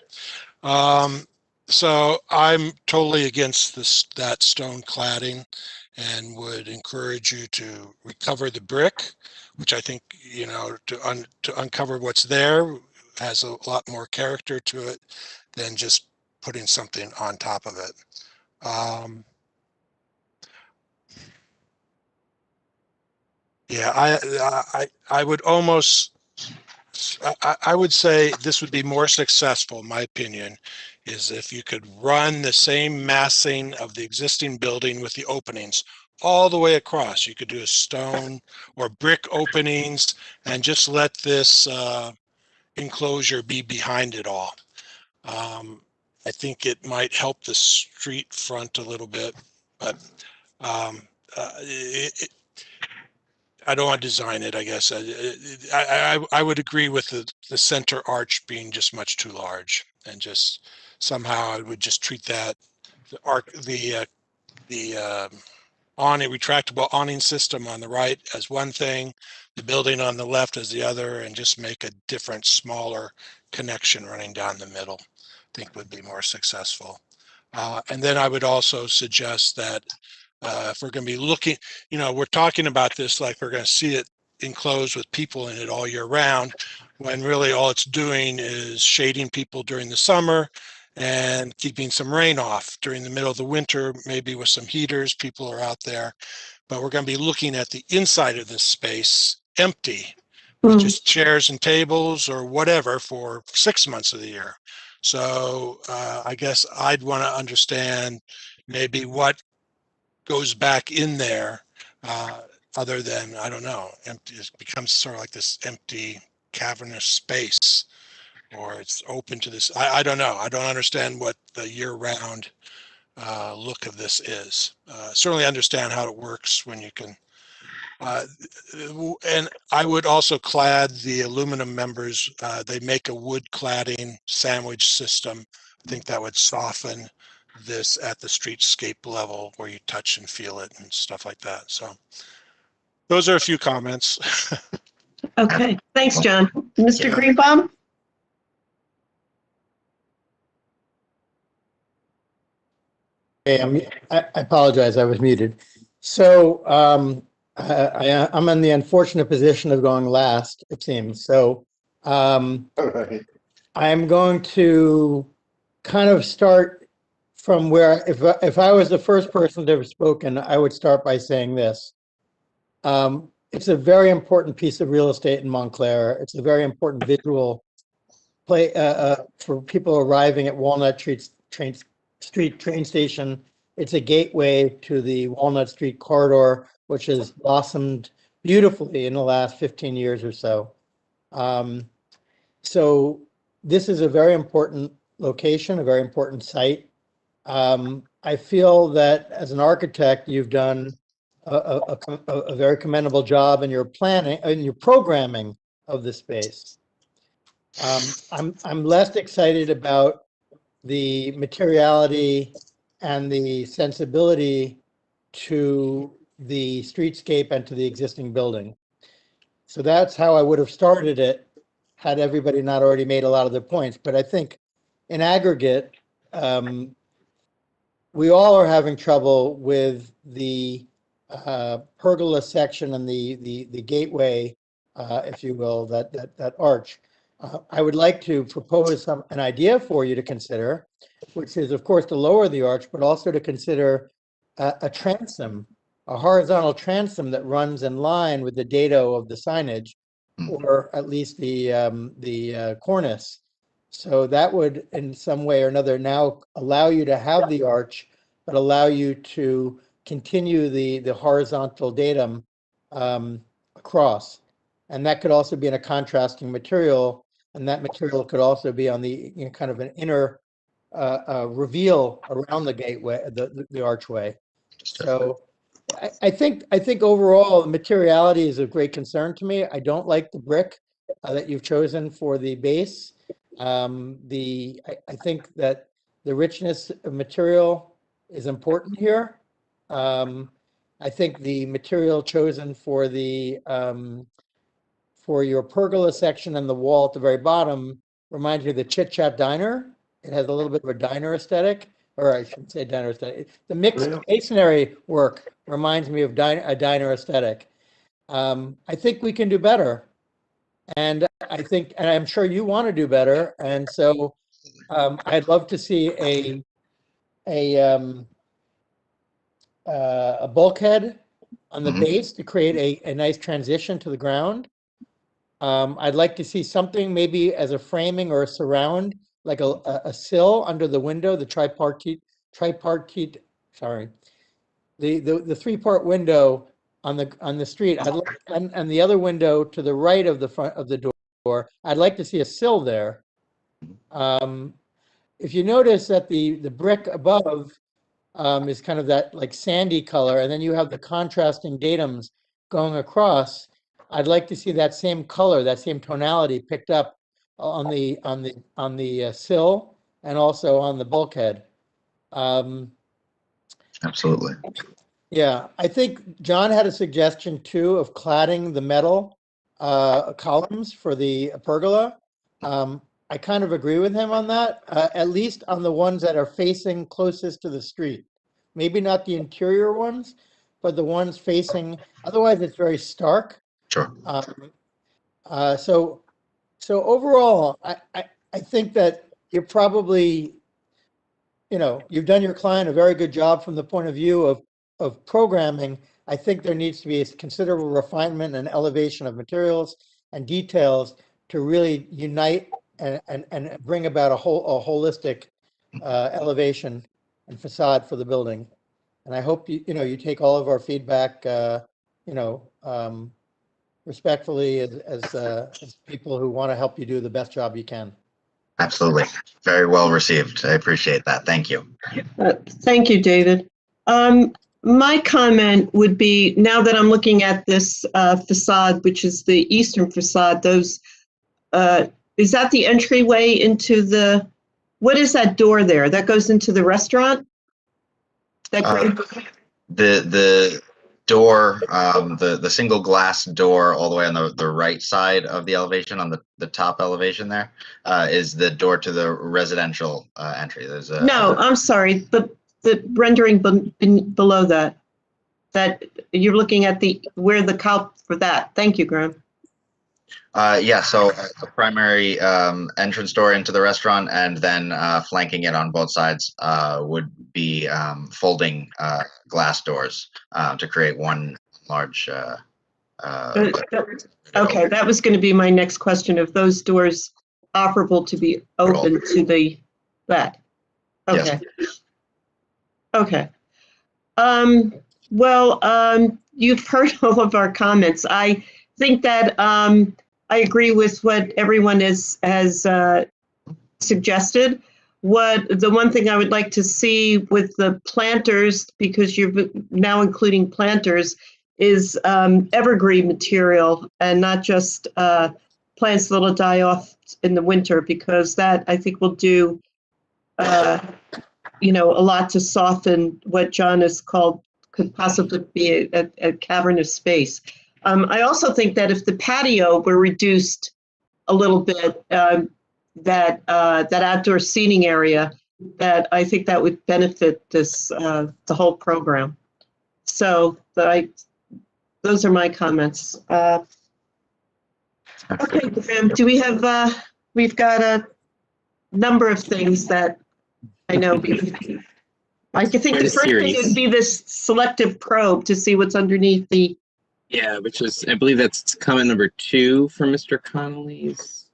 So I'm totally against that stone cladding and would encourage you to recover the brick, which I think, to uncover what's there has a lot more character to it than just putting something on top of it. Yeah, I would almost, I would say this would be more successful, in my opinion, is if you could run the same massing of the existing building with the openings all the way across. You could do a stone or brick openings and just let this enclosure be behind it all. I think it might help the street front a little bit, but I don't want to design it, I guess. I would agree with the center arch being just much too large, and just somehow I would just treat that the awning, retractable awning system on the right as one thing, the building on the left as the other, and just make a different, smaller connection running down the middle. I think would be more successful. And then I would also suggest that if we're going to be looking, we're talking about this like we're going to see it enclosed with people in it all year round, when really all it's doing is shading people during the summer and keeping some rain off during the middle of the winter, maybe with some heaters, people are out there. But we're going to be looking at the inside of this space empty, with just chairs and tables or whatever for 6 months of the year. So I guess I'd want to understand maybe what goes back in there other than, I don't know, empty. It becomes sort of like this empty cavernous space, or it's open to this. I don't know. I don't understand what the year-round look of this is. Certainly understand how it works when you can. And I would also clad the aluminum members. They make a wood cladding sandwich system. I think that would soften this at the streetscape level where you touch and feel it and stuff like that. So those are a few comments. Okay, thanks, John. Mr. Yeah. Greenbaum? Hey, I apologize, I was muted. So I'm in the unfortunate position of going last, it seems. So I'm going to kind of start from where, if I was the first person to have spoken, I would start by saying this. It's a very important piece of real estate in Montclair. It's a very important visual play for people arriving at Walnut Street train station. It's a gateway to the Walnut Street corridor, which has blossomed beautifully in the last 15 years or so. So this is a very important location, a very important site. I feel that as an architect, you've done a very commendable job in your planning and your programming of the space. I'm less excited about the materiality and the sensibility to the streetscape and to the existing building. So that's how I would have started it had everybody not already made a lot of their points. But I think in aggregate, we all are having trouble with the pergola section and the gateway, if you will, that arch. I would like to propose an idea for you to consider, which is, of course, to lower the arch, but also to consider a transom, a horizontal transom that runs in line with the dado of the signage, or at least the cornice. So that would, in some way or another, now allow you to have the arch, but allow you to continue the horizontal datum across. And that could also be in a contrasting material, and that material could also be on the kind of an inner reveal around the gateway, the archway. So I think overall the materiality is of great concern to me. I don't like the brick that you've chosen for the base. I think that the richness of material is important here. I think the material chosen for the for your pergola section and the wall at the very bottom reminds me of the Chit Chat Diner. It has a little bit of a diner aesthetic, or I shouldn't say diner aesthetic. The mixed masonry work reminds me of a diner aesthetic. I think we can do better. And I think, and I'm sure you want to do better. And so I'd love to see a bulkhead on the base to create a nice transition to the ground. I'd like to see something maybe as a framing or a surround, like a sill under the window, the tripartite, sorry, the three-part window on the street. I'd like, and the other window to the right of the front of the door, I'd like to see a sill there. If you notice that the brick above is kind of that like sandy color, and then you have the contrasting datums going across, I'd like to see that same color, that same tonality picked up on the sill and also on the bulkhead. Absolutely. Yeah, I think John had a suggestion too of cladding the metal columns for the pergola. I kind of agree with him on that, at least on the ones that are facing closest to the street. Maybe not the interior ones, but the ones facing, otherwise it's very stark. Sure. So overall, I think that you're probably, you've done your client a very good job from the point of view of programming. I think there needs to be a considerable refinement and elevation of materials and details to really unite and bring about a holistic elevation and facade for the building. And I hope you take all of our feedback, respectfully as people who want to help you do the best job you can. Absolutely. Very well received. I appreciate that. Thank you. Thank you, David. My comment would be, now that I'm looking at this facade, which is the eastern facade, those is that the entryway into the, what is that door there? That goes into the restaurant? The door, the single glass door all the way on the right side of the elevation, on the top elevation there, is the door to the residential entry. There's a No, I'm sorry, but the rendering below that you're looking at where the calc for that. Thank you, Graham. Yeah, so the primary entrance door into the restaurant, and then flanking it on both sides would be folding glass doors to create one large. Okay, that was going to be my next question. If those doors operable to be open to that. Okay. Yes. Okay. Well, you've heard all of our comments. I think that I agree with what everyone has suggested. The one thing I would like to see with the planters, because you're now including planters, is evergreen material and not just plants that'll die off in the winter, because that I think will do a lot to soften what John has called could possibly be a cavernous space. I also think that if the patio were reduced a little bit, that outdoor seating area, that I think that would benefit this the whole program. So those are my comments. Okay, Graham, do we have? We've got a number of things that I know I think Quite the a first thing series. would be this selective probe to see what's underneath the, Yeah, which is, I believe that's comment number 2 from Mr. Connolly's.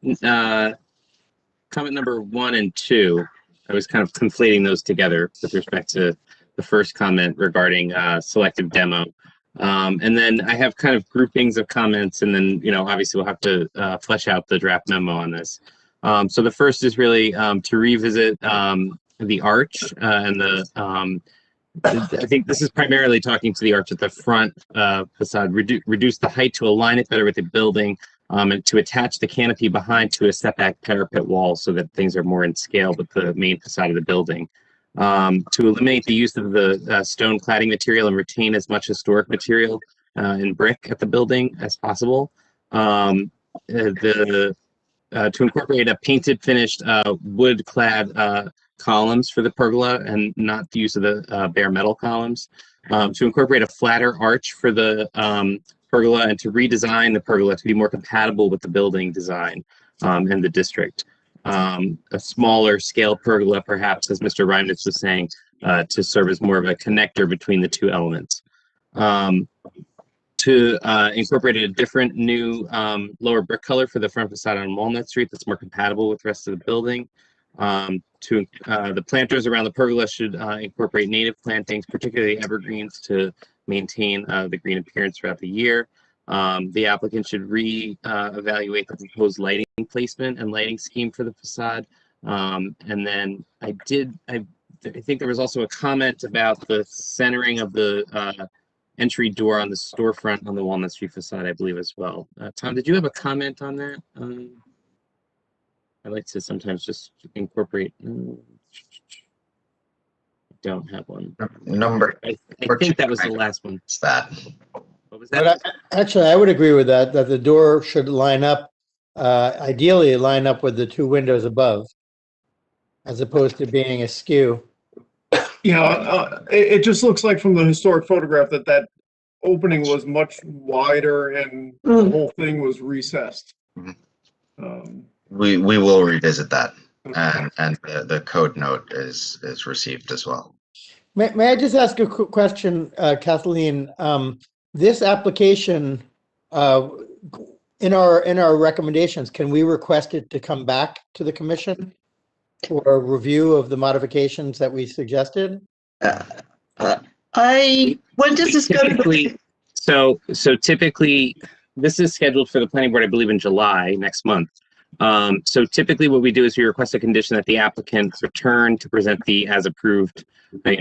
Comment number 1 and 2. I was kind of conflating those together with respect to the first comment regarding selective demo. And then I have kind of groupings of comments, and then, obviously we'll have to flesh out the draft memo on this. So the first is really to revisit the arch and the, I think this is primarily talking to the arch at the front facade, reduce the height to align it better with the building, and to attach the canopy behind to a setback parapet wall so that things are more in scale with the main facade of the building. To eliminate the use of the stone cladding material and retain as much historic material in brick at the building as possible. To incorporate a painted finished wood-clad columns for the pergola and not the use of the bare metal columns. To incorporate a flatter arch for the pergola and to redesign the pergola to be more compatible with the building design and the district. A smaller scale pergola, perhaps, as Mr. Reimnitz was saying, to serve as more of a connector between the two elements. To incorporate a different new lower brick color for the front facade on Walnut Street that's more compatible with the rest of the building. The planters around the pergola should incorporate native plantings, particularly evergreens, to maintain the green appearance throughout the year. The applicant should evaluate the proposed lighting placement and lighting scheme for the facade. And then I think there was also a comment about the centering of the entry door on the storefront on the Walnut Street facade, I believe, as well. Tom, did you have a comment on that? I like to sometimes just incorporate. I don't have one. I think that was the last one. It's that. What was that? But actually, I would agree with that the door should line up, ideally line up with the two windows above, as opposed to being askew. Yeah, it just looks like from the historic photograph that opening was much wider and the whole thing was recessed. We will revisit that, and the code note is received as well. May I just ask a quick question, Kathleen? This application, in our recommendations, can we request it to come back to the commission for a review of the modifications that we suggested? when does this go to the? So typically, this is scheduled for the planning board, I believe, in July next month. So typically what we do is we request a condition that the applicant return to present the as approved,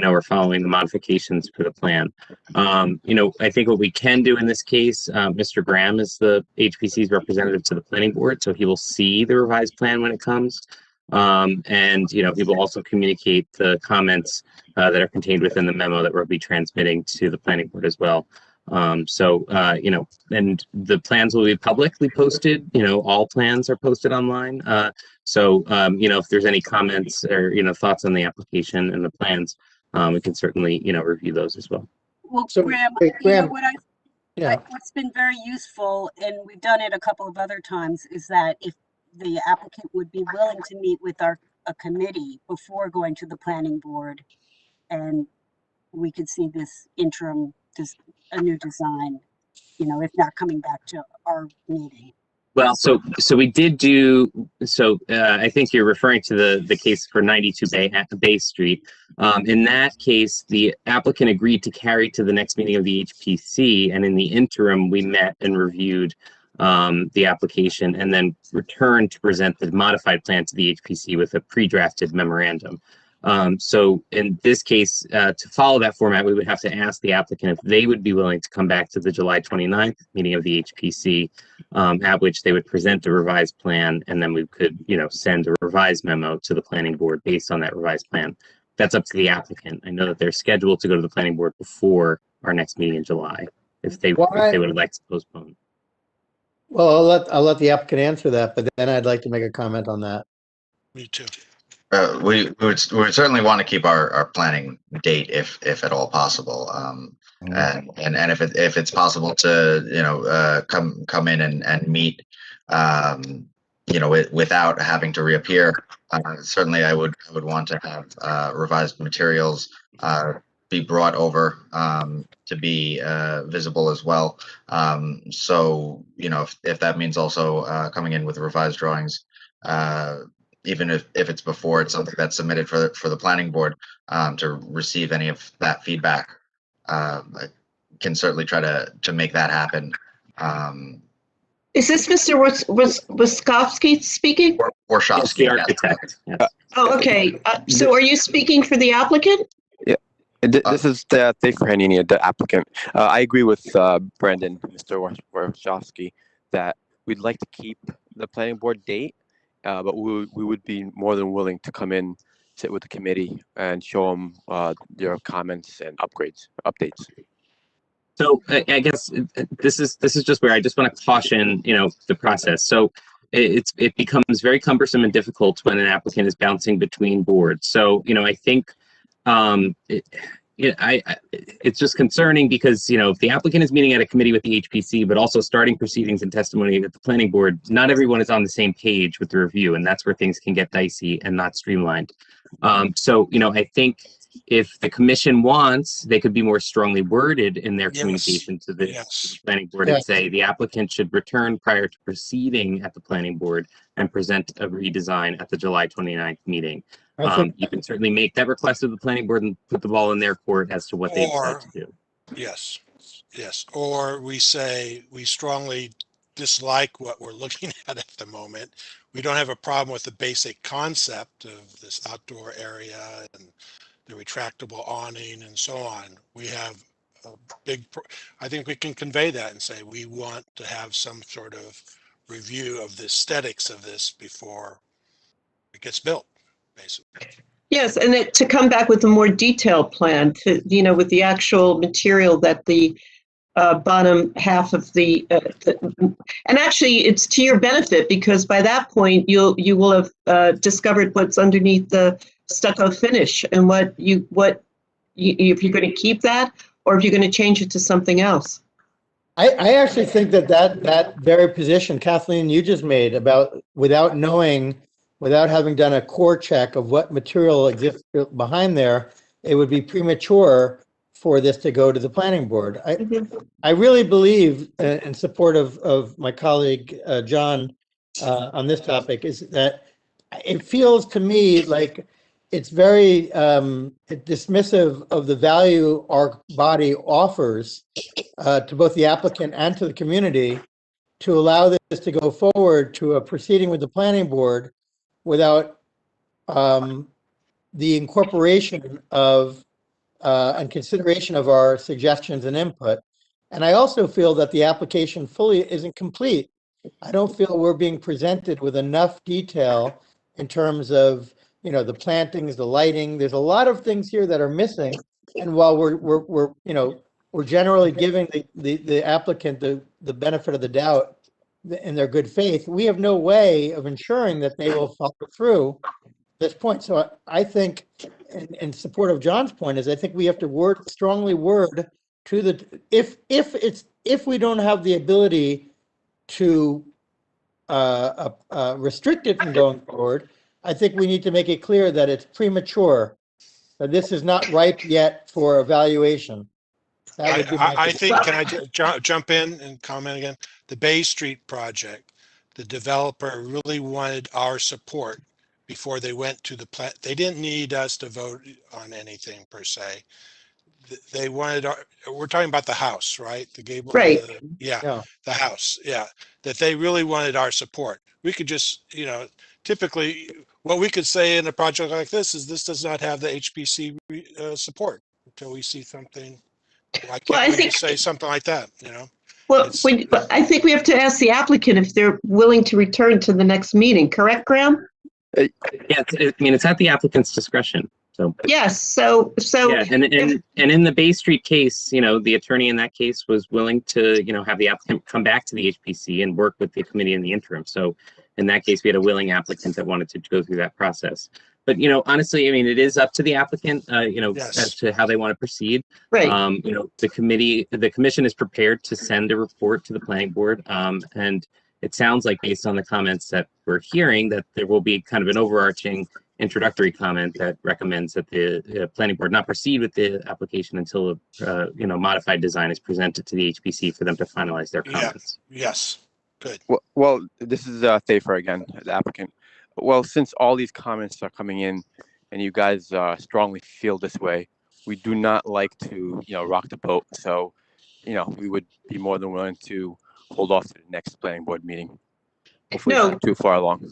or following the modifications for the plan. I think what we can do in this case, Mr. Graham is the HPC's representative to the planning board, so he will see the revised plan when it comes. And he will also communicate the comments that are contained within the memo that we'll be transmitting to the planning board as well. And the plans will be publicly posted. All plans are posted online. If there's any comments or, thoughts on the application and the plans, we can certainly, review those as well. Well, So, Graham, Graham, what's been very useful, and we've done it a couple of other times, is that if the applicant would be willing to meet with a committee before going to the planning board, and we could see this interim, a new design, if not coming back to our meeting. Well, so we did do, I think you're referring to the case for 92 Bay Street. In that case, the applicant agreed to carry to the next meeting of the HPC, and in the interim, we met and reviewed the application and then returned to present the modified plan to the HPC with a pre-drafted memorandum. So in this case, to follow that format, we would have to ask the applicant if they would be willing to come back to the July 29th meeting of the HPC, at which they would present the revised plan, and then we could, send a revised memo to the planning board based on that revised plan. That's up to the applicant. I know that they're scheduled to go to the planning board before our next meeting in July, if they would like to postpone. Well, I'll let the applicant answer that, but then I'd like to make a comment on that. Me too. We would certainly want to keep our planning date if at all possible. And if it's possible to come in and meet without having to reappear. Certainly, I would want to have revised materials be brought over to be visible as well. So, if that means also coming in with revised drawings, even if it's before it's something that's submitted for the planning board to receive any of that feedback, I can certainly try to make that happen. Is this Mr. Waskowski speaking? Warshawski, the architect. Yes. Oh, okay. So are you speaking for the applicant? Yeah, this is the Hanini, the applicant. I agree with Brandon, Mr. Warshawski, that we'd like to keep the planning board date, but we would be more than willing to come in, sit with the committee, and show them their comments and updates. So I guess this is just where I just want to caution, the process. So it becomes very cumbersome and difficult when an applicant is bouncing between boards. So I think it's just concerning because if the applicant is meeting at a committee with the HPC, but also starting proceedings and testimony at the planning board, not everyone is on the same page with the review, and that's where things can get dicey and not streamlined. So I think if the commission wants, they could be more strongly worded in their communication to the planning board and say the applicant should return prior to proceeding at the planning board and present a redesign at the July 29th meeting. You can certainly make that request of the planning board and put the ball in their court as to what they decide to do. Yes. Or we say we strongly dislike what we're looking at the moment. We don't have a problem with the basic concept of this outdoor area and the retractable awning and so on. We have a I think we can convey that and say we want to have some sort of review of the aesthetics of this before it gets built, basically. Yes, and to come back with a more detailed plan to, with the actual material that the bottom half of and actually it's to your benefit because by that point you will have discovered what's underneath the stucco finish and if you're going to keep that or if you're going to change it to something else. I actually think that very position, Kathleen, you just made about without having done a core check of what material exists behind there, it would be premature for this to go to the planning board. I really believe in support of my colleague, John, on this topic is that it feels to me like it's very dismissive of the value our body offers to both the applicant and to the community to allow this to go forward to a proceeding with the planning board without the incorporation of and consideration of our suggestions and input. And I also feel that the application fully isn't complete. I don't feel we're being presented with enough detail in terms of the plantings, the lighting. There's a lot of things here that are missing. And while we're generally giving the applicant the benefit of the doubt in their good faith, we have no way of ensuring that they will follow through this point. So I think, in support of John's point, is I think we have to strongly word to the if we don't have the ability to restrict it from going forward, I think we need to make it clear that it's premature, that this is not ripe yet for evaluation. I think, can I jump in and comment again? The Bay Street project, the developer really wanted our support before they went to the plant. They didn't need us to vote on anything per se. They wanted we're talking about the house, right? The gable, right? The house, that they really wanted our support. We could just, typically what we could say in a project like this is this does not have the HPC support until we see something. Why can't we just say something like that, Well, I think we have to ask the applicant if they're willing to return to the next meeting, correct, Graham? Yeah, it's at the applicant's discretion. So yes, so yeah, and in the Bay Street case, the attorney in that case was willing to, have the applicant come back to the HPC and work with the committee in the interim. So in that case, we had a willing applicant that wanted to go through that process. But honestly, it is up to the applicant, as to how they want to proceed. Right. The commission is prepared to send a report to the planning board, and it sounds like based on the comments that we're hearing that there will be kind of an overarching introductory comment that recommends that the planning board not proceed with the application until modified design is presented to the HPC for them to finalize their comments. Yes. Good. Well, this is Thafer again, the applicant. Well, since all these comments are coming in and you guys strongly feel this way, we do not like to, rock the boat. So, we would be more than willing to hold off to the next planning board meeting. Hopefully it's not too far along.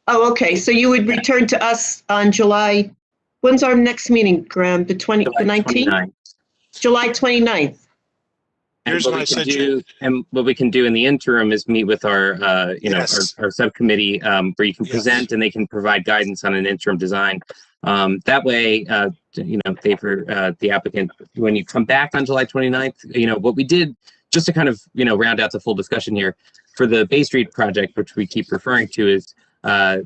Oh, okay. So you would return to us on July, when's our next meeting, Graham? The 19th? July 29th. And what we can do in the interim is meet with our subcommittee where you can present and they can provide guidance on an interim design. That way, the applicant, when you come back on July 29th, what we did just to kind of, round out the full discussion here for the Bay Street project, which we keep referring to is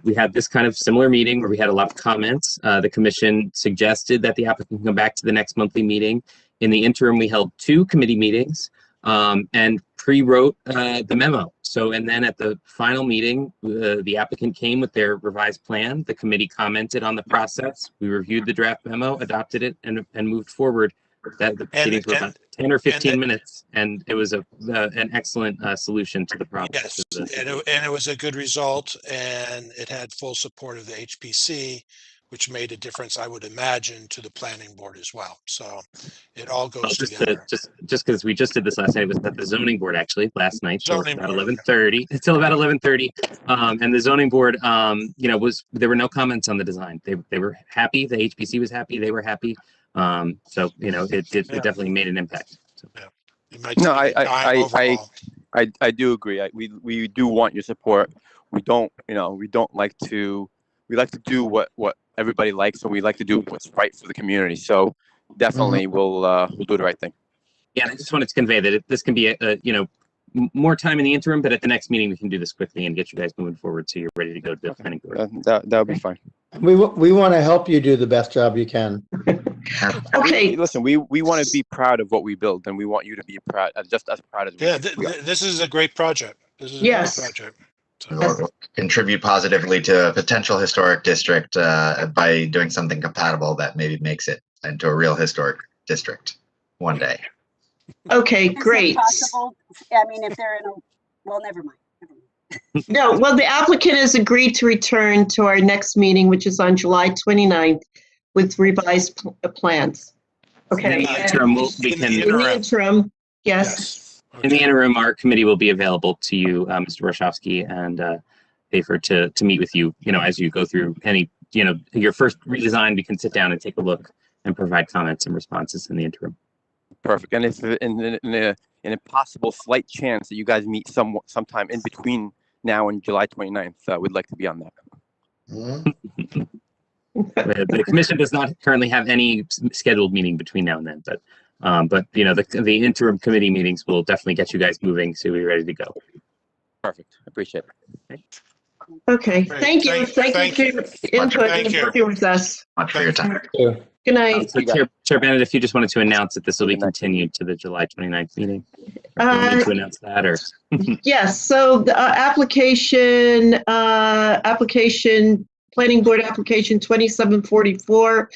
we had this kind of similar meeting where we had a lot of comments. The commission suggested that the applicant come back to the next monthly meeting. In the interim, we held 2 committee meetings and pre-wrote the memo. So, and then at the final meeting, the applicant came with their revised plan. The committee commented on the process. We reviewed the draft memo, adopted it, and moved forward. The meetings were about 10 or 15 minutes, and it was an excellent solution to the problem. Yes, and it was a good result, and it had full support of the HPC, which made a difference, I would imagine, to the planning board as well. So it all goes together. Just because we just did this last night, it was at the zoning board actually last night till about 11:30. Until about 11:30, and the zoning board, there were no comments on the design. They were happy. The HPC was happy. They were happy. So it definitely made an impact. So. No, I do agree. We do want your support. We don't like to. We like to do what everybody likes, and we like to do what's right for the community. So definitely we'll do the right thing. Yeah, and I just wanted to convey that this can be more time in the interim, but at the next meeting we can do this quickly and get you guys moving forward so you're ready to go to the planning board. That'll be fine. We want to help you do the best job you can. Okay. Listen, we want to be proud of what we build, and we want you to be proud, just as proud as we are. This is a great project. This is a great project. Or contribute positively to a potential historic district by doing something compatible that maybe makes it into a real historic district one day. Okay, Is it great. possible? I mean, if they're in a, well, never mind. No, well, the applicant has agreed to return to our next meeting, which is on July 29th, with revised plans. Okay. In the interim, In the interim, yes. In the interim, our committee will be available to you, Mr. Warshawski and Thafer, to meet with you, as you go through any, your first redesign, we can sit down and take a look and provide comments and responses in the interim. Perfect. And if in a possible slight chance that you guys meet sometime in between now and July 29th, we'd like to be on that. The commission does not currently have any scheduled meeting between now and then, but the interim committee meetings will definitely get you guys moving, so we're ready to go. Perfect. Appreciate it. Okay. Thank you. Thank you for your input and working with us. Much for your time. Good night. So Chair Bennett, if you just wanted to announce that this will be continued to the July 29th meeting. Do you need to announce that, or? Yes, so the application, planning board application 2744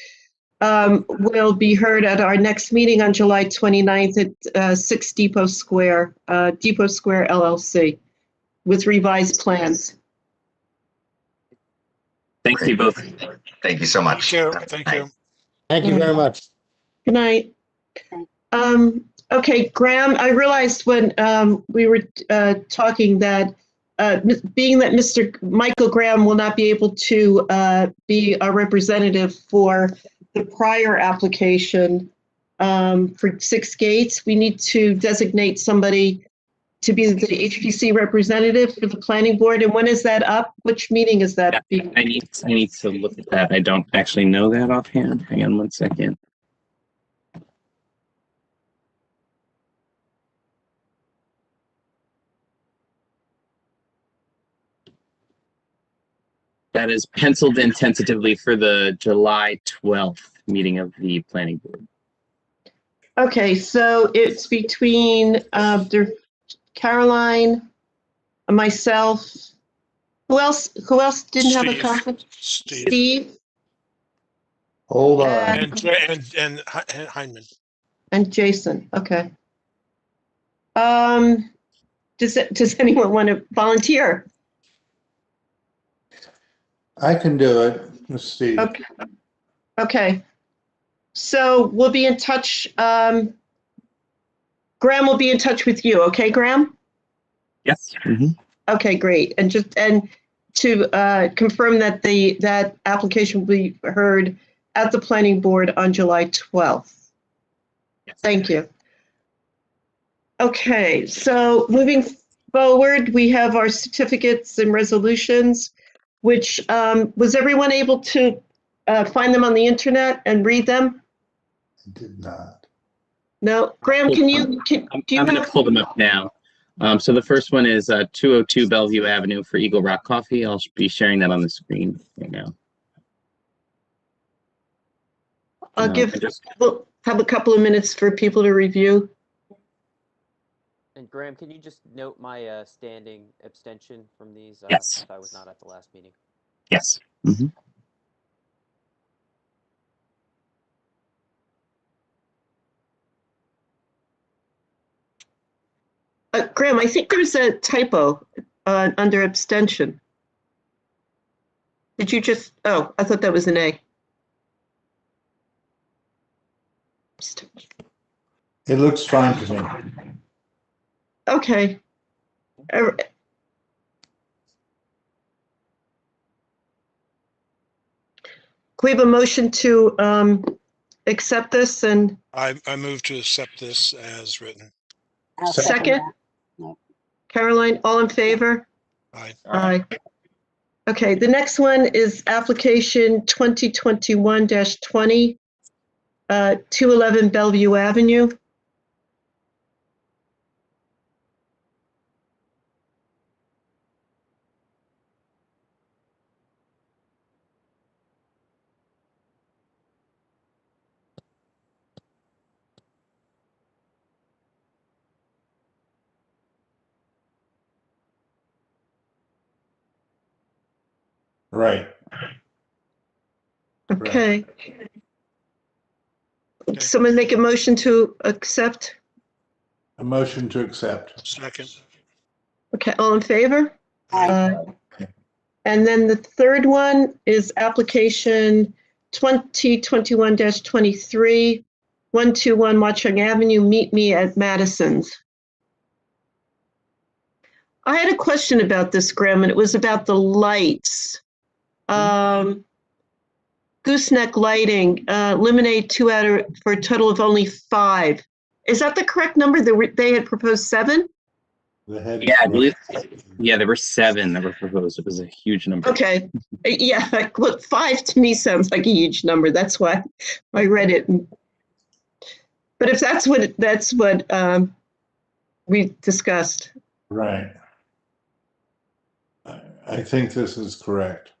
will be heard at our next meeting on July 29th at 6 Depot Square LLC with revised plans. Thank you both. Thank you so much. Thank you. Thank you very much. Good night. Okay, Graham, I realized when we were talking that being that Mr. Michael Graham will not be able to be a representative for the prior application for 6 Gates, we need to designate somebody to be the HPC representative for the planning board. And when is that up? Which meeting is that? I need to look at that. I don't actually know that offhand. Hang on one second. That is penciled in tentatively for the July 12th meeting of the planning board. Okay, so it's between Caroline myself. Who else didn't have a Steve. comment? Steve. Steve Hold on. And Heinman. and Jason. Okay. Does anyone want to volunteer? I can do it, Steve. Okay. Okay. So we'll be in touch. Graham will be in touch with you. Okay, Graham? Yes. Okay, great. And to confirm that that application will be heard at the planning board on July 12th. Thank you. Okay, so moving forward, we have our certificates and resolutions, which was everyone able to find them on the internet and read them? I did not. No, Graham, do you I'm going to pull them up now. So the first one is 202 Bellevue Avenue for Eagle Rock Coffee. I'll be sharing that on the screen right now. We'll have a couple of minutes for people to review. And Graham, can you just note my standing abstention from these? Yes. If I was not at the last meeting. Yes. Graham, I think there's a typo under abstention. Did you just, oh, I thought that was an A. It looks fine to me. Okay. Can we have a motion to accept this and I move to accept this as written. I'll second? that. No. Caroline, all in favor? Aye. Aye. Okay, the next one is application 2021-20, 211 Bellevue Avenue. Right. Okay. Someone make a motion to accept? A motion to accept. Second. Okay, all in favor? Aye. And then the third one is application 2021-23, 121 Watchung Avenue, meet me at Madison's. I had a question about this, Graham, and it was about the lights. Gooseneck lighting, eliminate 2 out of, for a total of only 5. Is that the correct number? They had proposed 7? Yeah, I believe. Yeah, there were 7 that were proposed. It was a huge number. Okay. Yeah, like, look, 5 to me sounds like a huge number. That's why I read it. But if that's what we discussed. Right. I think this is correct.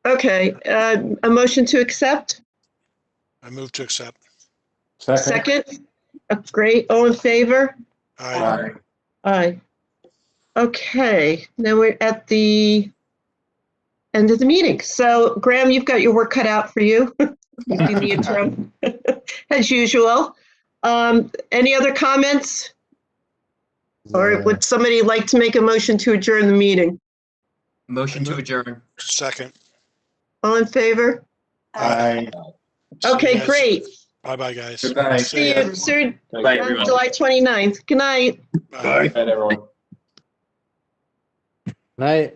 Okay, a motion to accept? I move to accept. Second? Great, all in favor? Aye. Aye. Okay, now we're at the end of the meeting. So Graham, you've got your work cut out for you. You do the intro, as usual. Any other comments? Or would somebody like to make a motion to adjourn the meeting? Motion to adjourn. Second. All in favor? Aye. Okay, great. Bye-bye, guys. Good night. See you soon Bye, on everyone. July 29th. Good night. Bye. Good night, everyone. Night.